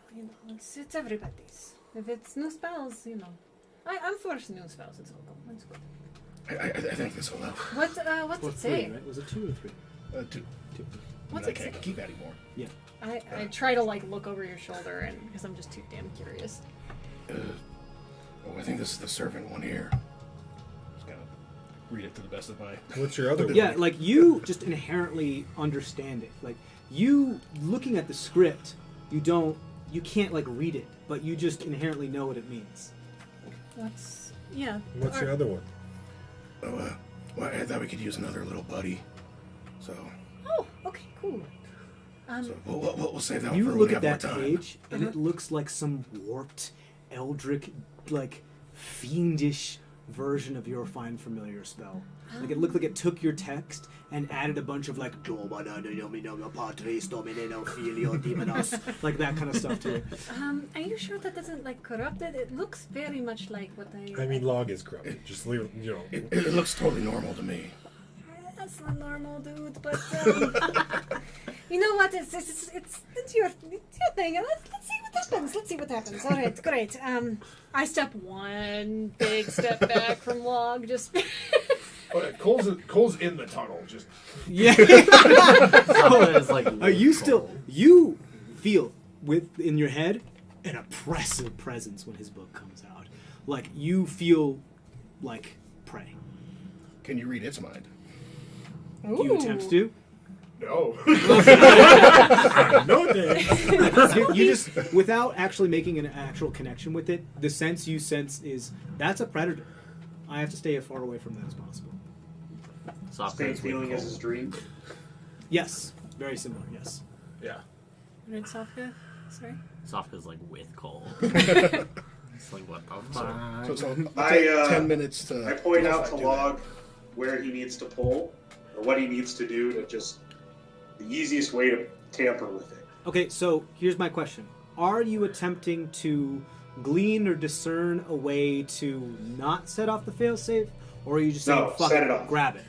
it's everybody's. If it's new spells, I'm for new spells. It's good. I think this will help. What's it say? 3, right? Was it 2 or 3? 2. What's I it say? can't keep adding more. Yeah. I try to look over your shoulder because I'm just too damn curious. I think this is the servant one here. Just gotta read it to the best of my. What's your other one? Yeah, you just inherently understand it. You looking at the script, you can't read it, but you just inherently know what it means. What's your other one? Well, I thought we could use another little buddy. So. Oh, okay, cool. So we'll save that You one for when look we at have that more time. page, and it looks like some warped, eldritch, fiendish version of your find familiar spell. It looked like it took your text and added a bunch of like that kind of stuff to it. Are you sure that doesn't corrupt it? It looks very much like what I mean, log is corrupted. Just leave it, It looks totally normal to me. That's not normal, dude. But you know what? It's your thing. Let's see what happens. All right, great. I step 1 big step back from log. Just. Okay, Cole's in the tunnel. Just Yeah. It's You feel in your head an oppressive presence when his book comes out. You feel like prey. Can you read its mind? Ooh. Do you attempt to? no. No, Dan. You just, without actually making an actual connection with it, the sense you sense is that's a predator. I have to stay as far away from that as possible. Same feeling as his dream. Yes, very similar. Yes. Yeah. Red Sofka? Sorry? Sofka's with Cole. It's what the fuck? So I, 10 minutes to. I point out to do that. Log where he needs to pull, or what he needs to do to just the easiest way to tamper with it. Okay, so here's my question: are you attempting to glean or discern a way to not set off the failsafe, or are you just saying, No, "Fuck set it, it off." grab it"?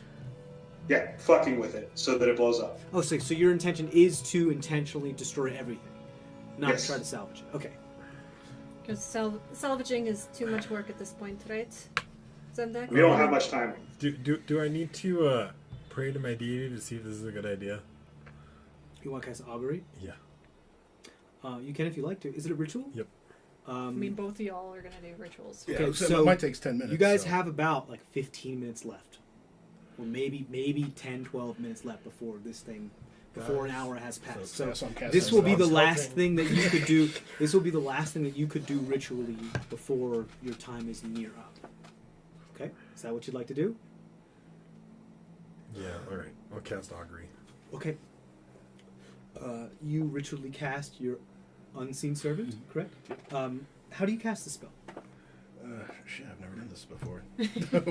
Yeah, fucking with it so that it blows up. Oh, so your intention is to intentionally destroy everything, not Yes. try to salvage it. Okay. Because salvaging is too much work at this point, right? Zemdak? We don't have much time. Do I need to pray to my deity to see if this is a good idea? You want to cast augury? Yeah. You can if you like to. Is it a ritual? Yep. I mean, both of y'all are gonna do rituals. Yeah, Okay, so so it might take 10 minutes. You guys so. have about like 15 minutes left, or maybe 10, 12 minutes left before this thing, before an hour has passed. So I'm casting this will be the spells. last Helping. thing that you could do. This will be the last thing that you could do ritually before your time is near up. Okay, is that what you'd like to do? Yeah, alright. I'll cast Augury. Okay. You ritually cast your unseen servant, correct? How do you cast the spell? Shit, I've never done this before.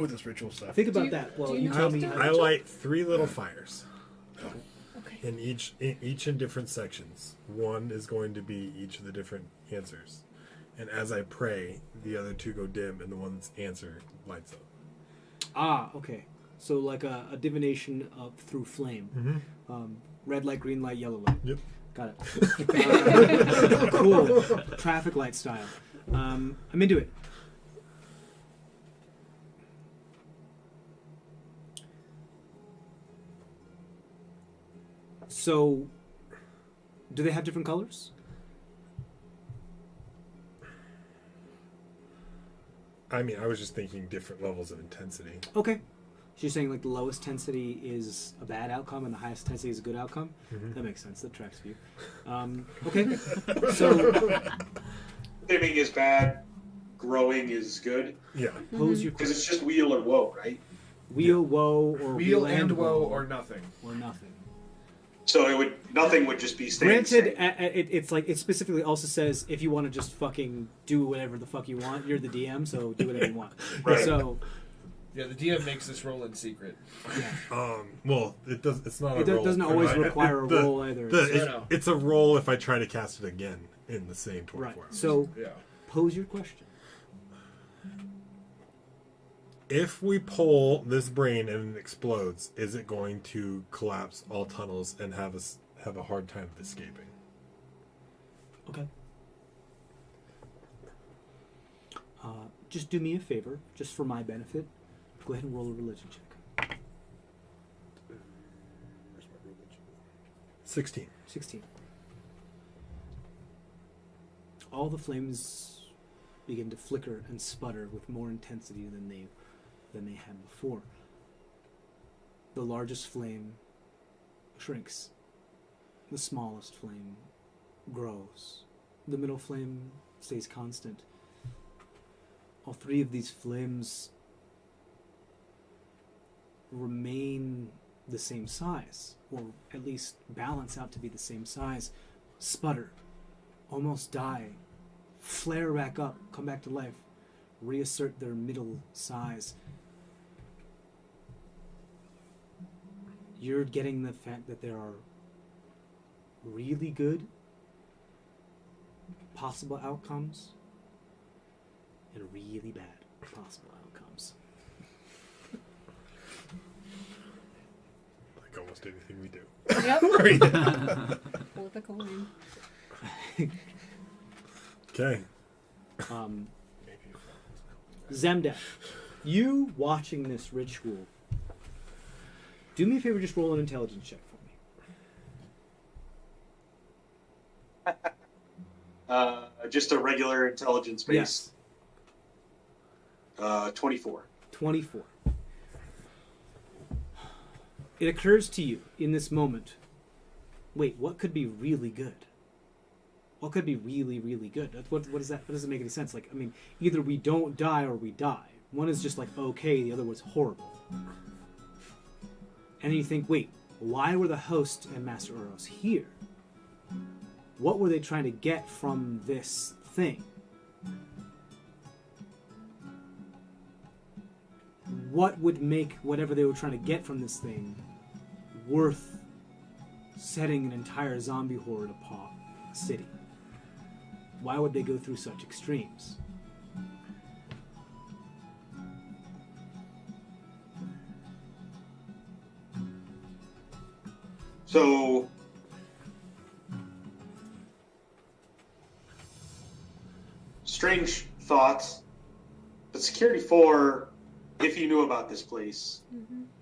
With this ritual stuff. Think about you- that. Well, do you you tell know me. how to I Ritual? light 3 little fires. Okay. In each in different sections. One is going to be each of the different answers. And as I pray, the other 2 go dim and the one that's answer lights up. Ah, okay. So like a divination of through flame. Red light, green light, yellow light. Yep. Got it. Cool. Traffic light style. I'm into it. So, do they have different colors? I mean, I was just thinking different levels of intensity. Okay. So you're saying like the lowest intensity is a bad outcome and the highest intensity is a good outcome? That makes sense. That tracks for you. Okay. So Dimming is bad, growing is good. Yeah. pose your Because it's just wheel or woe, right? wheel, woe, or Wheel and woe or nothing. or nothing. So nothing would just be staying the Granted, same. it's like it specifically also says if you want to just fucking do whatever the fuck you want, you're the DM, so do whatever you want. Right. So Yeah, the DM makes this roll in secret. Well, it's not it a roll. doesn't always Right. require a The- roll either. I know. It's a roll if I try to cast it again in the same 24 Right. hours. So Yeah. pose your question. If we pull this brain and it explodes, is it going to collapse all tunnels and have a hard time of escaping? Okay. Just do me a favor, just for my benefit. Go ahead and roll a religion check. 16. 16. All the flames begin to flicker and sputter with more intensity than they had before. The largest flame shrinks. The smallest flame grows. The middle flame stays constant. All 3 of these flames remain the same size, or at least balance out to be the same size, sputter, almost die, flare back up, come back to life, reassert their middle size. You're getting the fact that there are really good possible outcomes and really bad possible outcomes. Like almost anything we do. Yep. Flip a coin. Okay. Zemdek, you watching this ritual, do me a favor, just roll an intelligence check for me. Just a regular intelligence base. Yes. 24. 24. It occurs to you in this moment, wait, what could be really good? What could be really, really good? What is that? What doesn't make any sense? Like, I mean, either we don't die or we die. One is just like okay, the other was horrible. And then you think, wait, why were the host and Master Uros here? What were they trying to get from this thing? What would make whatever they were trying to get from this thing worth setting an entire zombie horde upon a city? Why would they go through such extremes? So, strange thoughts. But Security 4, if you knew about this place,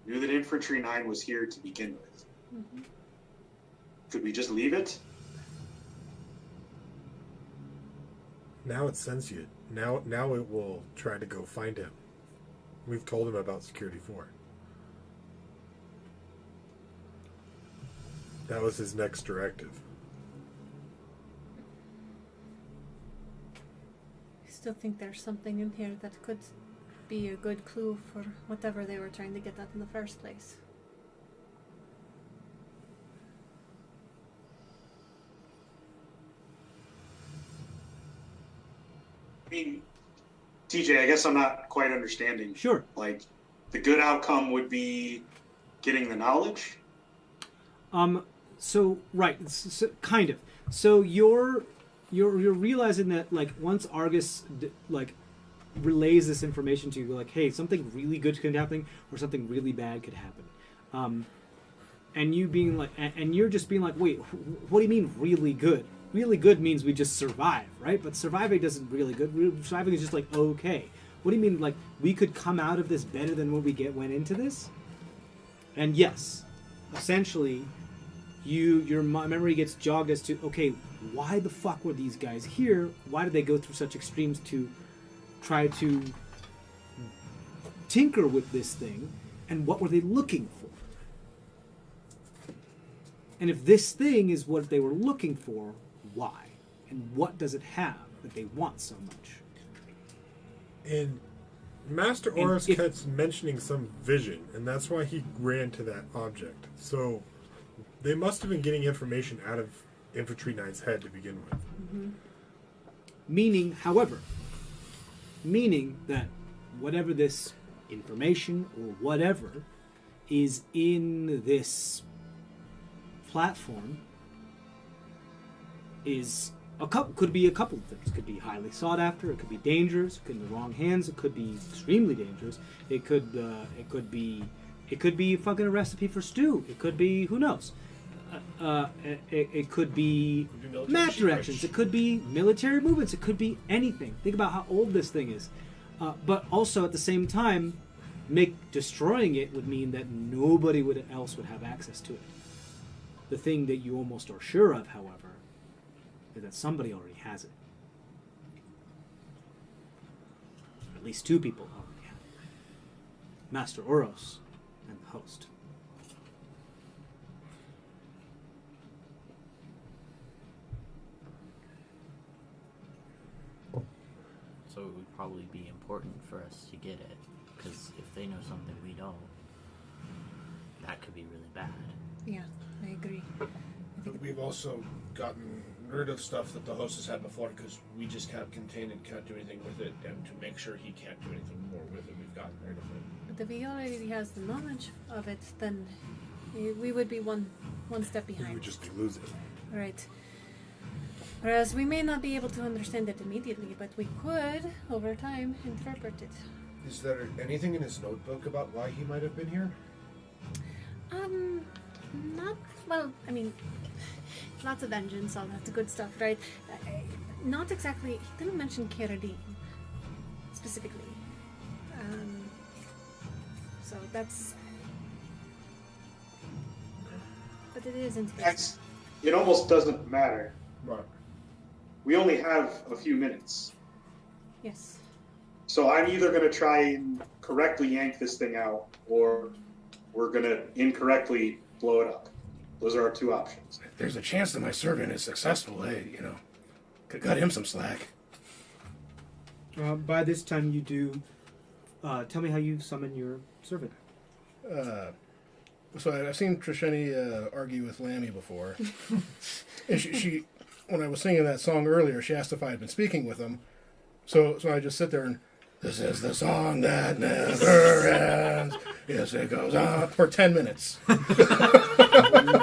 knew that Infantry 9 was here to begin with. Could we just leave it? Now it's sentient. Now it will try to go find him. We've told him about Security 4. That was his next directive. I still think there's something in here that could be a good clue for whatever they were trying to get at in the first place. I mean, TJ, I guess I'm not quite understanding. Sure. Like, the good outcome would be getting the knowledge? So right, so, kind of. So you're realizing that like once Argus like relays this information to you, like, hey, something really good could happen or something really bad could happen, and you being like, and you're just being like, wait, what do you mean really good? Really good means we just survive, right? But surviving doesn't really good. Surviving is just like okay. What do you mean like we could come out of this better than when we went into this? And yes, essentially, your memory gets jogged as to okay, why the fuck were these guys here? Why did they go through such extremes to try to tinker with this thing? And what were they looking for? And if this thing is what they were looking for, why? And what does it have that they want so much? And Master Oros kept mentioning some vision, and that's why he ran to that object. So they must have been getting information out of Infantry Knight's head to begin with. Mm-hmm. Meaning that whatever this information or whatever is in this platform is could be a couple of things. It could be highly sought after. It could be dangerous. It could be in the wrong hands. It could be extremely dangerous. It could be fucking a recipe for stew. It could be who knows. It could be map directions. It could be military movements. It could be anything. Think about how old this thing is. But also at the same time, destroying it would mean that nobody else would have access to it. The thing that you almost are sure of, however, is that somebody already has it. At least two people already have it. Master Oros and the host. So it would probably be important for us to get it, because if they know something we don't, that could be really bad. Yeah, I agree. But we've also gotten rid of stuff that the host has had before because we just can't contain it, can't do anything with it, and to make sure he can't do anything more with it, we've gotten rid of it. But if he already has the knowledge of it, then we would be one step behind. We would just be losing. Right. Whereas we may not be able to understand it immediately, but we could, over time, interpret it. Is there anything in his notebook about why he might have been here? Not, well, I mean, lots of engines, all that good stuff, right? Not exactly, he didn't mention Keradin, specifically. So that's, but it isn't his. It almost doesn't matter. Right. We only have a few minutes. Yes. So I'm either going to try and correctly yank this thing out, or we're going to incorrectly blow it up. Those are our two options. There's a chance that my servant is successful. Hey, could cut him some slack. By this time you do. Tell me how you summon your servant. So I've seen Trisheni argue with Lammy before. And she, when I was singing that song earlier, she asked if I had been speaking with him. So I just sit there and, this is the song that never ends. Yes, it goes on for 10 minutes. Oh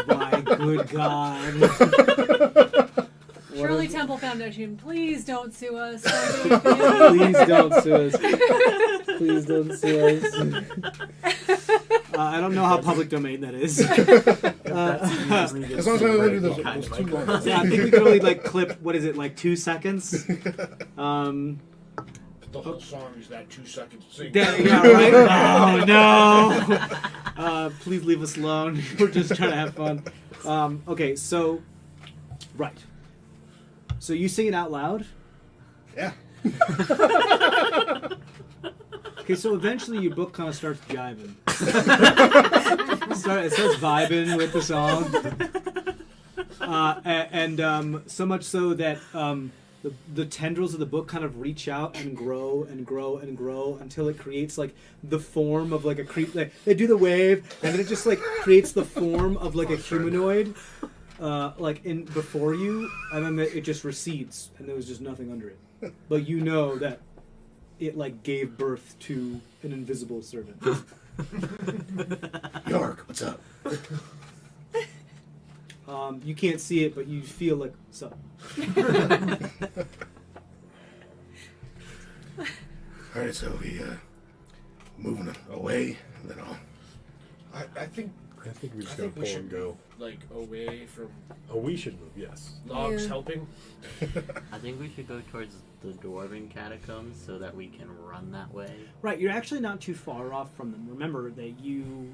my good God. Shirley Temple Foundation, please don't sue us. Please don't sue us. Please don't sue us. I don't know how public domain that is. As long as I only do those 2 lines. Yeah, I think we can only clip, 2 seconds? The whole song is that 2 seconds sing. Yeah, right? Oh, no. Please leave us alone. We're just trying to have fun. Okay, so, right. So you sing it out loud? Yeah. Okay, so eventually your book kind of starts jiving. It starts vibing with the song. And so much so that the tendrils of the book kind of reach out and grow and grow and grow until it creates like the form of like a creep. Like they do the wave, and then it just like creates the form of like a humanoid, like in before you, and then it just recedes, and there was just nothing under it. But you know that it like gave birth to an invisible servant. York, what's up? You can't see it, but you feel like so. All right, so we moving away, and then I'll. I think we just gotta pull and go. like away from Oh, we should move. Yes. logs Yeah. helping. I think we should go towards the Dwarven Catacombs so that we can run that way. Right, you're actually not too far off from them. Remember that you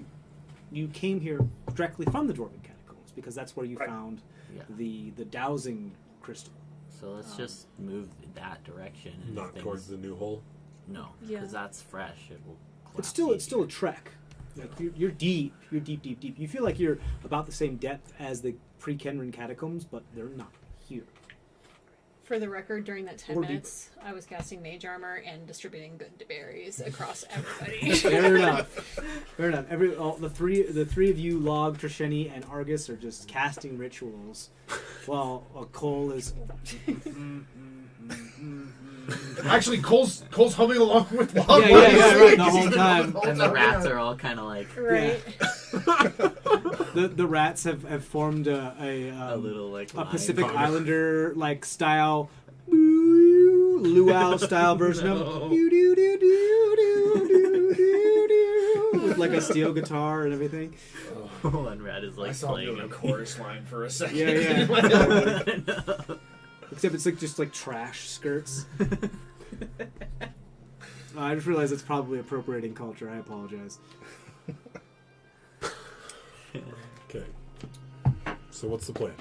came here directly from the Dwarven Catacombs because that's where you Right. found Yeah. the dowsing crystal. So let's just move that direction. And if Not things- towards the new hole. No, Yeah. because that's fresh. It will. It's collapse still a easier. trek. Like you're deep. You're deep. You feel like you're about the same depth as the pre-Kenran catacombs, but they're not here. For the record, during that 10 Or minutes, I was casting mage armor and distributing good berries across everybody. Fair enough. Fair enough. The three of you, Log, Trisheni, and Argus, are just casting rituals, while Cole is. Actually, Cole's humming along with Log. Yeah, right, the whole time. And the rats are all kind of like Right. The rats have formed a little like a line. Pacific Islander like style, luau style version of with like a steel guitar and everything. One rat is I like saw him playing doing a a chorus line for a second. Yeah. Except it's like just like trash skirts. I just realized it's probably appropriating culture. I apologize. Okay. So what's the plan?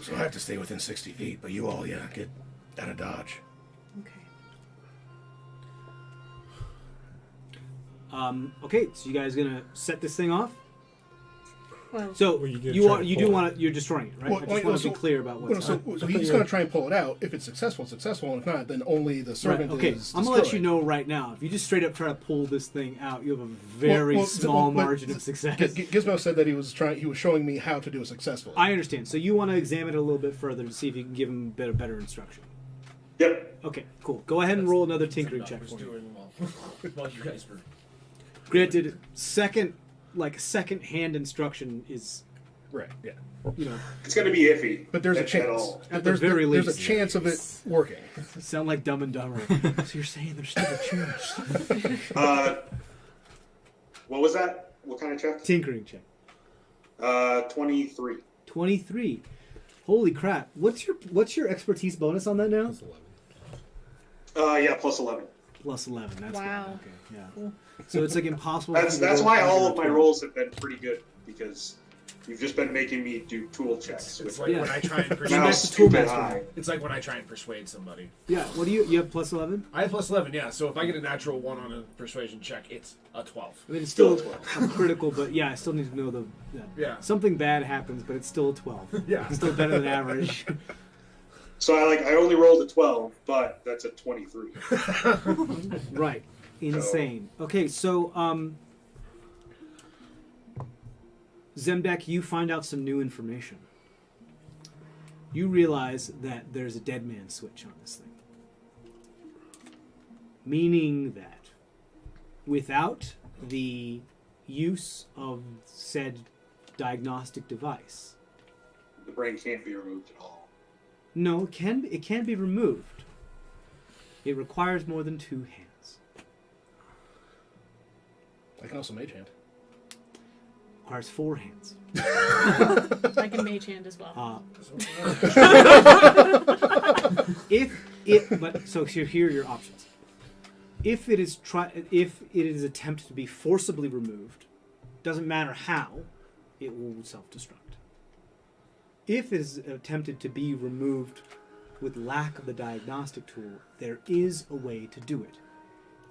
So I have to stay within 60 feet, but you all, get out of dodge. Okay. Okay, so you guys gonna set this thing off? Well, So Well, you can you try want to you pull do it. want to you're destroying it, right? Well, I just well, want to so- be clear about Well, what's so he's going to try and pull it out. If it's successful, it's successful. And if not, then only the Right, servant okay, is I'm gonna let you destroyed. know right now. If you just straight up try to pull this thing out, you have a very Well, small but margin of success. Gizmo said that he was showing me how to do it successfully. I understand. So you want to examine it a little bit further to see if you can give him better instruction. Yep. Okay, cool. Go ahead and roll another tinkering What I check was for me. doing while you guys were. Granted, second hand instruction is, Right. Yeah. It's going to be iffy. But there's a at chance. all. At the There's very there's least. a chance of it working. sound like Dumb and Dumber. So you're saying there's still a chance? What was that? What kind of check? Tinkering check. 23. 23. Holy crap! What's your expertise bonus on that now? That's 11. Yeah, plus 11. Plus 11. That's Wow. fine. Okay. Yeah. So it's like impossible. That's for you to roll why under all a of my 12. rolls have been pretty good because you've just been making me do tool checks. It's With like Yeah. when I try and Bring now back persuade. the tool stupid master. high. It's like when I try and persuade somebody. Yeah. What do you have? Plus 11. I have plus 11, yeah. So if I get a natural 1 on a persuasion check, it's a 12. I mean, it's still Still a critical, but yeah, I still need to know the. Yeah. Something bad happens, but it's still a 12. Yeah. It's still better than average. So I only rolled a 12, but that's a 23. Right. Insane. Okay, so Zemdek, you find out some new information. You realize that there's a dead man switch on this thing. Meaning that without the use of said diagnostic device, The brain can't be removed at all. no, it can be removed. It requires more than 2 hands. I can also mage hand. Requires 4 hands. I can mage hand as well. So here are your options. If it is attempted to be forcibly removed, doesn't matter how, it will self-destruct. If it is attempted to be removed with lack of the diagnostic tool, there is a way to do it.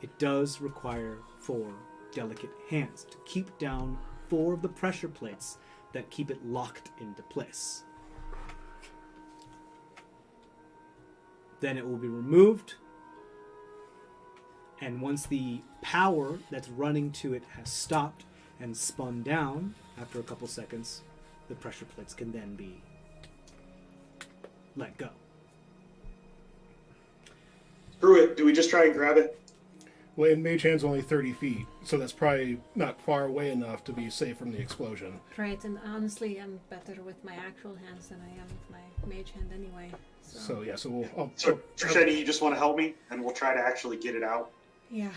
It does require 4 delicate hands to keep down 4 of the pressure plates that keep it locked into place. Then it will be removed, and once the power that's running to it has stopped and spun down after a couple seconds, the pressure plates can then be let go. Screw it. Do we just try and grab it? Well, and Mage Hand's only 30 feet, so that's probably not far away enough to be safe from the explosion. Right, and honestly, I'm better with my actual hands than I am with my mage hand anyway. So yeah, so we'll... So, Trisheni, you just want to help me, and we'll try to actually get it out? Yeah,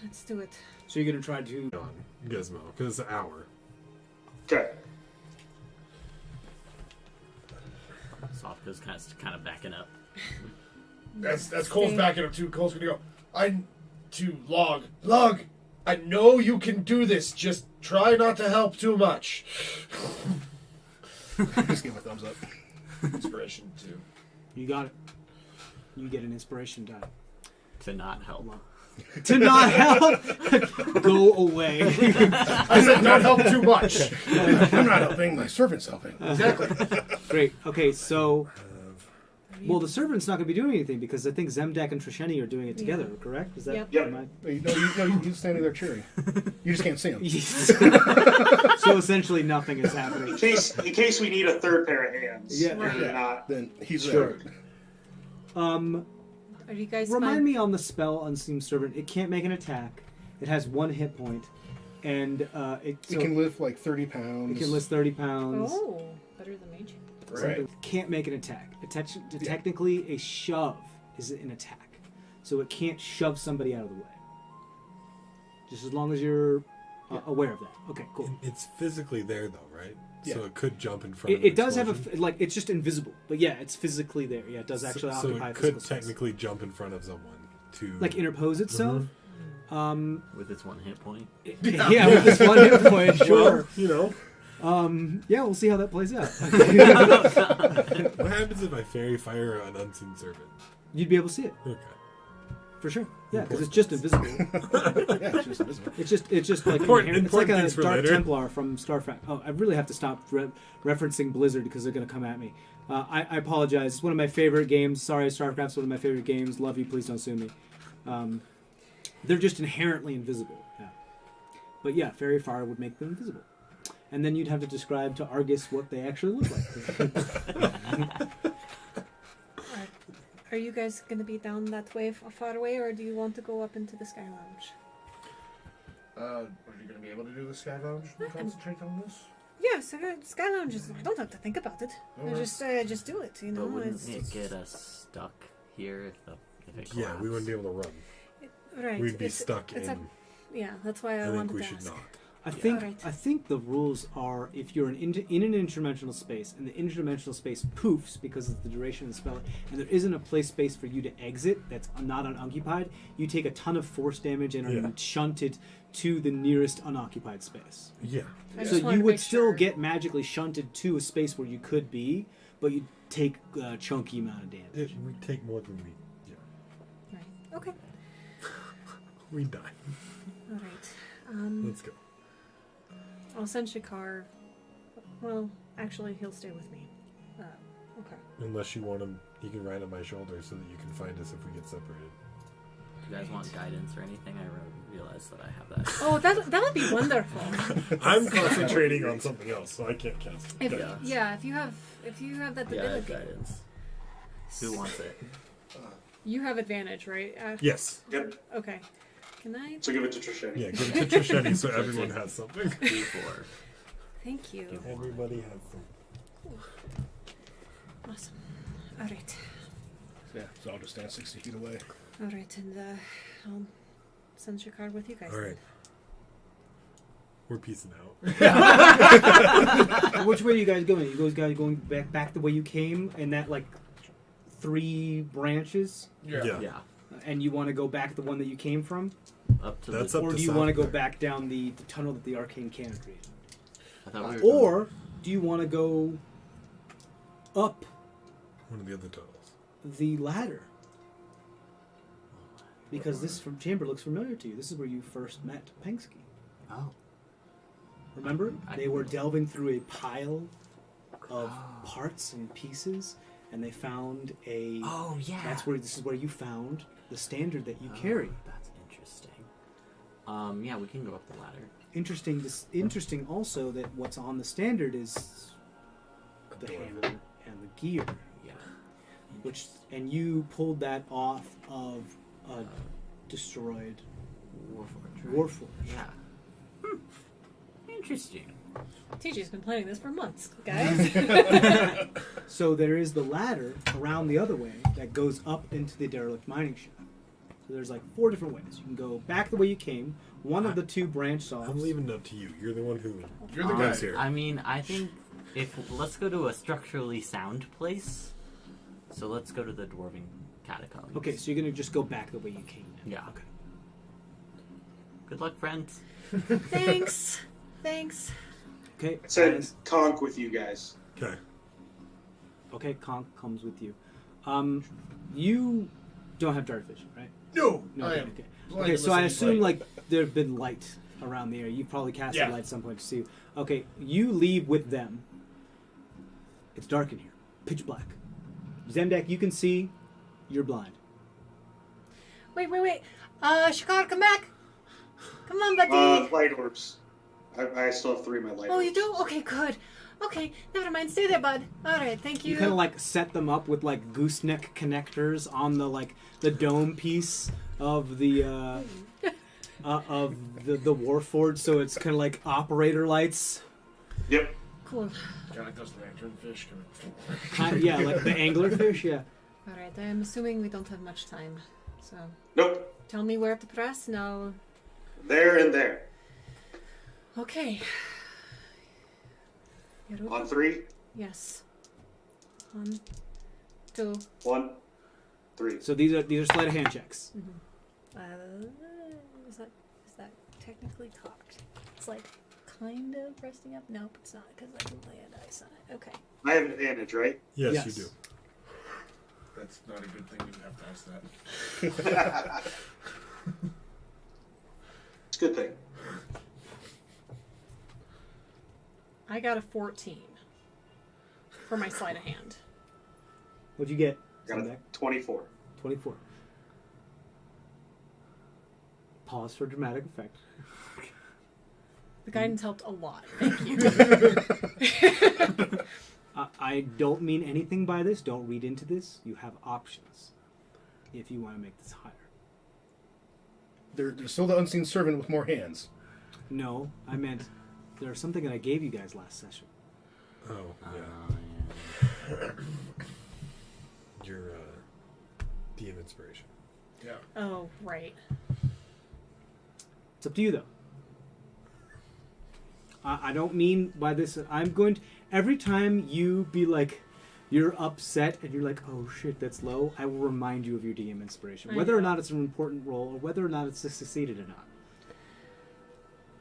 let's do it. So you're going to try to... On Gizmo, because it's an hour. Okay. Sofka's kind of backing up. That's Cole's backing up too. Cole's gonna go. Log. I know you can do this. Just try not to help too much. Just give him a thumbs up. Inspiration too. You got it. You get an inspiration die. To not help. To not help! Go away. I said not help too much. I'm not helping, my servant's helping. Exactly. Great. Okay, so... Well, the servant's not going to be doing anything because I think Zemdak and Trisheni are doing it together, correct? Is that... Yep. Yep. am I- No, he's standing there cheering. You just can't see him. So essentially nothing is happening. In case we need a third pair of hands. Yeah. Or not. Then he's Sure. there. Are you guys Remind fine? me on the spell Unseen Servant. It can't make an attack. It has 1 hit point, and It can lift like 30 It pounds. can lift 30 pounds. Oh, better than mage. Right. Can't make an attack. Technically, a shove is an attack, so it can't shove somebody out of the way. Just as long as you're aware of that. Okay, cool. It's physically there, though, right? Yeah. So it could jump in front of It does have explosion. it's just invisible, but yeah, it's physically there. Yeah, it does actually so occupy it physical could space. technically jump in front of someone to Like interpose itself. With its 1 hit point. Yeah, with this 1 hit point, sure. you know. Yeah, we'll see how that plays out. What happens if I fairy fire an unseen servant? You'd be able to see it Okay. for sure. Yeah, because it's just invisible. Yeah, it's just invisible. It's just like Important it's like a things for Dark later. Templar from Starcraft. Oh, I really have to stop referencing Blizzard because they're going to come at me. I apologize. It's one of my favorite games. Sorry, Starcraft's one of my favorite games. Love you. Please don't sue me. They're just inherently invisible. Yeah. But yeah, fairy fire would make them invisible. And then you'd have to describe to Argus what they actually look like. Are you guys going to be down that way, far away, or do you want to go up into the Sky Lounge? Are you gonna be able to do the Sky Lounge and concentrate on this? Yeah, so Sky Lounge is. I don't have to think about it. Oh, I just do it. You know, But wouldn't it's it get us stuck here if it Yeah, we wouldn't be able to run. right. We'd be it's- stuck it's in. yeah, that's why I, I think wanted we to should ask. not. I think Alright. I think the rules are if you're in an interdimensional space and the interdimensional space poofs because of the duration of the spell and there isn't a place space for you to exit that's not unoccupied, you take a ton of force damage and are Yeah. shunted to the nearest unoccupied space. Yeah. I So just wanted you to would make still sure. get magically shunted to a space where you could be, but you'd take a chunky amount of damage. We take more than we. Yeah. Right. Okay. We die. All right. Let's go. I'll send Shikar. Well, actually, he'll stay with me. Okay. Unless you want him, he can ride on my shoulder so that you can find us if we get separated. Do you guys want guidance or anything? I realize that I have that. Oh, that would be wonderful. I'm concentrating on something else, so I can't cast. If, Yeah. yeah, if you have that Yeah, I have ability, guidance. Who wants it? you have advantage, right? Yes. Yep. Okay. Can I? So give it to Trisheni. Yeah, give it to Trisheni so everyone has something. D4. Thank you. Everybody has something. Awesome. All right. Yeah, so I'll just stand 60 feet away. All right, and I'll send Shikar with you guys. All right. We're peacing out. Which way are you guys going? You guys going back the way you came and that like 3 branches? Yeah. Yeah. And you want to go back the one that you came from? Up to That's the. up Or to do you want to go south there. back down the tunnel that the arcane cannon created? I thought we were Or do you want to go up? One of the other tunnels. the ladder. Because this chamber looks familiar to you. This is where you first met Penske. Oh. Remember? They were delving through a pile of parts and pieces, and they found a... Oh, yeah. This is where you found the standard that you carry. That's interesting. Yeah, we can go up the ladder. Interesting also that what's on the standard is the hammer and the gear. Yeah. And you pulled that off of a destroyed Warforged. Warforged. Yeah. Interesting. TJ's been planning this for months, guys. So there is the ladder around the other way that goes up into the derelict mining shaft. So there's like 4 different ways. You can go back the way you came. One of the 2 branched off. I'm leaving it up to you. You're the one who. You're the guy lives here. I mean, I think let's go to a structurally sound place. So let's go to the Dwarven Catacombs. Okay, so you're gonna just go back the way you came. Then. Yeah. Okay. Good luck, friends. Thanks. Okay. Said conk with you guys. Okay. Okay, Conk comes with you. You don't have dark vision, right? No, No. I Okay. am. Okay. Blind Okay, so I unless I assume need like there have been light around the area. You've probably cast Yeah. a light at some point to see. Okay, you leave with them. It's dark in here, pitch black. Zemdak, you can see. You're blind. Wait. Shakar, come back. Come on, buddy. Light orbs. I still have 3 of my light Oh, orbs. you do? Okay, good. Okay, never mind. Stay there, bud. All right, thank you. You kind of like set them up with like gooseneck connectors on the dome piece of the Warforged, so it's kind of like operator lights. Yep. Cool. Kind of like those lanternfish. Yeah, like the anglerfish. Yeah. All right, I'm assuming we don't have much time. So Nope. tell me where to press, and I'll... There and there. Okay. On 3. Yes. 1, 2. 1, 3. So these are sleight of hand checks. Is that technically cocked? It's like kind of resting up. Nope, it's not because I didn't lay a dice on it. Okay. I have advantage, right? Yes, Yes. you do. That's not a good thing. You have to ask that. It's a good thing. I got a 14 for my sleight of hand. What'd you get? Got a 24. 24. Pause for dramatic effect. The guidance helped a lot. Thank you. I don't mean anything by this. Don't read into this. You have options if you want to make this higher. There's still the unseen servant with more hands. No, I meant there's something that I gave you guys last session. Oh, yeah. Yeah. Your DM inspiration. Yeah. Oh, right. It's up to you, though. I don't mean by this. I'm going to... Every time you be like, you're upset and you're like, oh shit, that's low, I will remind you of your DM inspiration. I Whether or know. not it's an important role or whether or not it's succeeded or not.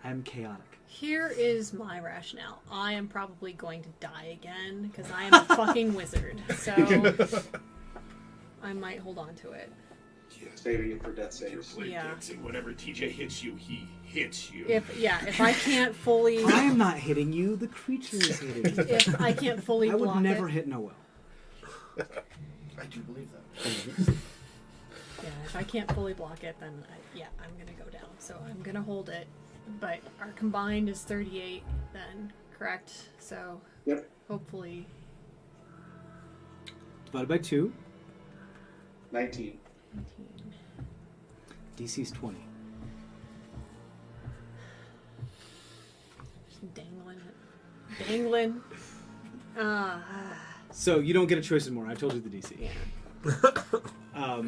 I'm chaotic. Here is my rationale. I am probably going to die again because I am a fucking wizard. So I might hold on to it. Saving it for death You're saves. blade Yeah. dancing. Whenever TJ hits you, he hits you. If I can't fully, I am not hitting you. The creature is hitting you. if I can't fully I would block never it, hit Noel. I do believe that. yeah, if I can't fully block it, then I'm gonna go down. So I'm gonna hold it. But our combined is 38, then correct? So Yep. hopefully, Divided by 2. 19. 19. DC's 20. Just dangling. So you don't get a choice anymore. I told you the DC. Yeah.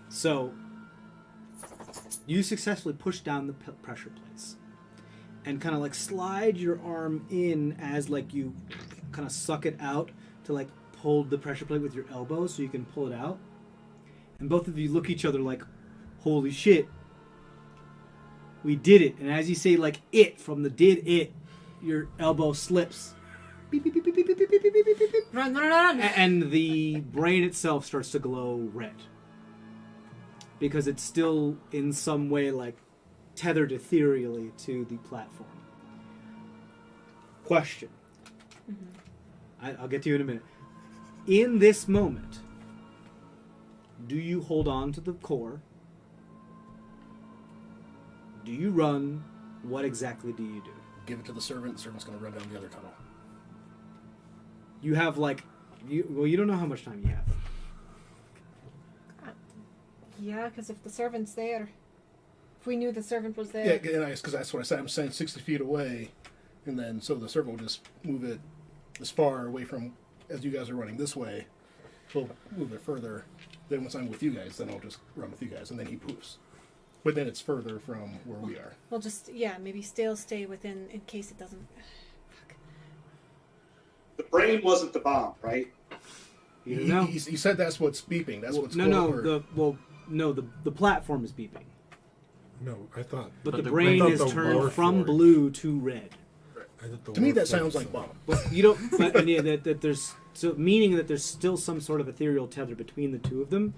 So you successfully push down the pressure plates and kind of like slide your arm in as like you kind of suck it out to like hold the pressure plate with your elbow so you can pull it out. And both of you look at each other like, holy shit, we did it. And as you say like it from the did it, your elbow slips beep, beep, beep, beep, beep, beep, beep, beep, beep, beep, beep, beep. Run. And the brain itself starts to glow red. Because it's still in some way like tethered ethereally to the platform. Question. I'll get to you in a minute. In this moment, do you hold on to the core? Do you run? What exactly do you do? Give it to the servant. The servant's going to run down the other tunnel. You have you don't know how much time you have. Yeah, because if the servant's there, if we knew the servant was there. Yeah, because that's what I said. I'm saying 60 feet away, and then so the servant will just move it as far away from as you guys are running this way. We'll move it further. Then once I'm with you guys, then I'll just run with you guys, and then he poofs. But then it's further from where we are. We'll just maybe still stay within in case it doesn't. Fuck. The brain wasn't the bomb, right? You don't know. He said that's what's beeping. That's what's the platform is beeping. No, I thought. But the the brain brain- is I thought the turned from Warforged. blue to red. I thought the To me, that Warforged sounds like said- bomb. But you don't. But yeah, that there's so meaning that there's still some sort of ethereal tether between the two of them.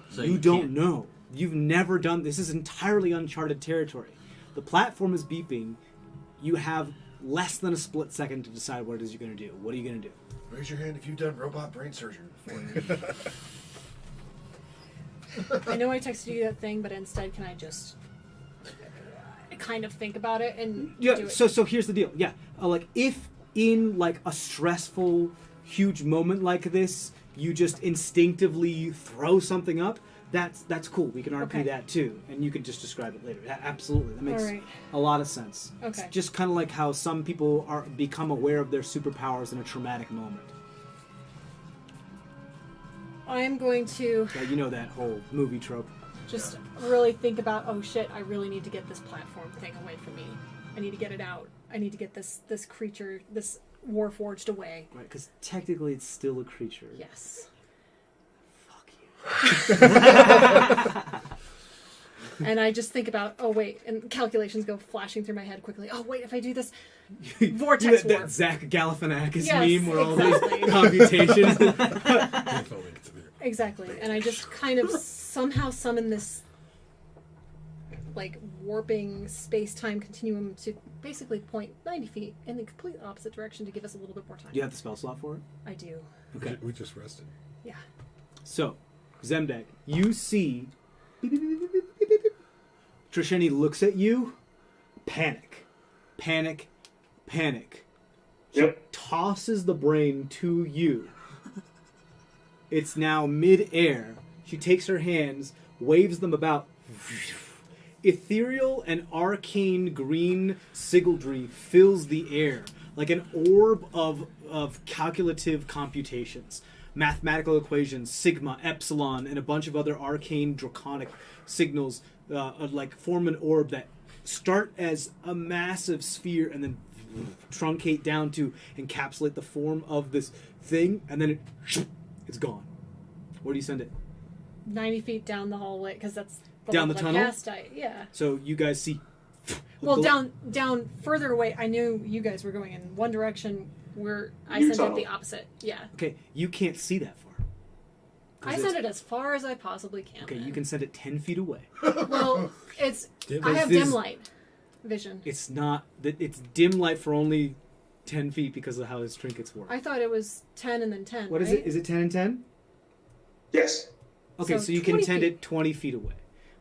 So you don't can't- know. You've never done. This is entirely uncharted territory. The platform is beeping. You have less than a split second to decide what it is you're going to do. What are you going to do? Raise your hand if you've done robot brain surgery before. I know I texted you that thing, but instead, can I just kind of think about it and do Yeah. it? So here's the deal. Yeah. Like if in like a stressful, huge moment like this, you just instinctively throw something up. That's cool. We can RP Okay. that too, and you can just describe it later. Absolutely, that makes All right. a lot of sense. Okay. It's just kind of like how some people become aware of their superpowers in a traumatic moment. I'm going to Like, you know that whole movie trope. just really think about, oh shit, I really need to get this platform thing away from me. I need to get it out. I need to get this creature, this Warforged away. Right, because technically it's still a creature. Yes. Fuck you. And I just think about, oh wait, and calculations go flashing through my head quickly. Oh wait, if I do this vortex that warp. Zach Galifianakis Yes, meme where all exactly. those computations. If only it's there. Exactly. And I just kind of somehow summon this like warping space-time continuum to basically point 90 feet in the complete opposite direction to give us a little bit more time. Do you have the spell slot for it? I do. Okay. We just rested. Yeah. So, Zemdak, you see. Beep, beep, beep, beep, beep, beep, beep, beep. Trisheni looks at you. Panic. Panic. Panic. She Yep. tosses the brain to you. It's now mid-air. She takes her hands, waves them about. Ethereal and arcane green sigildry fills the air like an orb of calculative computations. Mathematical equations, sigma, epsilon, and a bunch of other arcane draconic signals like form an orb that start as a massive sphere and then truncate down to encapsulate the form of this thing, and then it's gone. Where do you send it? 90 feet down the hallway, because that's Down the level I tunnel? cast. Yeah. So you guys see. Well, down further away. I knew you guys were going in one direction. Where I New sent it tunnel. the opposite. Yeah. Okay, you can't see that far. 'Cause I it's- sent it as far as I possibly can. Okay, then. you can send it 10 feet away. Well, it's. Dim- I have This- dim light vision. It's not that it's dim light for only 10 feet because of how his trinkets work. I thought it was 10 and then 10. What is right? it? Is it 10 and 10? Yes. Okay, So so you can 20 tend feet. it 20 feet away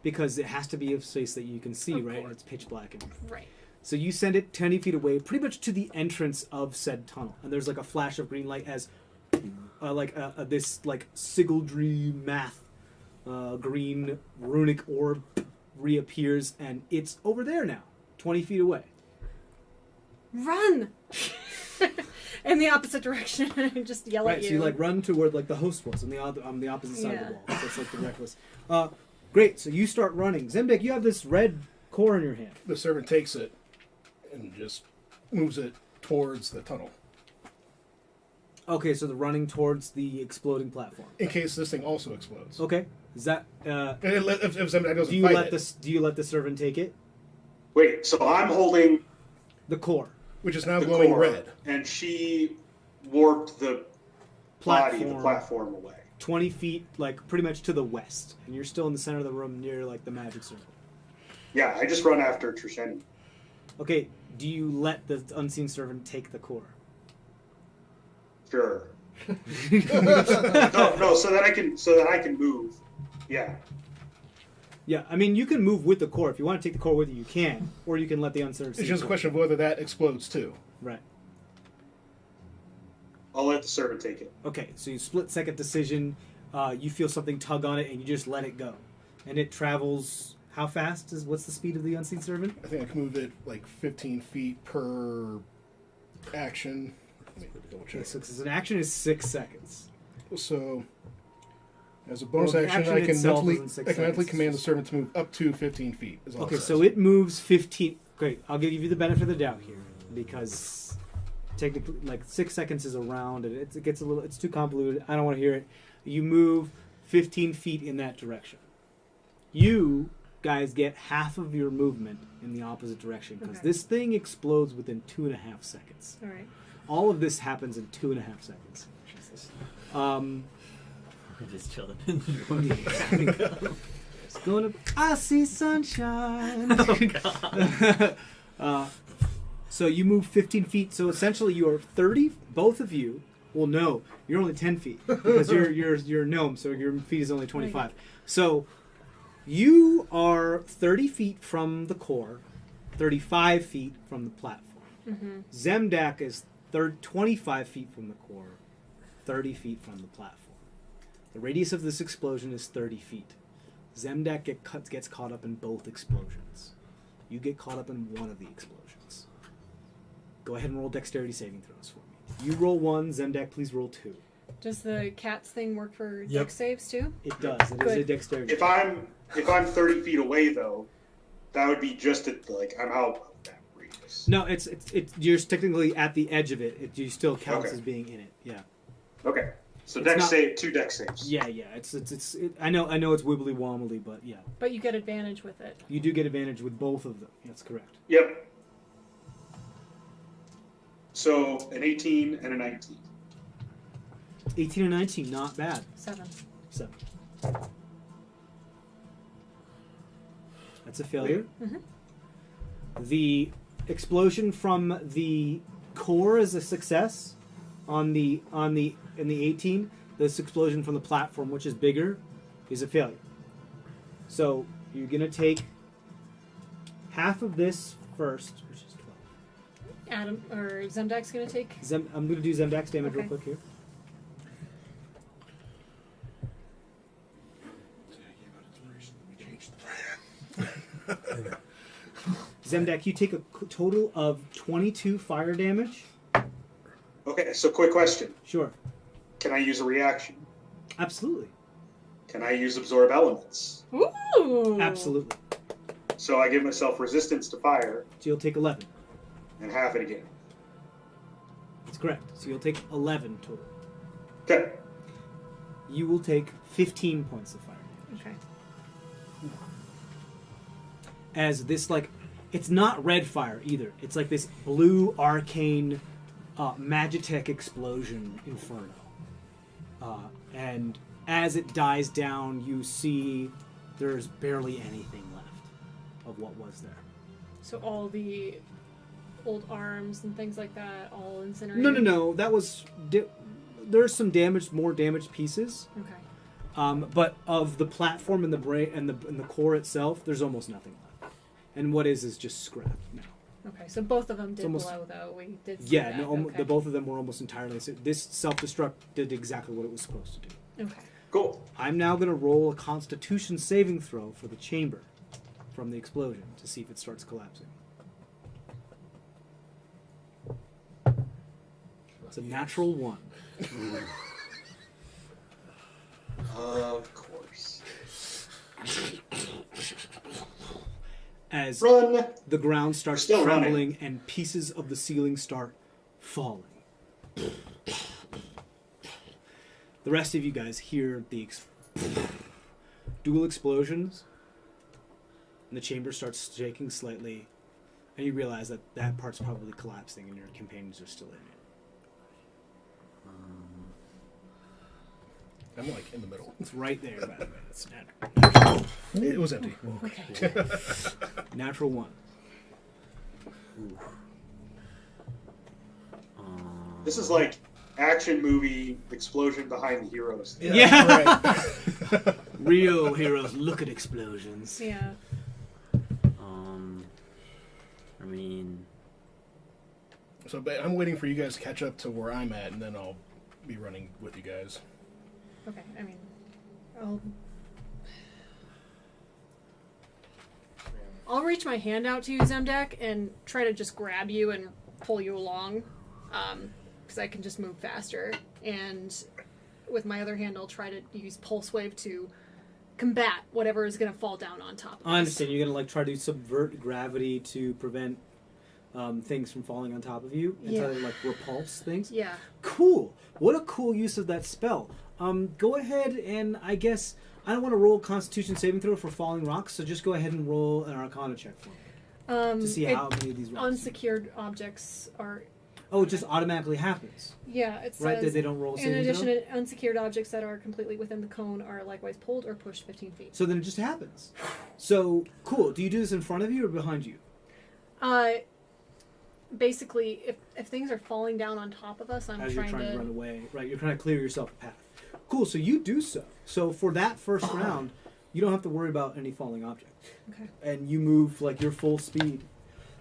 because it has to be a space that you can see, Of right? And course. it's pitch black. And Right. so you send it 20 feet away, pretty much to the entrance of said tunnel, and there's like a flash of green light as this like sigildry math green runic orb reappears, and it's over there now, 20 feet away. Run! In the opposite direction, and just yell Right, at you. so you like run to where like the host was on the opposite side of Yeah. the wall. So it's like the reckless. Great. So you start running. Zemdek, you have this red core in your hand. The servant takes it and just moves it towards the tunnel. Okay, so the running towards the exploding platform. In case this thing also explodes. Okay, is that? If Zemdak doesn't Do you fight let it, this? Do you let the servant take it? Wait, so I'm holding The core. which is now the glowing core, red. and she warped the platform, the platform away. 20 feet, like pretty much to the west, and you're still in the center of the room near like the magic circle. Yeah, I just run after Trisheni. Okay, do you let the unseen servant take the core? Sure. no, so that I can move. Yeah. Yeah, I mean, you can move with the core. If you want to take the core with you, you can. Or you can let the unserved. It's just a question of whether that explodes too. Right. I'll let the servant take it. Okay, so you split-second decision. You feel something tug on it, and you just let it go. And it travels... How fast? What's the speed of the unseen servant? I think I can move it like 15 feet per action. Let me double Okay, check. so because an action is 6 seconds. So, as a bonus Well, the action, action I can itself mentally, is in 6 I can mentally seconds. command the servant to move up to 15 feet. Is all Okay, it so says. it moves 15... Great, I'll give you the benefit of the doubt here. Because technically, like, 6 seconds is a round, and it gets a little... It's too convoluted. I don't want to hear it. You move 15 feet in that direction. You guys get half of your movement in the opposite direction. Because Okay. this thing explodes within 2.5 seconds. All right. All of this happens in 2.5 seconds. Jesus. Um... We're just chilling in the dorm. It's going to... I see sunshine. Oh, God. So you move 15 feet. So essentially, you are 30. Both of you. Well, no, you're only 10 feet because you're a gnome. So your feet is only 25. So you are 30 feet from the core, 35 feet from the platform. Mm-hmm. Zemdak is 25 feet from the core, 30 feet from the platform. The radius of this explosion is 30 feet. Zemdak gets caught up in both explosions. You get caught up in one of the explosions. Go ahead and roll dexterity saving throws for me. You roll 1, Zemdak, please roll 2. Does the cats thing work for Yep. dex saves too? It does. It is a Good. dexterity. If I'm 30 feet away though, that would be just at like I'm out of that radius. No, it's you're technically at the edge of it. You still counts Okay. as being in it. Yeah. Okay. So It's dex not- save, 2 dex saves. Yeah, yeah. I know it's wibbly wobbly, but yeah, But you get advantage with it. you do get advantage with both of them. That's correct. Yep. So an 18 and a 19. 18 and 19, not bad. 7. So that's a failure. Mhm. The explosion from the core is a success. In the 18, this explosion from the platform, which is bigger, is a failure. So you're gonna take half of this first, which is 12. Adam or Zemdak's gonna take. I'm gonna do Zemdak's damage real Okay. quick here. Zemdak, you take a total of 22 fire damage. Okay, so quick question. Sure. Can I use a reaction? Absolutely. Can I use absorb elements? Ooh. Absolutely. So I give myself resistance to fire So you'll take 11. and half it again. That's correct. So you'll take 11 total. Okay. You will take 15 points of fire damage. Okay. As this, like, it's not red fire either. It's like this blue arcane Magitech explosion inferno. And as it dies down, you see there's barely anything left of what was there. So all the old arms and things like that, all incinerated. No. That was there's some damaged, more damaged pieces. Okay. But of the platform and the brain and the core itself, there's almost nothing left. And what is just scrap now. Okay. So both of them did almost- blow, though. We did. See Yeah, that. no, Okay. the both of them were almost entirely. So this self-destruct did exactly what it was supposed to do. Okay. Cool. I'm now going to roll a Constitution saving throw for the chamber from the explosion to see if it starts collapsing. It's a natural 1. Of course. As Run. the ground starts Still running. trembling and pieces of the ceiling start falling. The rest of you guys hear the dual explosions, and the chamber starts shaking slightly, and you realize that that part's probably collapsing and your companions are still in it. I'm like in the middle. It's right there, by the way. It's natural. It was empty. Okay. Natural 1. This is like action movie explosion behind the heroes. Yeah. Right. Real heroes look at explosions. Yeah. I mean, So but I'm waiting for you guys to catch up to where I'm at, and then I'll be running with you guys. Okay. I mean, I'll reach my hand out to you, Zemdak, and try to just grab you and pull you along, because I can just move faster. And with my other hand, I'll try to use Pulse Wave to combat whatever is going to fall down on top of us. I understand. You're gonna like try to subvert gravity to prevent things from falling on top of you and try to like repulse things. Yeah. Cool. What a cool use of that spell. Go ahead and I guess I don't want to roll a Constitution saving throw for falling rocks, so just go ahead and roll an Arcana check for me to see how many of these rocks. Unsecured objects are. Oh, it just automatically happens. Yeah, it says. Right, they don't roll a In saving addition, throw? unsecured objects that are completely within the cone are likewise pulled or pushed 15 feet. So then it just happens. So cool. Do you do this in front of you or behind you? Basically, if things are falling down on top of us, I'm As you're trying trying to to run away. Right, you're trying to clear yourself a path. Cool, so you do so. So for that first round, you don't have to worry about any falling objects. Okay. And you move like your full speed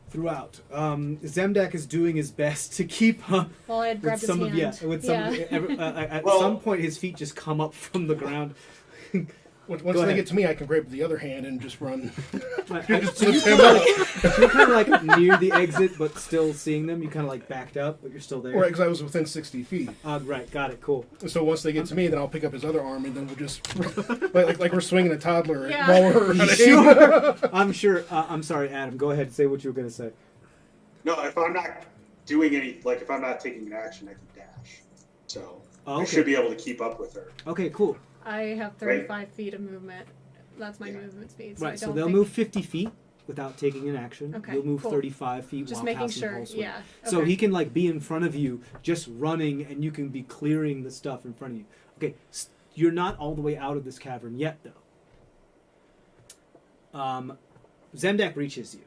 throughout. Zemdak is doing his best to keep up Well, I had with grabbed his some hand. of with some. At Well- some point, his feet just come up from the ground. Once Go they ahead. get to me, I can grab the other hand and just run. So you're kind of like near the exit, but still seeing them. You kind of like backed up, but you're still there. Right, because I was within 60 feet. Right, got it. Cool. So once they get to me, then I'll pick up his other arm, and then we'll just like we're swinging a toddler Yeah. while we're running. Sure. I'm sure. I'm sorry, Adam. Go ahead and say what you were going to say. No, if I'm not doing any, like if I'm not taking an action, I can dash. So Oh, I okay. should be able to keep up with her. Okay, cool. I have 35 feet of movement. That's my movement speed. So I Right, so don't they'll think... move 50 feet without taking an action. Okay, You'll move cool. 35 feet Just while making casting sure, Pulse Wave. yeah. So okay. he can like be in front of you, just running, and you can be clearing the stuff in front of you. Okay, you're not all the way out of this cavern yet, though. Zemdak reaches you.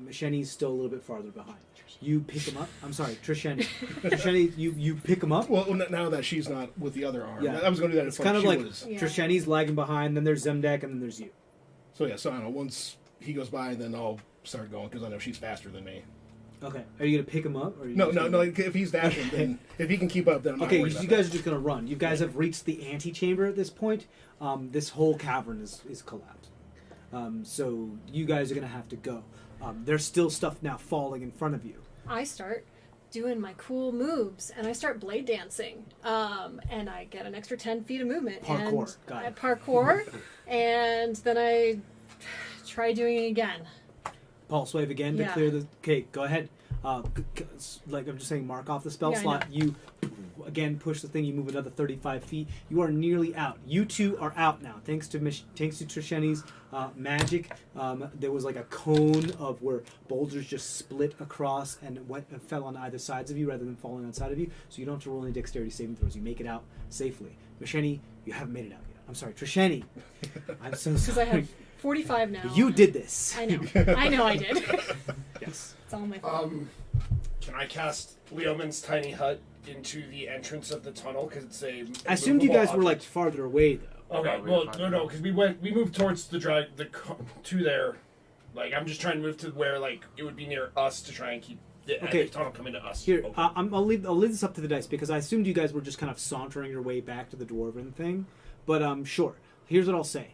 Misheni's still a little bit farther behind. You pick him up. I'm sorry, Trisheni. Trisheni, you pick him up. Well, now that she's not with the other arm, Yeah. I was going to do that. It's if kind of she like was. Yeah. Trisheni's lagging behind, then there's Zemdak, and then there's you. So yeah, so I don't know. Once he goes by, then I'll start going because I know she's faster than me. Okay. Are you gonna pick him up? Or are you No, just no, gonna- no. Like, if he's dashing, then if he can keep up, then I'm not Okay, worried you about guys that. are just gonna run. You guys have reached the antechamber at this point. This whole cavern is collapsed. So you guys are gonna have to go. There's still stuff now falling in front of you. I start doing my cool moves, and I start blade dancing, and I get an extra 10 feet of movement. Parkour, And got I it. parkour, and then I try doing it again. Pulse wave again to Yeah. clear the. Okay, go ahead. Like I'm just saying, mark off the spell Yeah, I slot. You again push the thing. You move another 35 feet. You are nearly out. You two are out now, thanks to Trisheni's magic. There was like a cone of where boulders just split across and fell on either sides of you rather than falling on side of you. So you don't have to roll any dexterity saving throws. You make it out safely. Trisheni, you haven't made it out yet. I'm sorry, Trisheni. I'm so Because sorry. I have 45 now. You did this. I know. I know I did. Yes. It's all my fault. Can I cast Leoman's tiny hut into the entrance of the tunnel? Because it's a. I assumed you immovable guys were like object. farther away though. Okay, we well, were no, because we moved towards the to there. Like, I'm just trying to move to where like it would be near us to try and keep the Okay. tunnel coming to us. Here, open. I'll leave this up to the dice because I assumed you guys were just kind of sauntering your way back to the dwarven thing. But sure. Here's what I'll say.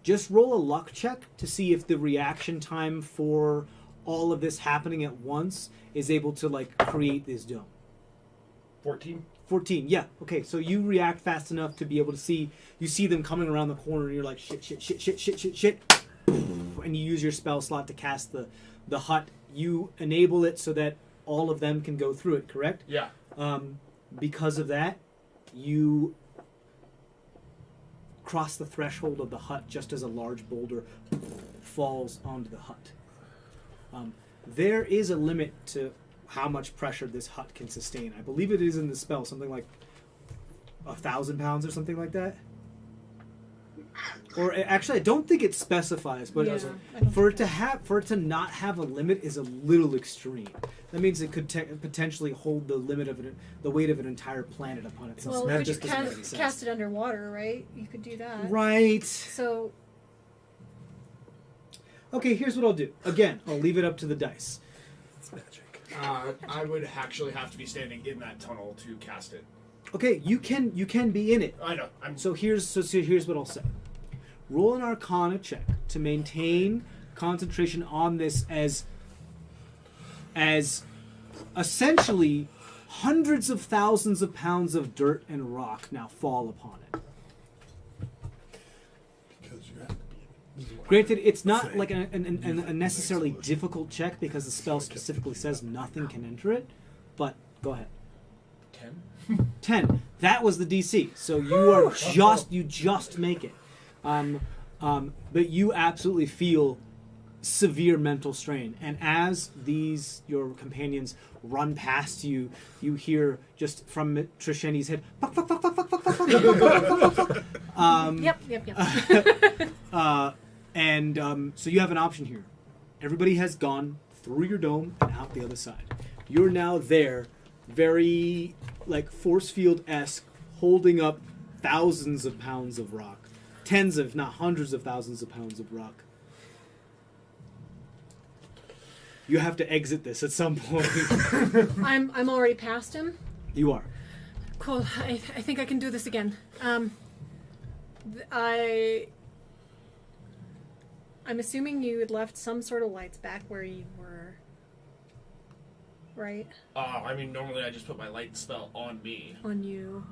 Just roll a luck check to see if the reaction time for all of this happening at once is able to like create this dome. 14. 14, yeah. Okay, so you react fast enough to be able to see. You see them coming around the corner, and you're like, shit. And you use your spell slot to cast the hut. You enable it so that all of them can go through it, correct? Yeah. Because of that, you cross the threshold of the hut just as a large boulder falls onto the hut. There is a limit to how much pressure this hut can sustain. I believe it is in the spell, something like 1,000 pounds or something like that. Or actually, I don't think it specifies, but Yeah, I don't for it think to not have a limit is a little extreme. That means it could potentially hold the limit of the weight of an entire planet upon itself. Well, That we just could doesn't make any sense. cast it underwater, right? You could do that. Right. So, Okay, here's what I'll do. Again, I'll leave it up to the dice. It's magic. I would actually have to be standing in that tunnel to cast it. Okay, you can be in it. I know. So here's what I'll say. Roll an Arcana check to maintain concentration on this as essentially hundreds of thousands of pounds of dirt and rock now fall upon it. Because you have to be in it. Granted, it's not like a necessarily difficult check because the spell specifically says nothing can enter it, but go ahead. 10? 10. That was the DC. So you just make it. But you absolutely feel severe mental strain. And as your companions run past you, you hear just from Trisheni's head, fuck, fuck, fuck, fuck, fuck, fuck, fuck, fuck, fuck, fuck, fuck. yep. So you have an option here. Everybody has gone through your dome and out the other side. You're now there, very like force field-esque, holding up thousands of pounds of rock. Tens of, not hundreds of thousands of pounds of rock. You have to exit this at some point. I'm already past him. You are. Cool. I think I can do this again. I'm assuming you had left some sort of lights back where you were, right? I mean, normally I just put my light spell on me. On you.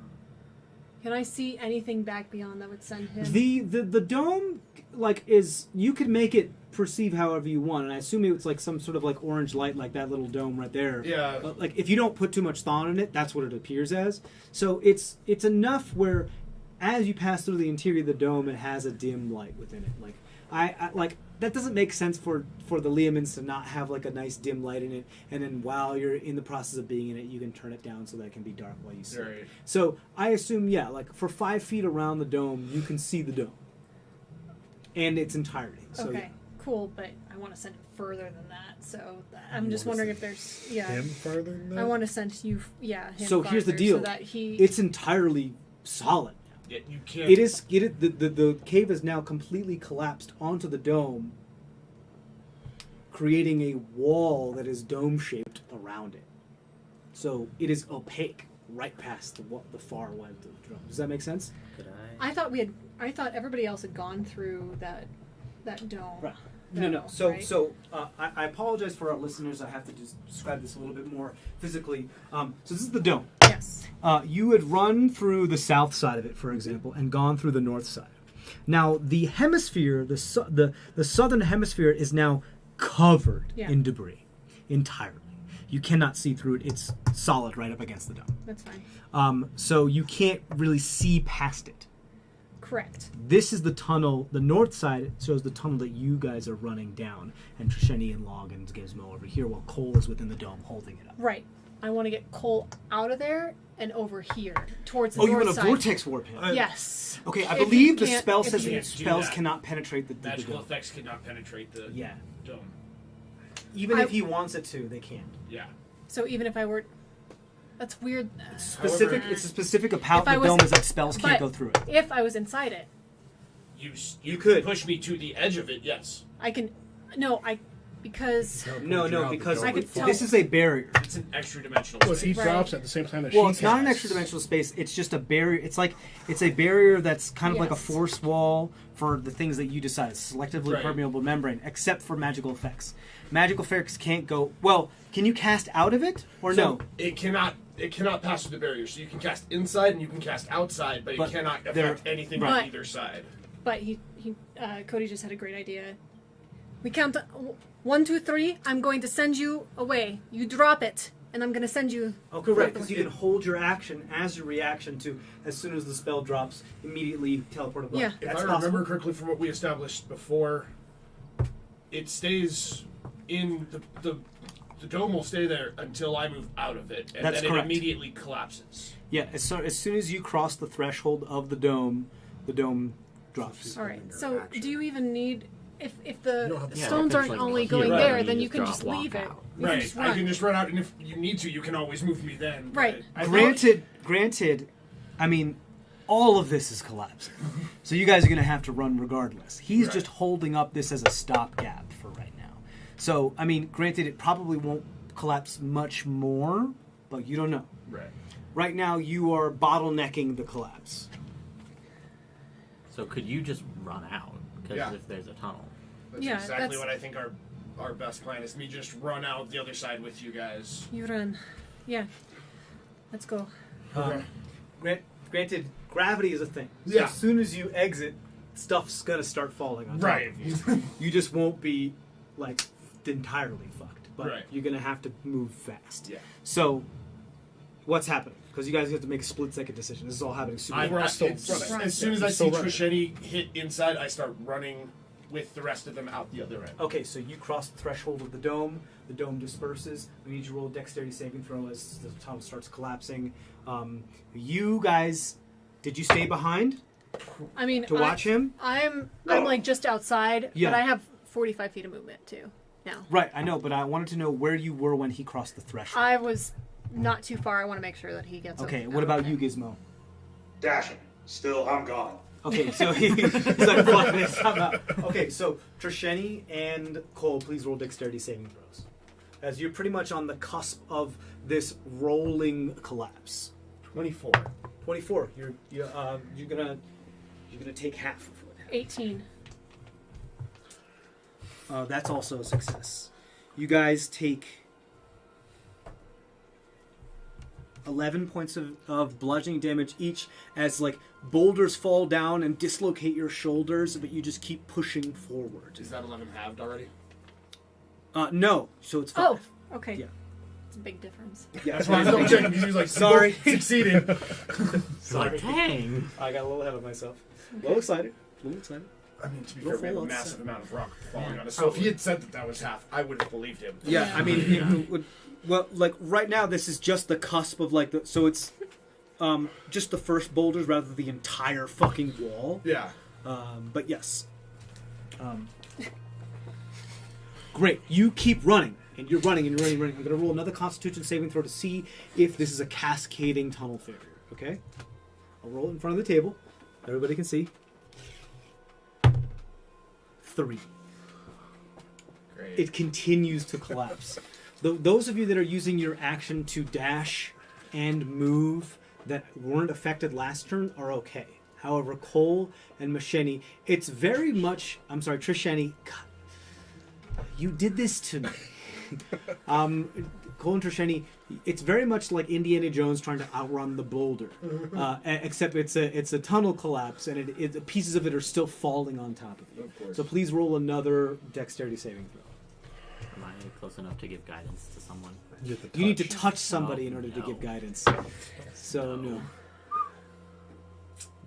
Can I see anything back beyond that would send him? The dome, like, is, you could make it perceive however you want, and I assume it's like some sort of like orange light, like that little dome right there. Yeah. But like, if you don't put too much thought in it, that's what it appears as. So it's enough where, as you pass through the interior of the dome, it has a dim light within it. Like, I like, that doesn't make sense for the Leomans to not have like a nice dim light in it, and then while you're in the process of being in it, you can turn it down so that it can be dark while you see Right. it. So I assume, yeah, like for 5 feet around the dome, you can see the dome and its entirety. So, Okay, yeah. cool, but I want to send it further than that. So I'm just wondering if there's Him farther than that? I want to send you him So here's the farther deal. So that It's entirely solid. Yeah, you can't. The cave is now completely collapsed onto the dome, creating a wall that is dome shaped around it. So it is opaque right past the far end of the dome. Does that make sense? Could I? I thought everybody else had gone through that dome. Right. No, No. right? I apologize for our listeners. I have to just describe this a little bit more physically. So this is the dome. Yes. You had run through the south side of it, for example, and gone through the north side. Now, the hemisphere, the southern hemisphere, is now covered in debris entirely. You cannot see through it. It's solid right up against the dome. That's fine. So you can't really see past it. Correct. This is the tunnel. The north side shows the tunnel that you guys are running down, and Trisheni and Log and Gizmo over here, while Cole is within the dome holding it up. Right. I want to get Cole out of there and over here towards the Oh, north you want side. a vortex warp him? Yes. Okay, I If you believe the can't- spell if says you that can't do spells that. cannot penetrate the Magical dome. effects cannot penetrate the Yeah. dome. Even if he wants it to, they can't. Yeah. So even if I were, that's weird. Specific. However- It's a specific about If I the was- dome is that spells can't but go through it. If I was inside it, You could. push me to the edge of it. Yes. I can. No, because No, because I could tell. this is a barrier. It's an extra dimensional. Well, he space. drops at the same time that Well, she it's not an casts. extra dimensional space. It's just a barrier. It's a barrier that's kind of like a Yes. force wall for the things that you decide. It's selectively Right. permeable membrane, except for magical effects. Magical effects can't go. Well, can you cast out of it or So no? It cannot pass through the barrier. So you can cast inside and you can cast outside, but But it cannot there- affect anything Right. on either side. but Cody just had a great idea. We count 1, 2, 3. I'm going to send you away. You drop it, and I'm going to send you. Oh, correct. Because you can hold your action as your reaction to, as soon as the spell drops, immediately teleport away. Yeah. If That's I possible. remember correctly from what we established before, it stays in the the dome will stay there until I move out of it, and That's then correct. it immediately collapses. Yeah, as soon as you cross the threshold of the dome drops. All right. So, do you even need if the don't have to- Yeah, stones if it's aren't like only here, going right, there, you then you just can drop, just walk leave it. out. You can Right, just I run. can just run out, and if you need to, you can always move me then. but Right. I thought- Granted, I mean, all of this is collapsing. So you guys are going to have to run regardless. He's Right. just holding up this as a stopgap for right now. So, I mean, granted, it probably won't collapse much more, but you don't know. Right. Right now, you are bottlenecking the collapse. So could you just run out? Because Yeah. if there's a tunnel. That's Yeah, exactly that's- what I think our best plan is. Me just run out the other side with you guys. You run. Yeah. Let's go. Granted, gravity is a thing. So Yeah. as soon as you exit, stuff's going to start falling on top Right. of you. You just won't be, like, entirely fucked. But Right. you're going to have to move fast. Yeah. So, what's happening? Because you guys have to make a split-second decision. This is all happening super I, fast. I, still it's- running. as soon as I Still see running. Trisheni hit inside, I start running with the rest of them out the other end. Okay, so you cross the threshold of the dome. The dome disperses. We need you to roll a dexterity saving throw as the tunnel starts collapsing. You guys, did you stay behind I mean, to watch him? I'm like just outside, Yeah. but I have 45 feet of movement too. Now Right, I know, but I wanted to know where you were when he crossed the threshold. I was not too far. I want to make sure that he gets. Okay, out what about of you, it. Gizmo? Dashing. Still, I'm gone. Okay, so he's like, fuck this, I'm out. Okay, so Trisheni and Cole, please roll dexterity saving throws. As you're pretty much on the cusp of this rolling collapse. 24. 24. You're gonna take half of it. 18. That's also a success. You guys take 11 points of bludgeoning damage each as like boulders fall down and dislocate your shoulders, but you just keep pushing forward. Is that 11 halved already? No, so it's 5. Oh, okay. Yeah. It's a big difference. Yeah, That's why I'm double checking because he was like, Sorry. succeeding. It's like, dang. I got a little ahead of myself. A little excited. I mean, to be Go fair, we have full a out massive set. amount of rock falling on us. So if he had said that was half, I would have believed him. Yeah, I mean, it would, well, like right now, this is just the cusp of like so it's just the first boulders rather than the entire fucking wall. Yeah. But yes. Great. You keep running, and you're running, and you're running, running. I'm going to roll another Constitution saving throw to see if this is a cascading tunnel failure. Okay? I'll roll it in front of the table. Everybody can see. 3. Great. It continues to collapse. Those of you that are using your action to dash and move that weren't affected last turn are okay. However, Cole and Masheni, it's very much... I'm sorry, Trisheni. God, you did this to me. Cole and Trisheni, it's very much like Indiana Jones trying to outrun the boulder. Except it's a tunnel collapse, and it pieces of it are still falling on top of you. Of course. So please roll another dexterity saving throw. Am I close enough to give guidance to someone? You need to touch somebody in order to no. give guidance. So no.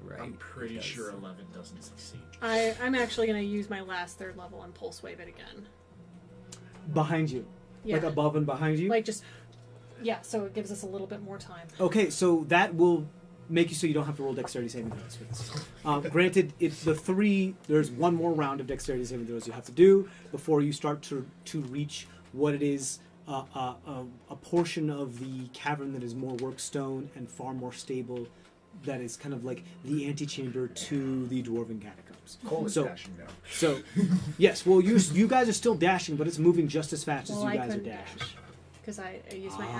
Right. I'm pretty because- sure 11 doesn't succeed. I'm actually going to use my last third level and pulse wave it again. Behind you. Yeah. Like above and behind you? Like just, yeah, so it gives us a little bit more time. Okay, so that will make you so you don't have to roll dexterity saving throws for this. Granted, it's the 3, there's one more round of dexterity saving throws you have to do before you start to reach what it is, a portion of the cavern that is more workstone and far more stable, that is kind of like the antechamber to the Dwarven Catacombs. Cole is So- dashing now. So, yes, well, you guys are still dashing, but it's moving just as fast Well, as I you guys are couldn't dashing. dash because I used my That's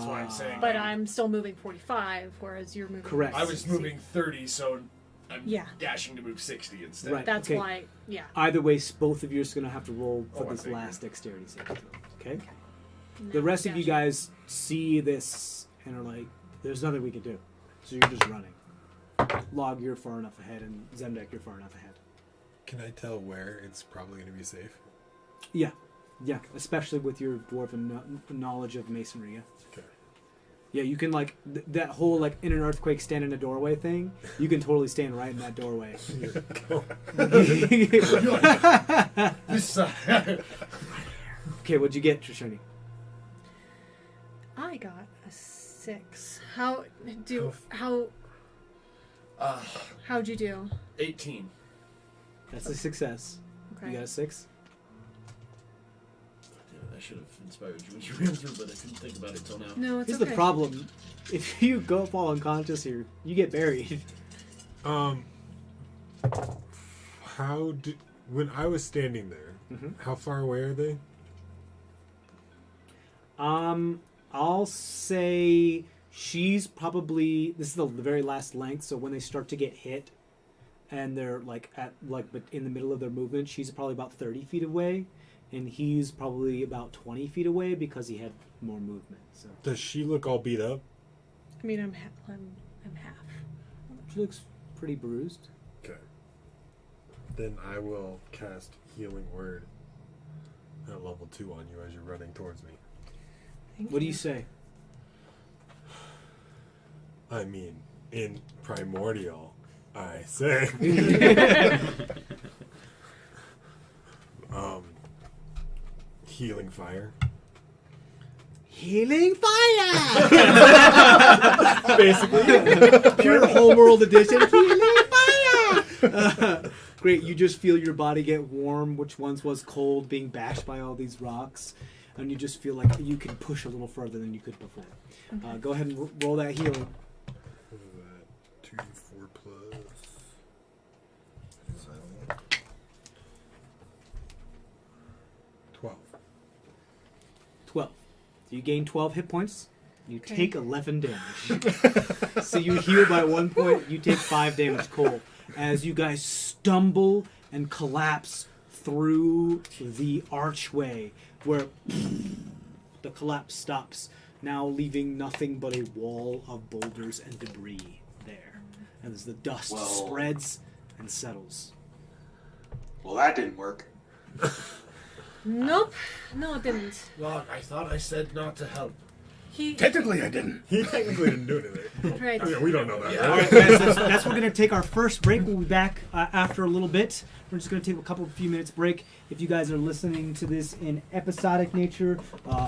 action. why I'm saying. But I'm still moving 45, whereas you're moving. Correct. I was moving 30, so I'm Yeah. dashing to move 60 instead. Right. That's Okay. why, yeah. Either way, both of you are just going to have to roll for Oh, I this figured. last dexterity saving throw. Okay? And The then rest of you dashing. guys see this and are like, there's nothing we can do. So you're just running. Log, you're far enough ahead, and Zemdek, you're far enough ahead. Can I tell where it's probably going to be safe? Yeah. Yeah, especially with your dwarven knowledge of masonry, yeah? Okay. Yeah, you can, like, that whole, like, in an earthquake, stand in a doorway thing, you can totally stand right in that doorway. This Okay, what'd you get, Trishani? I got a 6. How'd you do? 18. That's a success. Okay. You got a 6? Damn it, I should have inspired you when you ran through, but I couldn't think about it till now. No, it's Here's okay. the problem. If you go fall unconscious here, you get buried. When I was standing there, how far away are they? I'll say she's probably, this is the very last length, so when they start to get hit and they're but in the middle of their movement, she's probably about 30 feet away, and he's probably about 20 feet away because he had more movement. So Does she look all beat up? I mean, I'm half. she looks pretty bruised. Okay. Then I will cast Healing Word at level 2 on you as you're running towards me. What do you say? I mean, in Primordial, I say. Healing Fire. Healing fire! Basically. Pure homeworld edition. Healing fire! Great, you just feel your body get warm, which once was cold, being bashed by all these rocks. And you just feel like you can push a little further than you could before. Okay. Go ahead and roll that healing. What is that? 2, 4 plus 7. 12. 12. So you gain 12 hit points. You Okay. take 11 damage. So you heal by 1 point. You take 5 damage cold. As you guys stumble and collapse through the archway where the collapse stops, now leaving nothing but a wall of boulders and debris there. And as the dust spreads and settles. Well, that didn't work. Nope. No, it didn't. Locke, I thought I said not to help. He. Technically, I didn't. He technically didn't do anything. Right. I mean, we don't know that. All Right? right, guys, that's we're going to take our first break. We'll be back after a little bit. We're just going to take a few minutes break. If you guys are listening to this in episodic nature,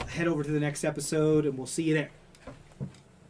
head over to the next episode, and we'll see you there.